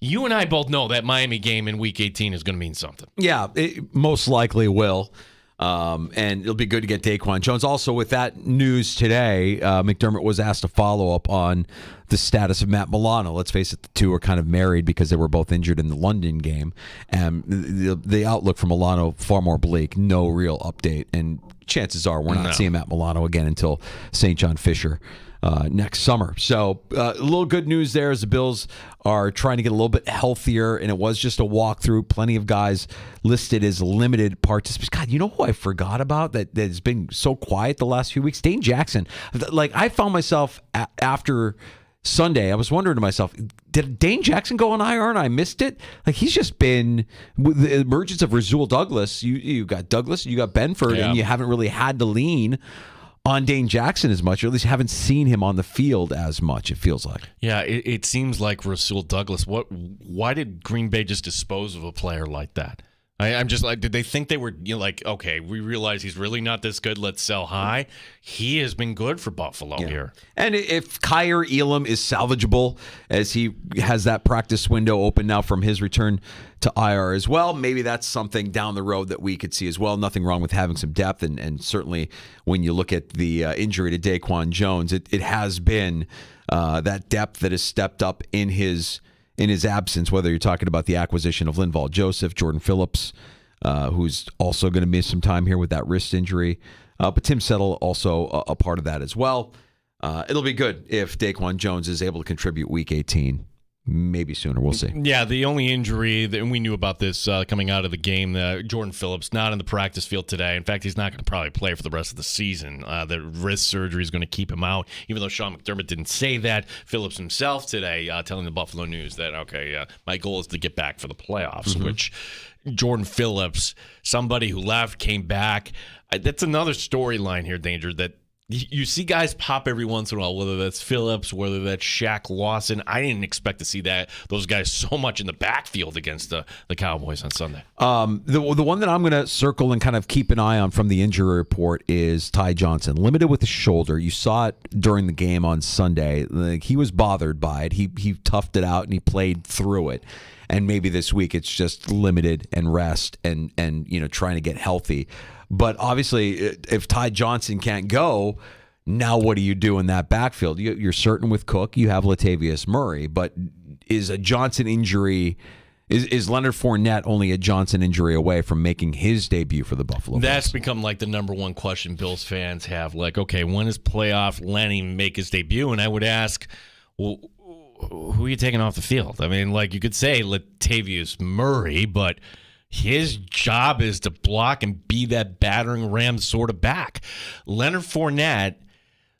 you and I both know that Miami game in Week 18 is going to mean something. Yeah, it most likely will. And it'll be good to get Daquan Jones. Also, with that news today, McDermott was asked to follow up on the status of Matt Milano. Let's face it, the two are kind of married because they were both injured in the London game. And the outlook for Milano, far more bleak. No real update. And chances are we're not seeing Matt Milano again until St. John Fisher next summer. So a little good news there as the Bills are trying to get a little bit healthier, and it was just a walkthrough. Plenty of guys listed as limited participants. God, you know who I forgot about that has been so quiet the last few weeks? Dane Jackson. Like, I found myself after Sunday, I was wondering to myself, did Dane Jackson go on IR and I missed it? Like, he's just been, with the emergence of Rasul Douglas, you got Douglas, you got Benford, and you haven't really had to lean on Dane Jackson as much, or at least haven't seen him on the field as much, it feels like. Yeah, it seems like Rasul Douglas. Why did Green Bay just dispose of a player like that? I'm just like, did they think they were like, okay, we realize he's really not this good, let's sell high? He has been good for Buffalo here. And if Kyer Elam is salvageable, as he has that practice window open now from his return to IR as well, maybe that's something down the road that we could see as well. Nothing wrong with having some depth, and certainly when you look at the injury to Daquan Jones, it has been that depth that has stepped up in his absence, whether you're talking about the acquisition of Linval Joseph, Jordan Phillips, who's also going to miss some time here with that wrist injury. But Tim Settle also a part of that as well. It'll be good if Daquan Jones is able to contribute Week 18. Maybe sooner. We'll see. Yeah, the only injury, and we knew about this coming out of the game, Jordan Phillips, not in the practice field today. In fact, he's not going to probably play for the rest of the season. The wrist surgery is going to keep him out, even though Sean McDermott didn't say that. Phillips himself today telling the Buffalo News that, okay, my goal is to get back for the playoffs, which Jordan Phillips, somebody who left, came back. That's another storyline here, Danger, that you see guys pop every once in a while, whether that's Phillips, whether that's Shaq Lawson. I didn't expect to see those guys so much in the backfield against the Cowboys on Sunday. The one that I'm going to circle and kind of keep an eye on from the injury report is Ty Johnson. Limited with the shoulder. You saw it during the game on Sunday. Like, he was bothered by it. He toughed it out and he played through it. And maybe this week it's just limited and rest and trying to get healthy. But obviously, if Ty Johnson can't go, now what do you do in that backfield? You're certain with Cook, you have Latavius Murray, but is a Johnson injury, is Leonard Fournette only a Johnson injury away from making his debut for the Buffalo Bills? That's become like the number one question Bills fans have. Like, okay, when is playoff Lenny make his debut? And I would ask, well, who are you taking off the field? I mean, like, you could say Latavius Murray, but His job is to block and be that battering ram sort of back. Leonard Fournette,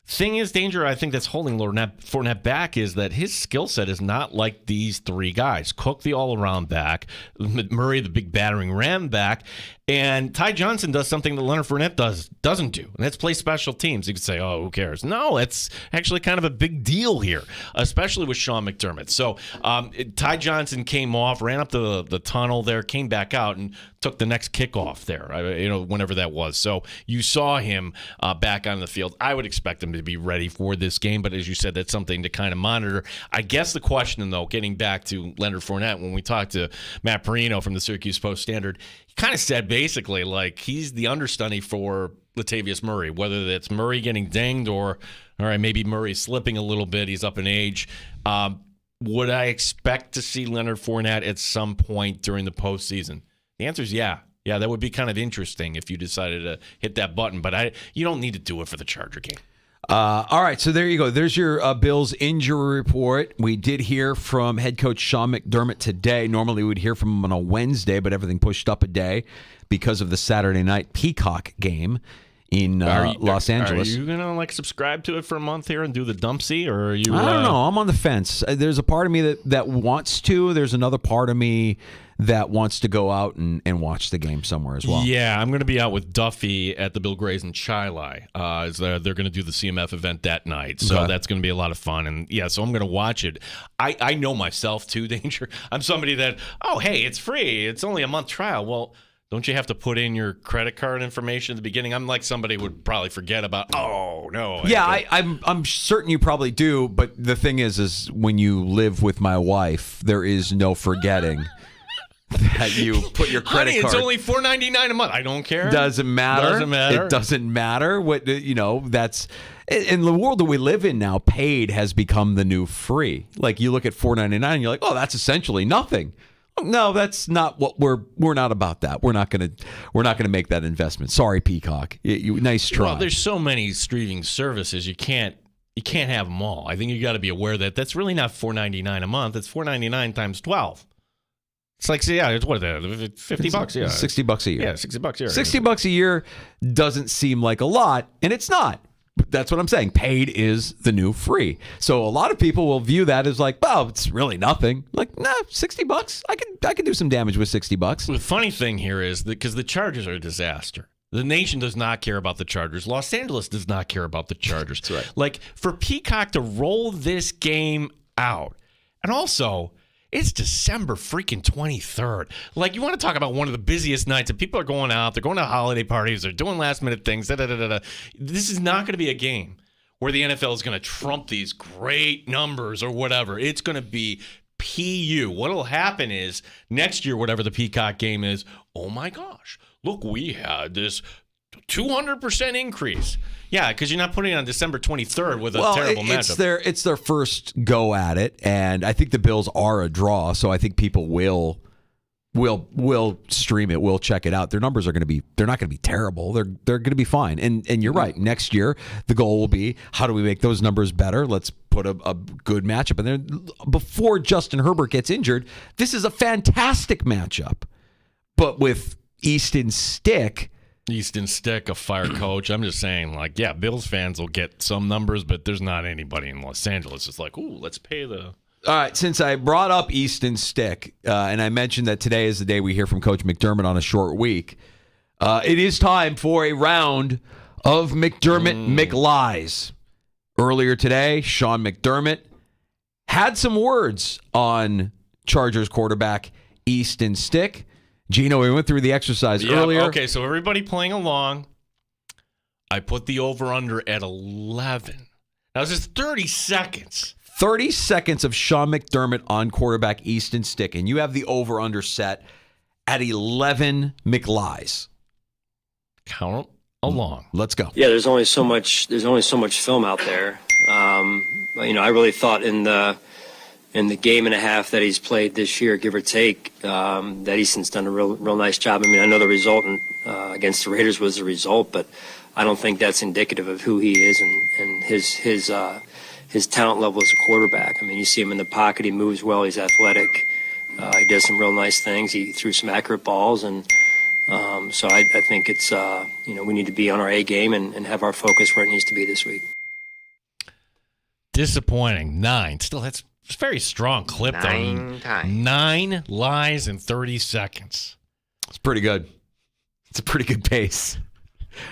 thing is, danger, I think that's holding Fournette back is that his skill set is not like these three guys. Cook, the all-around back, Murray, the big battering ram back, and Ty Johnson does something that Leonard Fournette doesn't do, and that's play special teams. You could say, oh, who cares? No, it's actually kind of a big deal here, especially with Sean McDermott. So Ty Johnson came off, ran up the tunnel there, came back out, and took the next kickoff there, whenever that was. So you saw him back on the field. I would expect him to be ready for this game, but as you said, that's something to kind of monitor. I guess the question, though, getting back to Leonard Fournette, when we talked to Matt Perino from the Syracuse Post-Standard, he kind of said basically like he's the understudy for Latavius Murray, whether that's Murray getting dinged or, all right, maybe Murray slipping a little bit. He's up in age. Would I expect to see Leonard Fournette at some point during the postseason? The answer is yeah. Yeah, that would be kind of interesting if you decided to hit that button, but you don't need to do it for the Charger game. All right, so there you go. There's your Bills injury report. We did hear from head coach Sean McDermott today. Normally we'd hear from him on a Wednesday, but everything pushed up a day because of the Saturday night Peacock game in Los Angeles. Are you going to subscribe to it for a month here and do the dumpsy, or are you? I don't know. I'm on the fence. There's a part of me that wants to. There's another part of me that wants to go out and watch the game somewhere as well. Yeah, I'm going to be out with Duffy at the Bill Gray's in Chili. They're going to do the CMF event that night, so that's going to be a lot of fun. And yeah, so I'm going to watch it. I know myself too, Danger. I'm somebody that, oh, hey, it's free. It's only a month trial. Well, don't you have to put in your credit card information at the beginning? I'm like somebody would probably forget about, oh, no. Yeah, I'm certain you probably do, but the thing is when you live with my wife, there is no forgetting that you put your credit Honey, card. It's only $4.99 a month. I don't care. Doesn't matter. It doesn't matter. What that's in the world that we live in now. Paid has become the new free. Like you look at $4.99 and you're like, oh, that's essentially nothing. No, that's not what we're not about that. We're not gonna make that investment. Sorry, Peacock. Nice try. Well, there's so many streaming services you can't have them all. I think you got to be aware that that's really not $4.99 a month. It's $4.99 times 12. It's like, yeah, it's what, $50? Yeah, $60 a year. Yeah, $60 a year. $60 a year doesn't seem like a lot, and it's not. That's what I'm saying. Paid is the new free. So a lot of people will view that as like, oh, it's really nothing. Like, nah, $60. I can do some damage with $60. The funny thing here is that because the Chargers are a disaster. The nation does not care about the Chargers. Los Angeles does not care about the Chargers. That's right. Like, for Peacock to roll this game out, and also, it's December freaking 23rd. Like, you want to talk about one of the busiest nights, and people are going out, they're going to holiday parties, they're doing last-minute things, This is not going to be a game where the NFL is going to trump these great numbers or whatever. It's going to be PU. What'll happen is, next year, whatever the Peacock game is, oh my gosh, look, we had this 200% increase. Yeah, because you're not putting it on December 23rd with a terrible matchup. It's their first go at it, and I think the Bills are a draw, so I think people will stream it, will check it out. Their numbers they're not going to be terrible. They're going to be fine. And you're right. Next year, the goal will be, how do we make those numbers better? Let's put a good matchup in there. Before Justin Herbert gets injured, this is a fantastic matchup. But with Easton Stick, a fire coach. I'm just saying, like, yeah, Bills fans will get some numbers, but there's not anybody in Los Angeles. It's like, ooh, let's pay the. All right, since I brought up Easton Stick, and I mentioned that today is the day we hear from Coach McDermott on a short week, it is time for a round of McDermott McLies. Earlier today, Sean McDermott had some words on Chargers quarterback Easton Stick. Gino, we went through the exercise earlier. Okay, so everybody playing along, I put the over-under at 11. That was just 30 seconds. 30 seconds of Sean McDermott on quarterback Easton Stick, and you have the over-under set at 11 McLies. Count along. Let's go. Yeah, there's only so much film out there. I really thought in the game and a half that he's played this year, give or take, that Easton's done a real nice job. I mean, I know the result against the Raiders was the result, but I don't think that's indicative of who he is and his talent level as a quarterback. I mean, you see him in the pocket, he moves well, he's athletic. He does some real nice things. He threw some accurate balls, and so I think it's we need to be on our A game and have our focus where it needs to be this week. Disappointing. 9. Still, that's a very strong clip. 9 lies in 30 seconds. It's pretty good. It's a pretty good pace.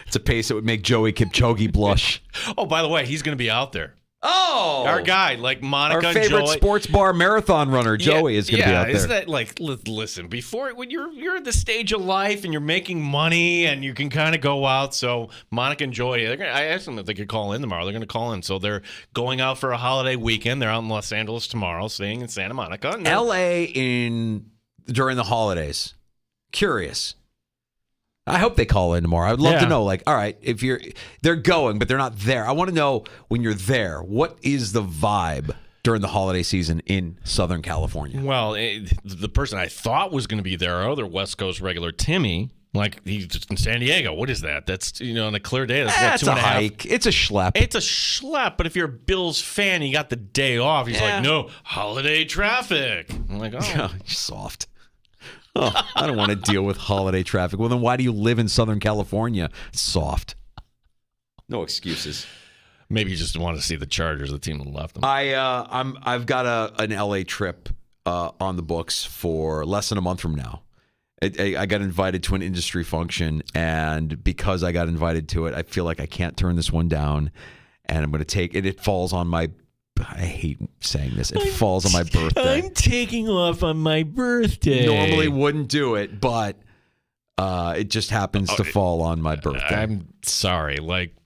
It's a pace that would make Joey Kipchoge blush. Oh, by the way, he's going to be out there. Oh, our guy, like Monica, our favorite Joey. sports bar marathon runner, Joey, is going to be out there. Isn't that like? Listen, when you're at the stage of life and you're making money and you can kind of go out. So Monica and Joey, I asked them if they could call in tomorrow. They're going to call in. So they're going out for a holiday weekend. They're out in Los Angeles tomorrow, staying in Santa Monica. L.A. during the holidays. Curious. I hope they call in tomorrow. I'd love to know, all right, they're going, but they're not there. I want to know when you're there, what is the vibe during the holiday season in Southern California? Well, the person I thought was going to be there, our other West Coast regular, Timmy, he's just in San Diego. What is that? That's, on a clear day. That's a hike. It's a schlep. It's a schlep, but if you're a Bills fan, you got the day off. He's like, no, holiday traffic. I'm like, oh. You're soft. Oh, I don't want to deal with holiday traffic. Well, then why do you live in Southern California? Soft. No excuses. Maybe you just want to see the Chargers, the team that left them. I've got an LA trip on the books for less than a month from now. I got invited to an industry function, and because I got invited to it, I feel like I can't turn this one down, and I'm going to take it. It falls on my. I hate saying this. It falls on my birthday. I'm taking off on my birthday. Normally wouldn't do it, but it just happens to fall on my birthday. I'm sorry.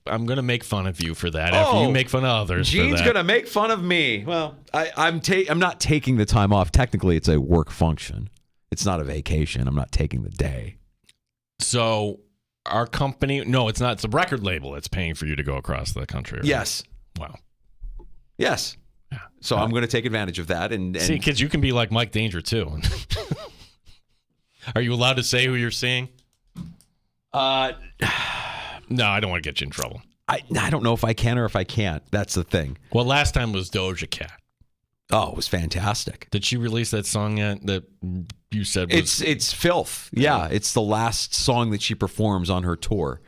I'm going to make fun of you for that after you make fun of others. Gene's going to make fun of me. Well, I'm not taking the time off. Technically, it's a work function. It's not a vacation. I'm not taking the day. So our company, no, it's not. It's a record label that's paying for you to go across the country. Right? Yes. Wow. Yes. Yeah. So I'm going to take advantage of that. And see, kids, you can be like Mike Danger, too. Are you allowed to say who you're seeing? No, I don't want to get you in trouble. I don't know if I can or if I can't. That's the thing. Well, last time was Doja Cat. Oh, it was fantastic. Did she release that song yet that you said was... It's Filth. Yeah, it's the last song that she performs on her tour.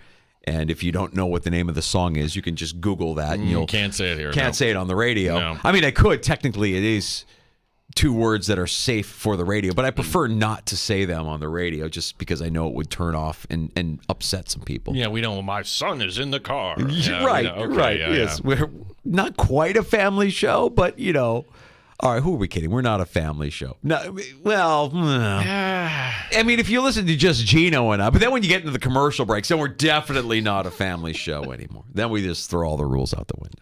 And if you don't know what the name of the song is, you can just Google that. And you can't say it here. Can't say it on the radio. No. I mean, I could. Technically, it is 2 words that are safe for the radio, but I prefer not to say them on the radio just because I know it would turn off and upset some people. Yeah, we know my son is in the car. Yeah, right, right. Yes. We're not quite a family show, but, all right, who are we kidding? We're not a family show. No, well, I mean, if you listen to just Gino and I, but then when you get into the commercial breaks, then we're definitely not a family show anymore. Then we just throw all the rules out the window.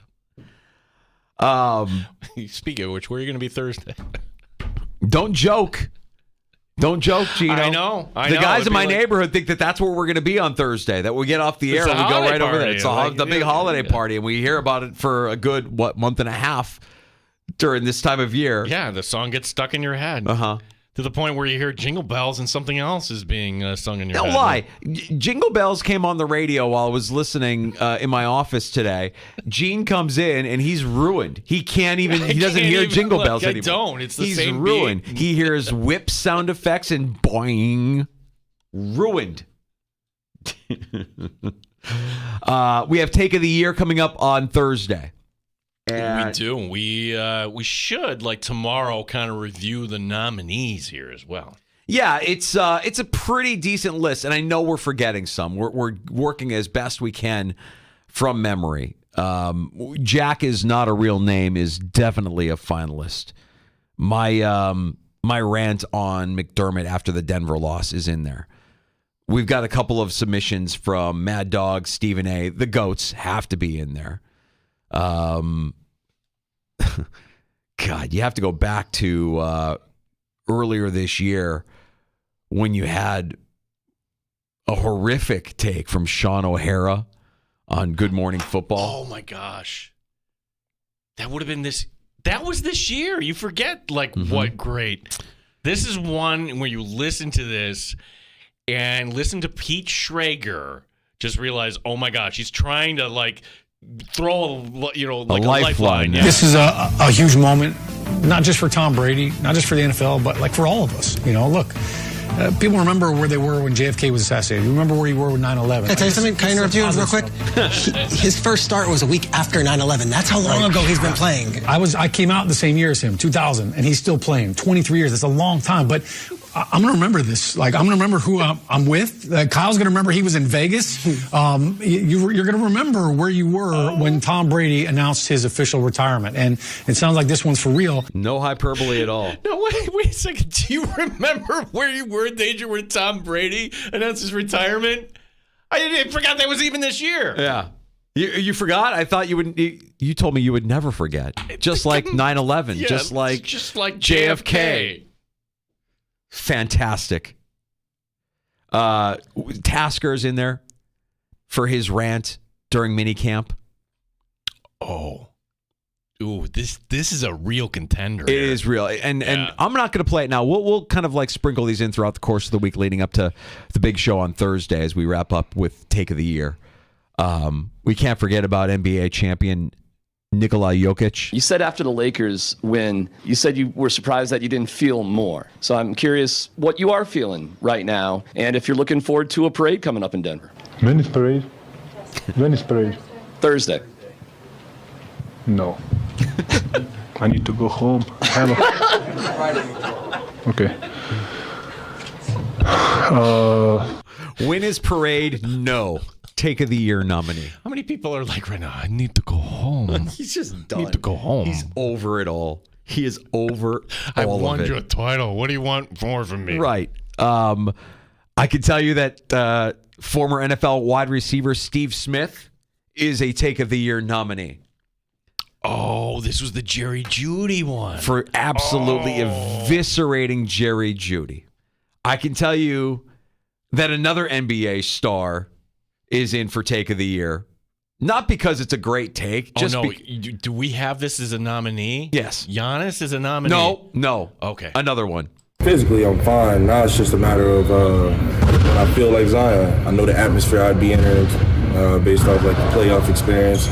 Speaking of which, where are you going to be Thursday? Don't joke. Don't joke, Gino. I know. The guys in my neighborhood think that that's where we're going to be on Thursday, that we get off the air and we go right over there. It's the big holiday party, and we hear about it for a good, month and a half. During this time of year. Yeah, the song gets stuck in your head. Uh-huh. To the point where you hear Jingle Bells and something else is being sung in your head. Don't lie. Jingle Bells came on the radio while I was listening in my office today. Gene comes in and he's ruined. He can't even, he doesn't hear Jingle Bells anymore. I don't. It's the he's same ruined. beat. He hears whip sound effects and boing. Ruined. We have Take of the Year coming up on Thursday. We do. We should, tomorrow, kind of review the nominees here as well. Yeah, it's a pretty decent list, and I know we're forgetting some. We're working as best we can from memory. Jack is not a real name is definitely a finalist. My rant on McDermott after the Denver loss is in there. We've got a couple of submissions from Mad Dog, Stephen A. The GOATs have to be in there. God, you have to go back to earlier this year when you had a horrific take from Sean O'Hara on Good Morning Football. Oh my gosh. That would have been this. That was this year. You forget, what great. This is one where you listen to this and listen to Pete Schrager, just realize, oh my gosh, he's trying to throw a lifeline. Yeah. This is a huge moment not just for Tom Brady, not just for the NFL, but like for all of us. You know, look, people remember where they were when JFK was assassinated. Remember where you were with 9/11. Can I tell you something? Can I interrupt you real quick? His first start was a week after 9/11. That's how long ago he's been playing. I came out the same year as him, 2000, and he's still playing. 23 years. That's a long time. But I'm going to remember this. Like, I'm going to remember who I'm with. Kyle's going to remember he was in Vegas. You're going to remember where you were when Tom Brady announced his official retirement. And it sounds like this one's for real. No hyperbole at all. No, wait a second. Do you remember where you were, Danger, when Tom Brady announced his retirement? I forgot that was even this year. Yeah. You forgot? I thought you would. You told me you would never forget. Just like 9/11. Yeah, just like JFK. Fantastic. Tasker's in there for his rant during minicamp. Oh. Ooh, this is a real contender. It is real. And I'm not going to play it now. We'll kind of like sprinkle these in throughout the course of the week leading up to the big show on Thursday as we wrap up with Take of the Year. We can't forget about NBA champion Nikola Jokic. You said after the Lakers win, you said you were surprised that you didn't feel more. So I'm curious what you are feeling right now and if you're looking forward to a parade coming up in Denver. When is parade? When is parade? Thursday. No. I need to go home. Okay. When is parade? No. Take of the Year nominee. How many people are like right now, I need to go home? He's just done. I need to go home. He's over it all. He is over all of it. I won your title. What do you want more from me? Right. I can tell you that former NFL wide receiver Steve Smith is a Take of the Year nominee. Oh, this was the Jerry Jeudy one. For absolutely eviscerating Jerry Jeudy. I can tell you that another NBA star is in for Take of the Year. Not because it's a great take. Just do we have this as a nominee? Yes. Giannis is a nominee? No. Okay. Another one. Physically, I'm fine. Now it's just a matter of when I feel like Zion. I know the atmosphere I'd be in based off like the playoff experience.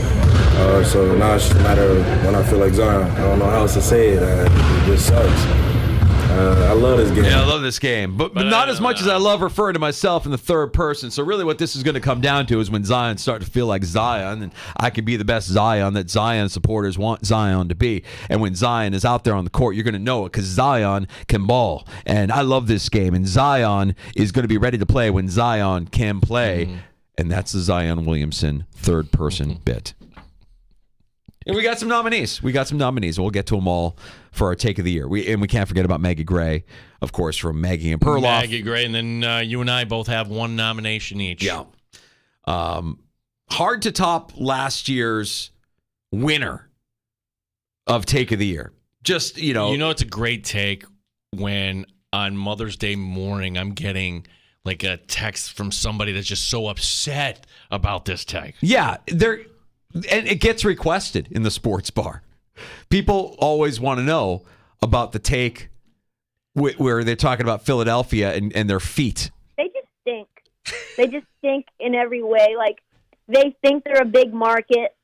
So now it's just a matter of when I feel like Zion. I don't know how else to say it. It just sucks. I love this game. Yeah, I love this game. But not as much as I love referring to myself in the third person. So really what this is going to come down to is when Zion starts to feel like Zion, and I can be the best Zion that Zion supporters want Zion to be. And when Zion is out there on the court, you're going to know it because Zion can ball. And I love this game. And Zion is going to be ready to play when Zion can play. Mm-hmm. And that's the Zion Williamson third person bit. And we got some nominees. We'll get to them all for our Take of the Year. We can't forget about Maggie Gray, of course, from Maggie and Perloff. Maggie Gray, and then you and I both have one nomination each. Yeah. Hard to top last year's winner of Take of the Year. Just, You know it's a great take when on Mother's Day morning I'm getting like a text from somebody that's just so upset about this take. Yeah, and it gets requested in the sports bar. People always want to know about the take where they're talking about Philadelphia and their feet. They just stink. They just stink in every way. Like, they think they're a big market.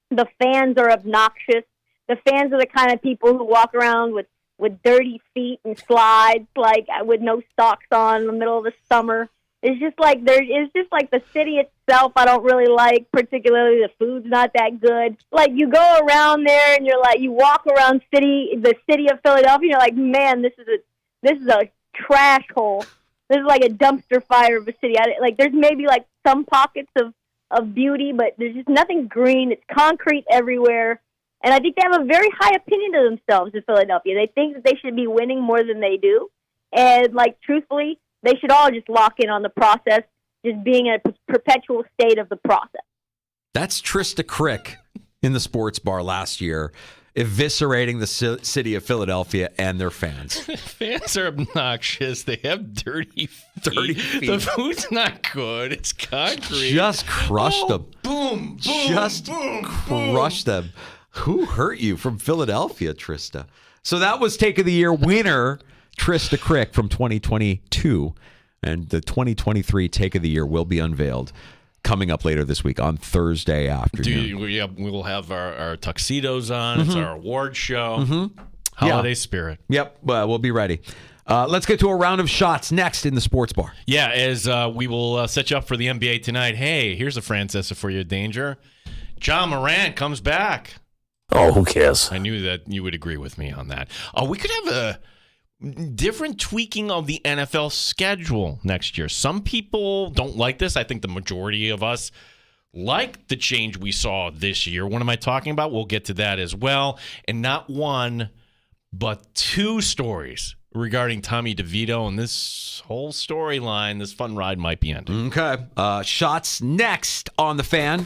The fans are obnoxious. The fans are the kind of people who walk around with dirty feet and slides, like with no socks on in the middle of the summer. It's just like the city itself I don't really like, particularly the food's not that good. Like, you go around there and you're like, you walk around the city of Philadelphia and you're like, man, this is a trash hole. This is like a dumpster fire of a city. There's maybe like some pockets of beauty, but there's just nothing green. It's concrete everywhere. And I think they have a very high opinion of themselves in Philadelphia. They think that they should be winning more than they do. And truthfully, they should all just lock in on the process, just being in a perpetual state of the process. That's Trista Crick in the sports bar last year, eviscerating the city of Philadelphia and their fans. Fans are obnoxious. They have dirty feet. The food's not good. It's concrete. Just crushed them. Boom, boom, crushed them. Who hurt you from Philadelphia, Trista? So that was Take of the Year winner, Trista Crick from 2022. And the 2023 Take of the Year will be unveiled coming up later this week on Thursday afternoon. We will have our tuxedos on. Mm-hmm. It's our award show. Mm-hmm. Holiday spirit. Yep, we'll be ready. Let's get to a round of shots next in the sports bar. Yeah, as we will set you up for the NBA tonight. Hey, here's a Francesa for you, Danger. John Morant comes back. Oh, who cares? I knew that you would agree with me on that. We could have a different tweaking of the NFL schedule next year. Some people don't like this. I think the majority of us like the change we saw this year. What am I talking about? We'll get to that as well. And not one, but two stories regarding Tommy DeVito, and this whole storyline, this fun ride might be ending. Okay. Shots next on the Fan.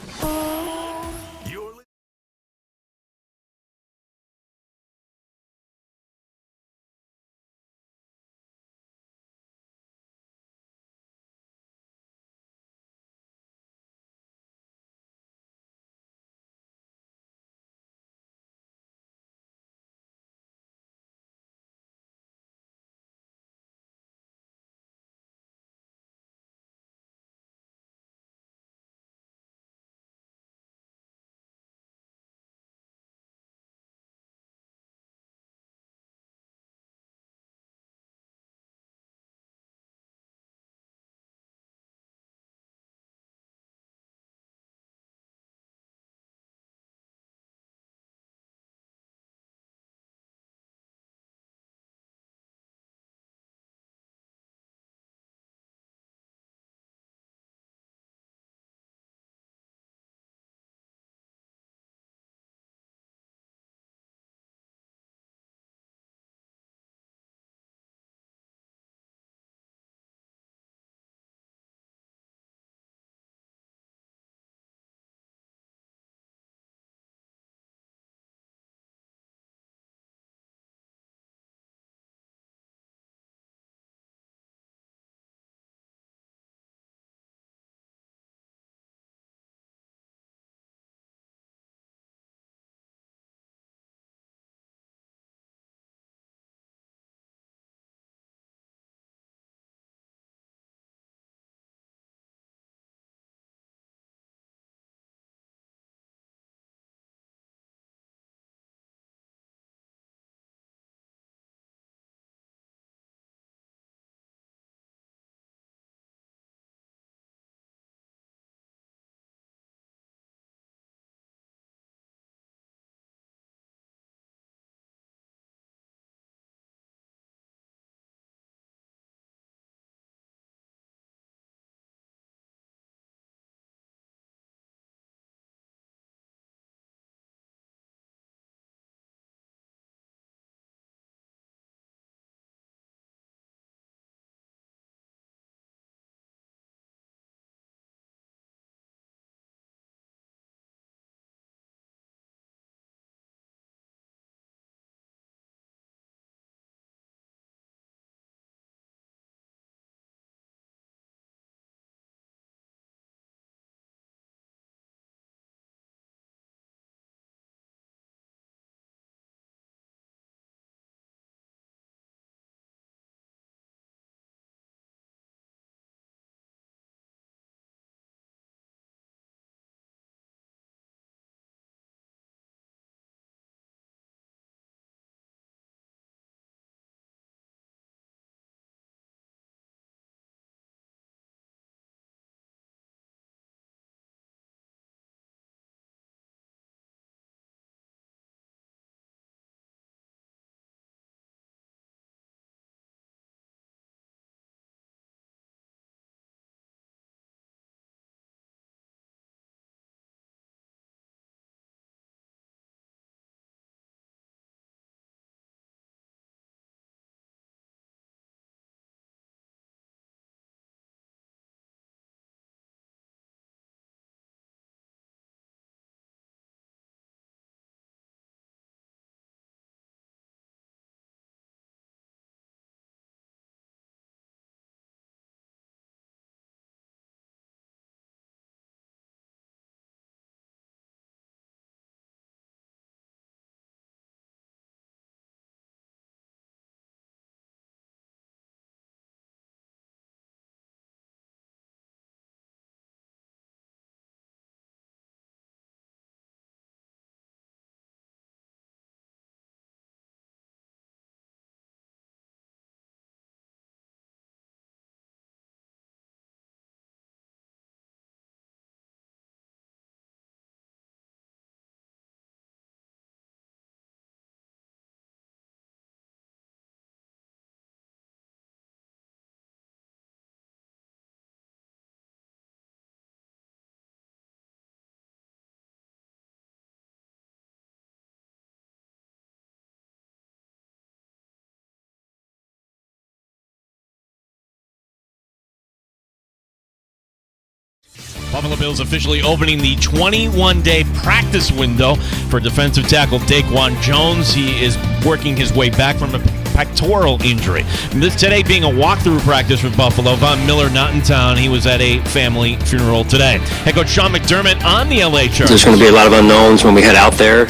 Buffalo Bills officially opening the 21-day practice window for defensive tackle Daquan Jones. He is working his way back from a pectoral injury. This today being a walkthrough practice for Buffalo. Von Miller not in town. He was at a family funeral today. Head coach Sean McDermott on the LA Chargers. There's going to be a lot of unknowns when we head out there.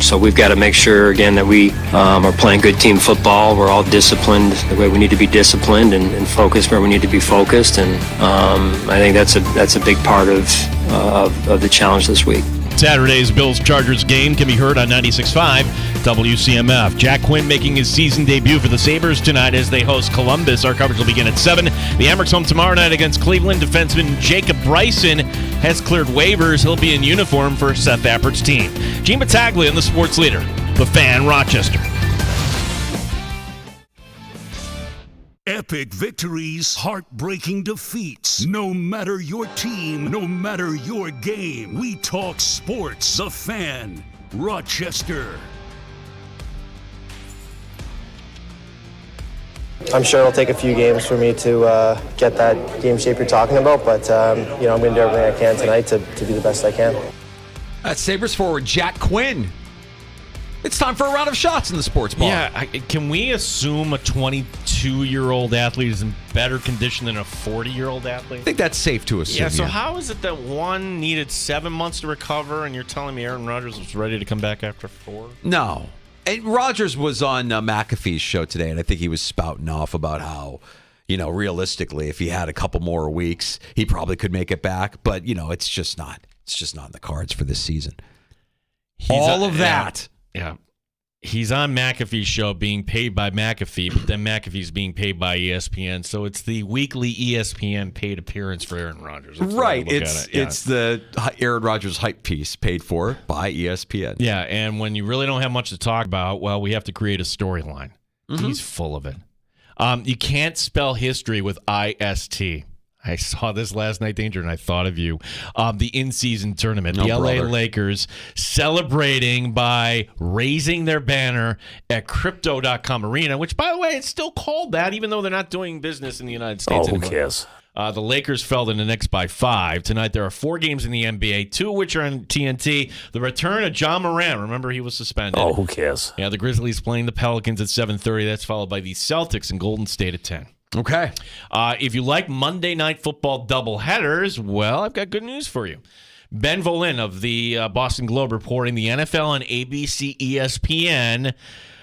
So we've got to make sure, again, that we are playing good team football. We're all disciplined the way we need to be disciplined and focused where we need to be focused. And I think that's a big part of the challenge this week. Saturday's Bills-Chargers game can be heard on 96.5 WCMF. Jack Quinn making his season debut for the Sabres tonight as they host Columbus. Our coverage will begin at 7. The Amherst home tomorrow night against Cleveland. Defenseman Jacob Bryson has cleared waivers. He'll be in uniform for Seth Appert's team. Gene Battaglia and the sports leader, the Fan, Rochester. Epic victories, heartbreaking defeats. No matter your team, no matter your game, we talk sports. The Fan, Rochester. I'm sure it'll take a few games for me to get that game shape you're talking about, but I'm going to do everything I can tonight to be the best I can. That's Sabres forward Jack Quinn. It's time for a round of shots in the sports bar. Yeah, can we assume a 22-year-old athlete is in better condition than a 40-year-old athlete? I think that's safe to assume. Yeah, so how is it that one needed 7 months to recover, and you're telling me Aaron Rodgers was ready to come back after 4? No. And Rodgers was on McAfee's show today, and I think he was spouting off about how, realistically, if he had a couple more weeks, he probably could make it back. But, it's just not. It's just not in the cards for this season. All of that. Yeah. He's on McAfee's show being paid by McAfee, but then McAfee's being paid by ESPN. So it's the weekly ESPN paid appearance for Aaron Rodgers. Right. It's the Aaron Rodgers hype piece paid for by ESPN. Yeah, and when you really don't have much to talk about, well, we have to create a storyline. Mm-hmm. He's full of it. You can't spell history with IST. I saw this last night, Danger, and I thought of you. The in-season tournament, the LA Lakers celebrating by raising their banner at Crypto.com Arena, which, by the way, it's still called that, even though they're not doing business in the United States anymore. Who cares? The Lakers fell to the Knicks by 5. Tonight, there are 4 games in the NBA, 2 of which are on TNT. The return of John Morant. Remember, he was suspended. Oh, who cares? Yeah, the Grizzlies playing the Pelicans at 7:30. That's followed by the Celtics and Golden State at 10. Okay. If you like Monday Night Football doubleheaders, well, I've got good news for you. Ben Volin of the Boston Globe reporting the NFL on ABC ESPN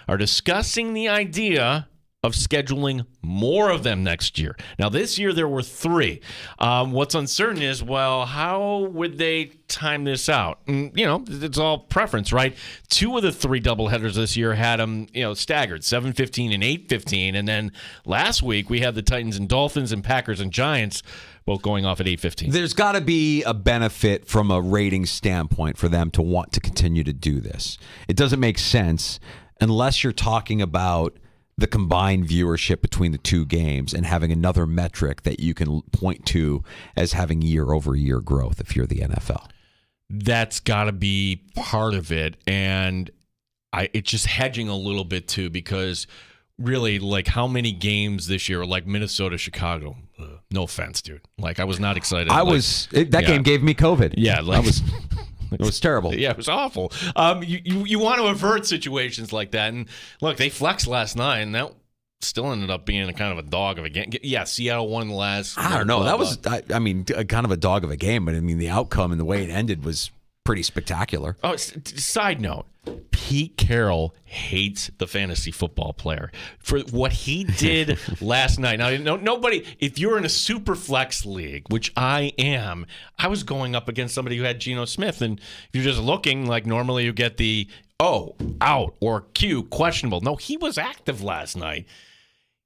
are discussing the idea of scheduling more of them next year. Now, this year there were 3. What's uncertain is, well, how would they time this out? And, it's all preference, right? 2 of the 3 doubleheaders this year had them, staggered, 7:15 and 8:15. And then last week we had the Titans and Dolphins and Packers and Giants both going off at 8:15. There's got to be a benefit from a rating standpoint for them to want to continue to do this. It doesn't make sense unless you're talking about the combined viewership between the 2 games and having another metric that you can point to as having year-over-year growth if you're the NFL. That's got to be part of it, and it's just hedging a little bit too, because really, like, how many games this year, like Minnesota, Chicago? No offense, dude. Like, I was not excited. That game gave me COVID. Yeah, it was terrible. Yeah, it was awful. You want to avert situations like that. And look, they flexed last night, and that still ended up being a kind of a dog of a game. Yeah, Seattle won the last. I don't know. That was, kind of a dog of a game, but the outcome and the way it ended was pretty spectacular. Oh, side note. Pete Carroll hates the fantasy football player for what he did last night. Now, nobody, if you're in a super flex league, which I am, I was going up against somebody who had Geno Smith. And if you're just looking, like, normally you get the, out, or Q, questionable. No, he was active last night.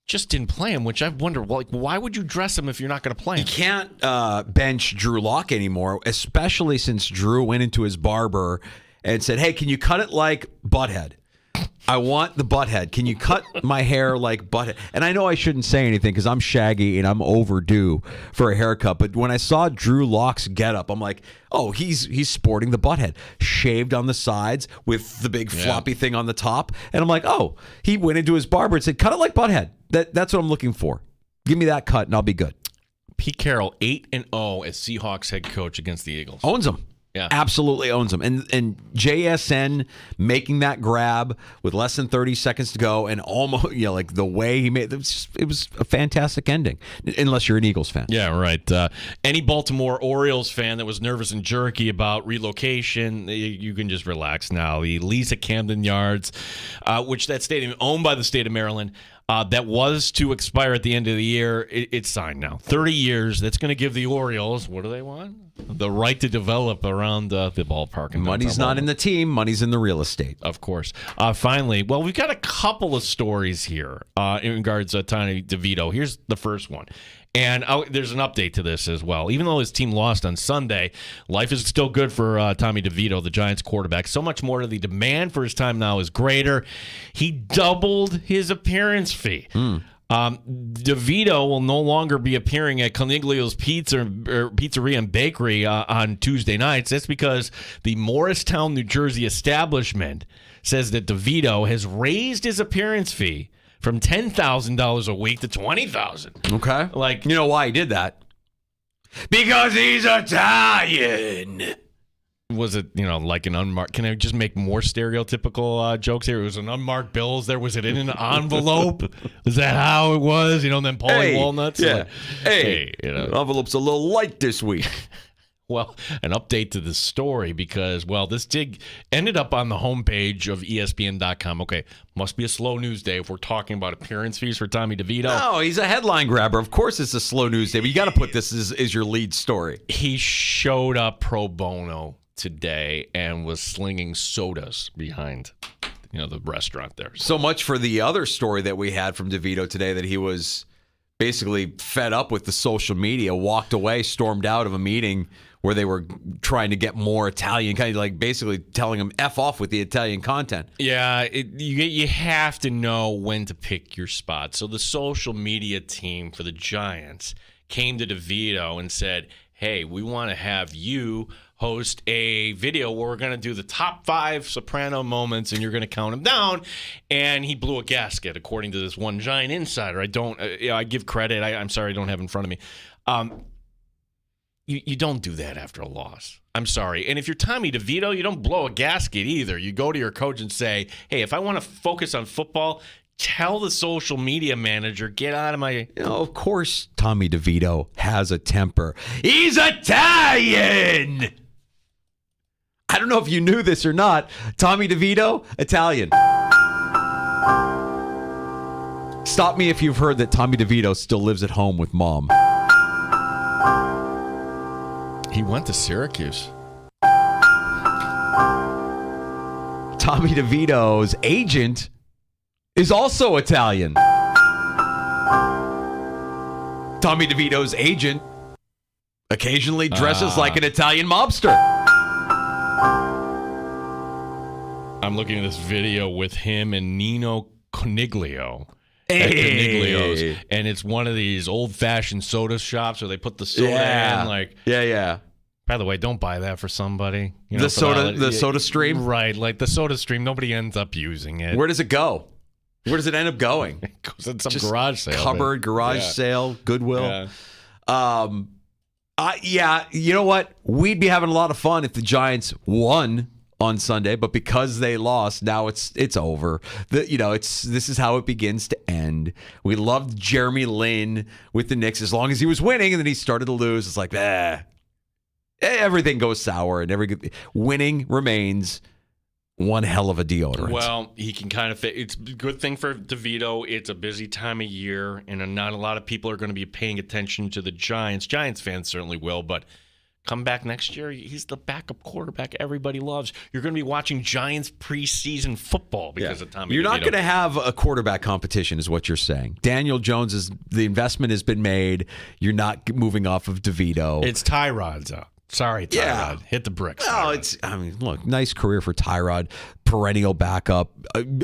Just didn't play him, which I wonder, why would you dress him if you're not going to play him? You can't bench Drew Lock anymore, especially since Drew went into his barber and said, hey, can you cut it like Butthead? I want the butthead. Can you cut my hair like Butthead? And I know I shouldn't say anything because I'm shaggy and I'm overdue for a haircut. But when I saw Drew Lock's getup, I'm like, oh, he's sporting the butthead. Shaved on the sides with the big floppy thing on the top. And I'm like, oh, he went into his barber and said, cut it like Butthead. That's what I'm looking for. Give me that cut and I'll be good. Pete Carroll 8-0 as Seahawks head coach against the Eagles. Owns them. Yeah. Absolutely owns them. And JSN making that grab with less than 30 seconds to go and almost, like the way he made it was a fantastic ending, unless you're an Eagles fan. Yeah, right. Any Baltimore Orioles fan that was nervous and jerky about relocation, you can just relax now. The lease at Camden Yards, which that stadium owned by the state of Maryland, that was to expire at the end of the year, it's signed now. 30 years. That's going to give the Orioles, what do they want? The right to develop around the ballpark. Money's not in the team. Money's in the real estate. Of course. Finally, well, we've got a couple of stories here in regards to Tommy DeVito. Here's the first one. And there's an update to this as well. Even though his team lost on Sunday, life is still good for Tommy DeVito, the Giants quarterback. So much more, the demand for his time now is greater. He doubled his appearance fee. DeVito will no longer be appearing at Coniglio's Pizzeria and Bakery on Tuesday nights. That's because the Morristown, New Jersey establishment says that DeVito has raised his appearance fee from $10,000 a week to $20,000. Okay. You know why he did that? Because he's Italian. Was it, like an unmarked? Can I just make more stereotypical jokes here? It was an unmarked bills. Was it in an envelope? Is that how it was? Then Paulie Walnuts? Yeah. Envelope's a little light this week. Well, an update to the story because, this ended up on the homepage of ESPN.com. Okay, must be a slow news day if we're talking about appearance fees for Tommy DeVito. No, he's a headline grabber. Of course it's a slow news day, but you got to put this as your lead story. He showed up pro bono today and was slinging sodas behind the restaurant there. So much for the other story that we had from DeVito today, that he was basically fed up with the social media, walked away, stormed out of a meeting where they were trying to get more Italian, kind of basically telling him F off with the Italian content. Yeah, you have to know when to pick your spot. So the social media team for the Giants came to DeVito and said, hey, we want to have you host a video where we're going to do the top 5 Soprano moments and you're going to count them down. And he blew a gasket, according to this one Giant insider. I give credit. I'm sorry I don't have it in front of me. You don't do that after a loss. I'm sorry. And if you're Tommy DeVito, you don't blow a gasket either. You go to your coach and say, hey, if I want to focus on football, tell the social media manager, get out of my... Of course Tommy DeVito has a temper. He's Italian! I don't know if you knew this or not. Tommy DeVito, Italian. Stop me if you've heard that Tommy DeVito still lives at home with mom. He went to Syracuse. Tommy DeVito's agent is also Italian. Tommy DeVito's agent occasionally dresses like an Italian mobster. I'm looking at this video with him and Nino Coniglio. At Coniglio's, and it's one of these old-fashioned soda shops where they put the soda in, Yeah. By the way, don't buy that for somebody. The soda stream? Right, like the soda stream, nobody ends up using it. Where does it go? Where does it end up going? It goes in some garage sale. Cupboard, garage sale, Goodwill. You know what? We'd be having a lot of fun if the Giants won on Sunday, but because they lost, now it's over. This is how it begins to end. We loved Jeremy Lin with the Knicks as long as he was winning, and then he started to lose. It's like, everything goes sour, and winning remains one hell of a deodorant. Well, he can kind of fit. It's a good thing for DeVito. It's a busy time of year, and not a lot of people are going to be paying attention to the Giants. Giants fans certainly will, but come back next year, he's the backup quarterback everybody loves. You're going to be watching Giants preseason football because of Tommy DeVito. You're not going to have a quarterback competition is what you're saying. Daniel Jones, the investment has been made. You're not moving off of DeVito. It's Tyrod's out. Sorry, Tyrod. Yeah. Hit the bricks. Oh, look, nice career for Tyrod. Perennial backup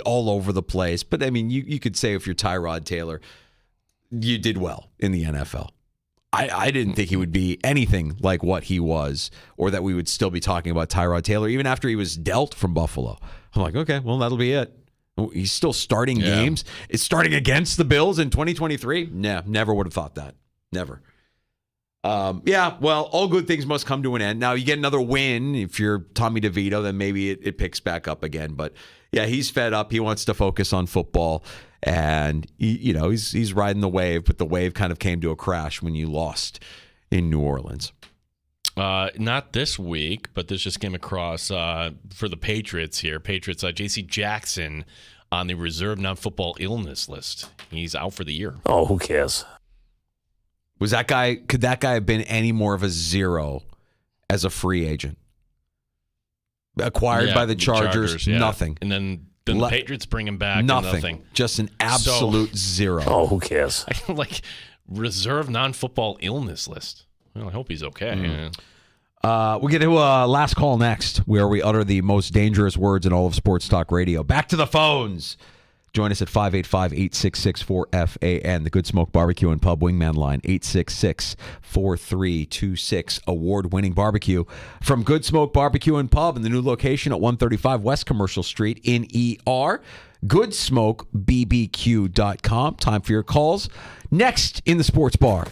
all over the place. But, you could say if you're Tyrod Taylor, you did well in the NFL. I didn't think he would be anything like what he was, or that we would still be talking about Tyrod Taylor, even after he was dealt from Buffalo. I'm like, okay, well, that'll be it. He's still starting games. It's starting against the Bills in 2023? Nah, never would have thought that. Never. Yeah, well, all good things must come to an end. Now, you get another win. If you're Tommy DeVito, then maybe it picks back up again. But yeah, he's fed up. He wants to focus on football. And, he's riding the wave, but the wave kind of came to a crash when you lost in New Orleans. Not this week, but this just came across for the Patriots here. Patriots, J.C. Jackson on the reserve non-football illness list. He's out for the year. Oh, who cares? Could that guy have been any more of a zero as a free agent? Acquired by the Chargers, yeah. nothing. And then the Patriots bring him back. Nothing. Just an absolute zero. Oh, who cares? Reserve non-football illness list. Well, I hope he's okay. We'll get to last call next, where we utter the most dangerous words in all of sports talk radio. Back to the phones. Join us at 585-866-4FAN, the Good Smoke Barbecue and Pub Wingman line, 866-4326, award-winning barbecue from Good Smoke Barbecue and Pub in the new location at 135 West Commercial Street in ER. GoodSmokeBBQ.com. Time for your calls. Next in the Sports Bar.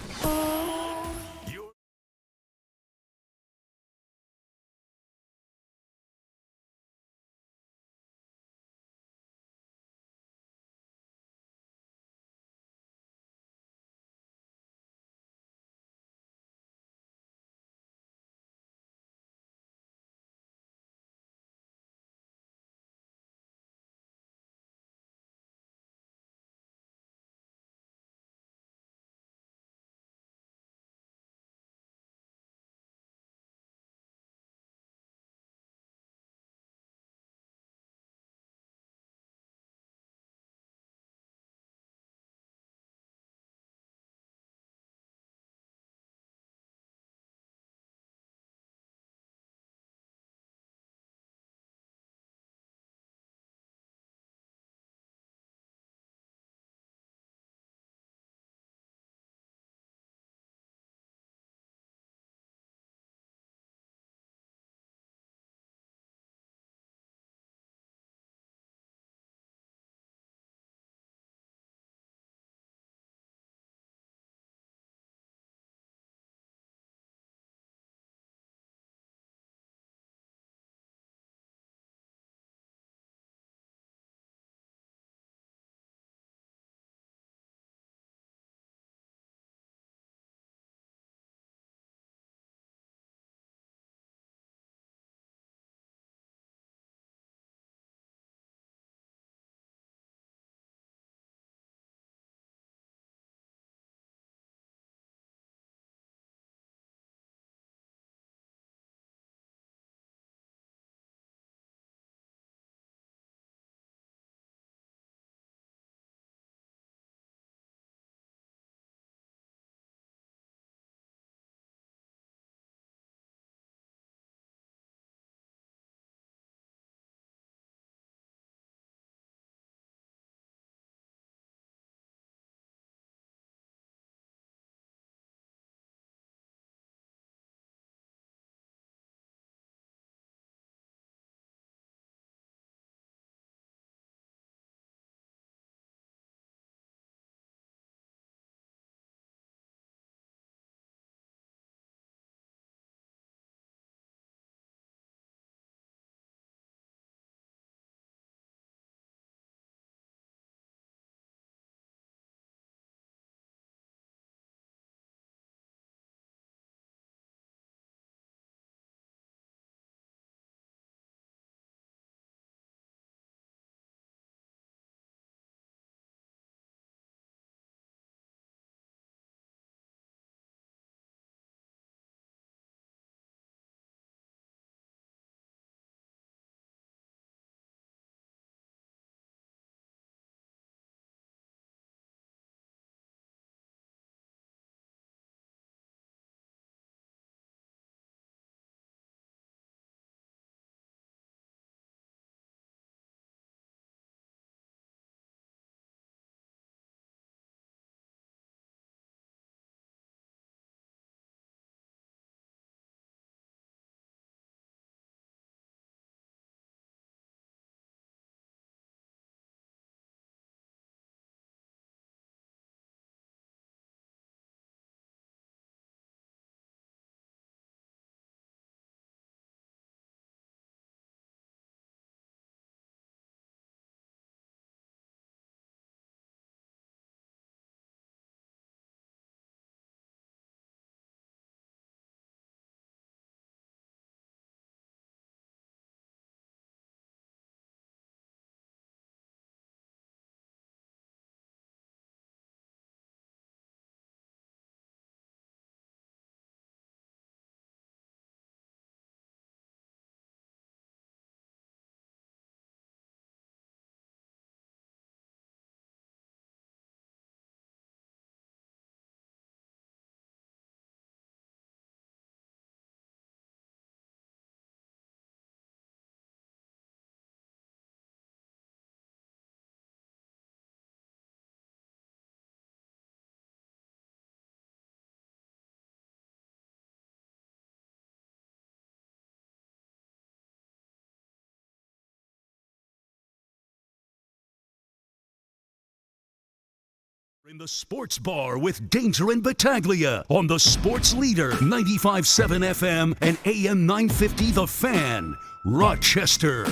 In the Sports Bar with Danger and Battaglia on the Sports Leader 95.7 FM and AM 950 The Fan, Rochester.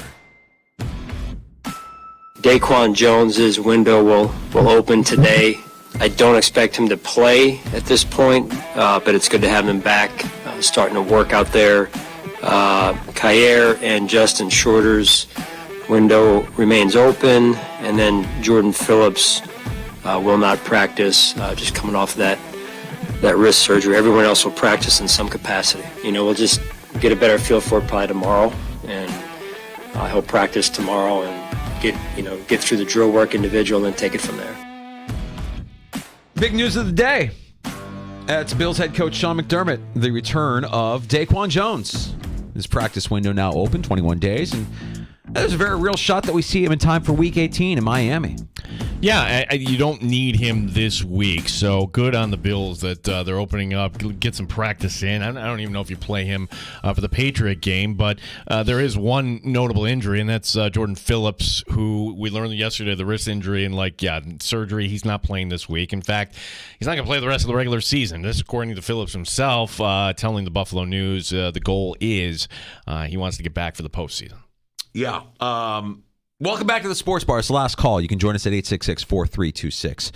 Daquan Jones's window will open today. I don't expect him to play at this point, but it's good to have him back, starting to work out there. Kyer and Justin Shorter's window remains open, and then Jordan Phillips will not practice, just coming off that wrist surgery. Everyone else will practice in some capacity. We'll just get a better feel for it probably tomorrow, and he'll practice tomorrow and get through the drill work individual and then take it from there. Big news of the day. It's Bills head coach Sean McDermott, the return of Daquan Jones. His practice window now open, 21 days, and there's a very real shot that we see him in time for Week 18 in Miami. Yeah, you don't need him this week, so good on the Bills that they're opening up, get some practice in. I don't even know if you play him for the Patriot game, but there is one notable injury, and that's Jordan Phillips, who we learned yesterday, the wrist injury, and surgery. He's not playing this week. In fact, he's not going to play the rest of the regular season. This, according to Phillips himself, telling the Buffalo News the goal is he wants to get back for the postseason. Yeah. Welcome back to the Sports Bar. It's the last call. You can join us at 866-4326,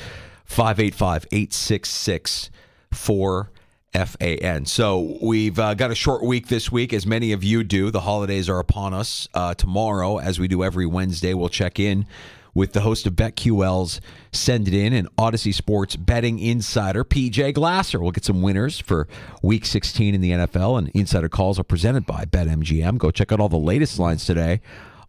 585-866-4FAN. So we've got a short week this week, as many of you do. The holidays are upon us. Tomorrow, as we do every Wednesday, we'll check in with the host of BetQL's Send It In and Odyssey Sports betting insider, PJ Glasser. We'll get some winners for Week 16 in the NFL, and insider calls are presented by BetMGM. Go check out all the latest lines today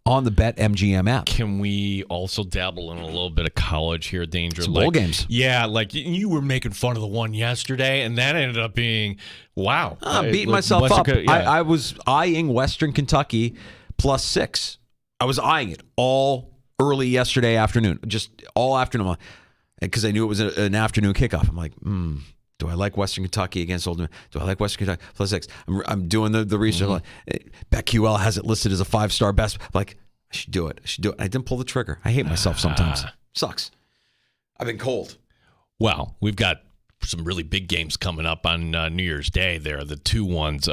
on the BetMGM app. Can we also dabble in a little bit of college here, Danger? Some bowl games. Yeah, you were making fun of the one yesterday, and that ended up being, wow. I'm beating myself up. I was eyeing Western Kentucky +6. I was eyeing it all early yesterday afternoon, just all afternoon, because I knew it was an afternoon kickoff. I'm like, do I like Western Kentucky against Old Dominion? Do I like Western Kentucky +6? I'm doing the research. Mm-hmm. BetQL has it listed as a 5-star best. I'm like, I should do it. I didn't pull the trigger. I hate myself sometimes. Sucks. I've been cold. Well, we've got some really big games coming up on New Year's Day there. The two ones,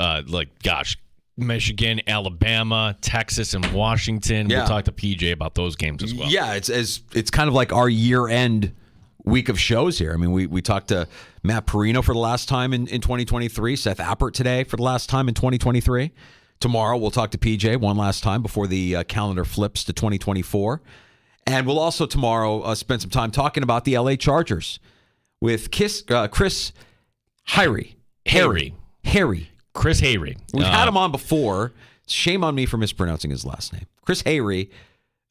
Michigan, Alabama, Texas, and Washington. Yeah. We'll talk to PJ about those games as well. Yeah, it's kind of like our year-end week of shows here. I mean, we talked to Matt Perino for the last time in 2023, Seth Appert today for the last time in 2023. Tomorrow we'll talk to PJ one last time before the calendar flips to 2024. And we'll also tomorrow spend some time talking about the LA Chargers with Chris Hayre. Chris Hayre. We've had him on before. Shame on me for mispronouncing his last name. Chris Hayre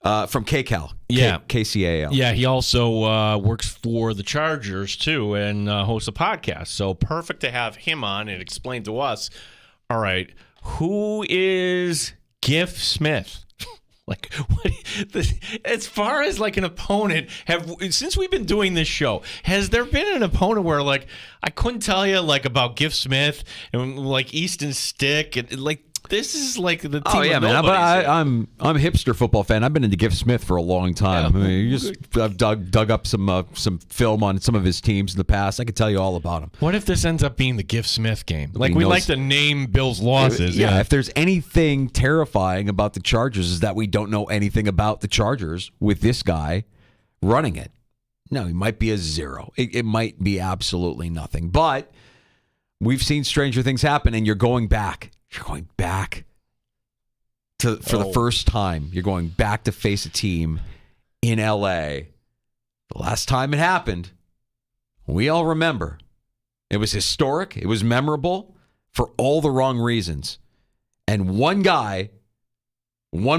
from KCAL. KCAL. Yeah, he also works for the Chargers, too, and hosts a podcast. So perfect to have him on and explain to us, all right, who is Giff Smith? As far as an opponent, since we've been doing this show, has there been an opponent where I couldn't tell you about Giff Smith and Easton Stick and this is the team. Oh yeah, man! But I'm a hipster football fan. I've been into Giff Smith for a long time. Yeah. I mean, I've dug up some film on some of his teams in the past. I could tell you all about him. What if this ends up being the Giff Smith game? We like to name Bill's losses. Yeah. If there's anything terrifying about the Chargers, is that we don't know anything about the Chargers with this guy running it. No, he might be a zero. It might be absolutely nothing. But we've seen stranger things happen, and you're going back. You're going back for the first time. You're going back to face a team in L.A. The last time it happened, we all remember. It was historic. It was memorable for all the wrong reasons. And one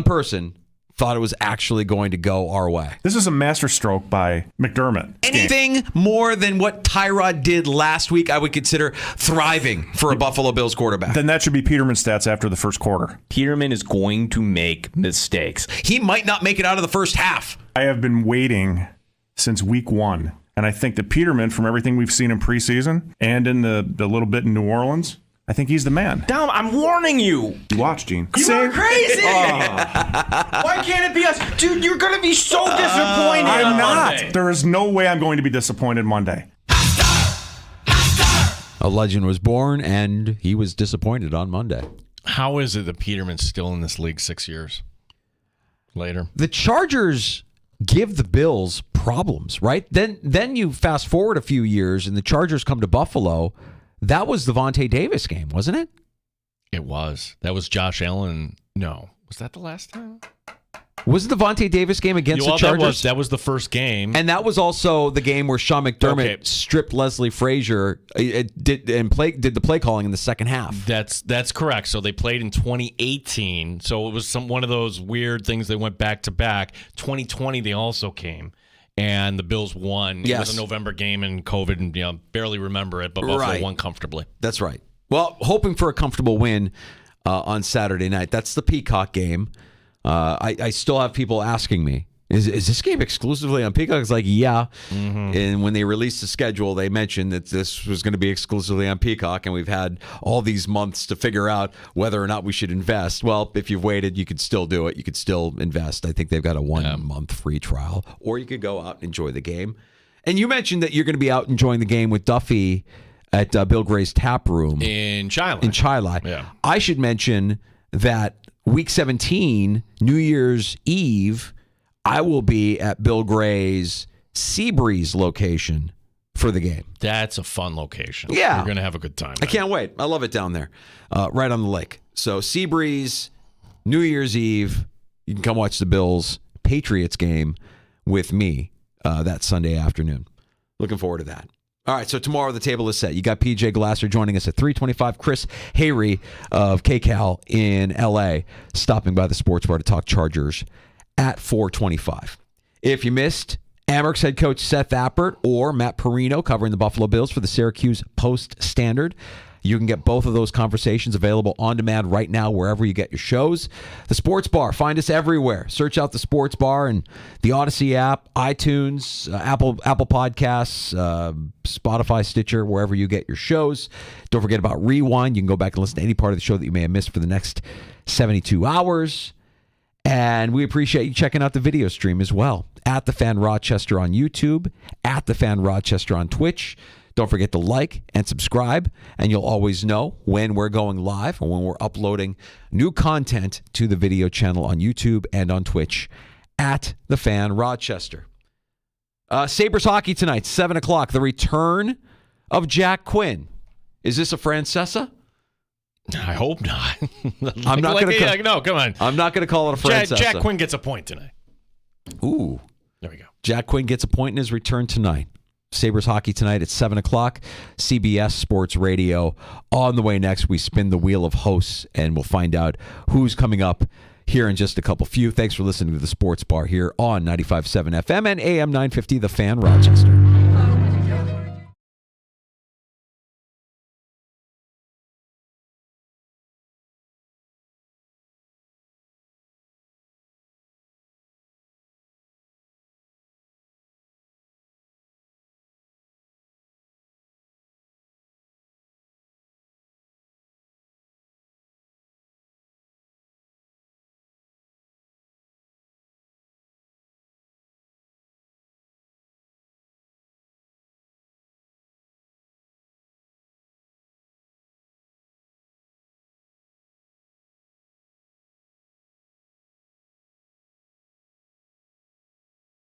person, thought it was actually going to go our way. This is a masterstroke by McDermott. Anything more than what Tyrod did last week, I would consider thriving for a Buffalo Bills quarterback. Then that should be Peterman's stats after the first quarter. Peterman is going to make mistakes. He might not make it out of the first half. I have been waiting since week 1, and I think that Peterman, from everything we've seen in preseason and in the little bit in New Orleans, I think he's the man. Dom, I'm warning you. You watch, Gene. You are crazy. Why can't it be us? Dude, you're going to be so disappointed I'm on not. Monday. There is no way I'm going to be disappointed Monday. A legend was born, and he was disappointed on Monday. How is it that Peterman's still in this league 6 years later? The Chargers give the Bills problems, right? Then you fast forward a few years, and the Chargers come to Buffalo. That was the Vontae Davis game, wasn't it? It was. That was Josh Allen. No. Was that the last time? Was it the Vontae Davis game against the Chargers? That was the first game. And that was also the game where Sean McDermott stripped Leslie Frazier did the play calling in the second half. That's correct. So they played in 2018. So it was one of those weird things. They went back to back. 2020 they also came. And the Bills won. Yes. It was a November game and COVID, and barely remember it, but Buffalo won comfortably. That's right. Well, hoping for a comfortable win on Saturday night. That's the Peacock game. I still have people asking me, is this game exclusively on Peacock? It's like, yeah. Mm-hmm. And when they released the schedule, they mentioned that this was going to be exclusively on Peacock, and we've had all these months to figure out whether or not we should invest. Well, if you've waited, you could still do it. You could still invest. I think they've got a 1 month free trial, or you could go out and enjoy the game. And you mentioned that you're going to be out enjoying the game with Duffy at Bill Gray's Tap Room in Chilai. Yeah. I should mention that Week 17, New Year's Eve, I will be at Bill Gray's Seabreeze location for the game. That's a fun location. Yeah. You're going to have a good time. I can't wait. I love it down there, right on the lake. So Seabreeze, New Year's Eve, you can come watch the Bills Patriots game with me that Sunday afternoon. Looking forward to that. All right, so tomorrow the table is set. You got PJ Glasser joining us at 3:25. Chris Hayrie of KCAL in L.A. stopping by the sports bar to talk Chargers at 4:25. If you missed Amerks head coach Seth Appert or Matt Perino covering the Buffalo Bills for the Syracuse Post-Standard, you can get both of those conversations available on demand right now wherever you get your shows. The Sports Bar, find us everywhere. Search out the Sports Bar and the Odyssey app, iTunes, Apple Podcasts, Spotify, Stitcher, wherever you get your shows. Don't forget about Rewind. You can go back and listen to any part of the show that you may have missed for the next 72 hours. And we appreciate you checking out the video stream as well. At The Fan Rochester on YouTube, at The Fan Rochester on Twitch. Don't forget to like and subscribe, and you'll always know when we're going live or when we're uploading new content to the video channel on YouTube and on Twitch at The Fan Rochester. Sabres hockey tonight, 7 o'clock. The return of Jack Quinn. Is this a Francesa? I hope not. I'm not going to. No, come on. I'm not going to call it a Francesa. Jack Quinn gets a point tonight. Ooh. There we go. Jack Quinn gets a point in his return tonight. Sabres hockey tonight at 7 o'clock. CBS Sports Radio. On the way next, we spin the wheel of hosts, and we'll find out who's coming up here in just a few. Thanks for listening to the Sports Bar here on 95.7 FM and AM 950, The Fan Rochester.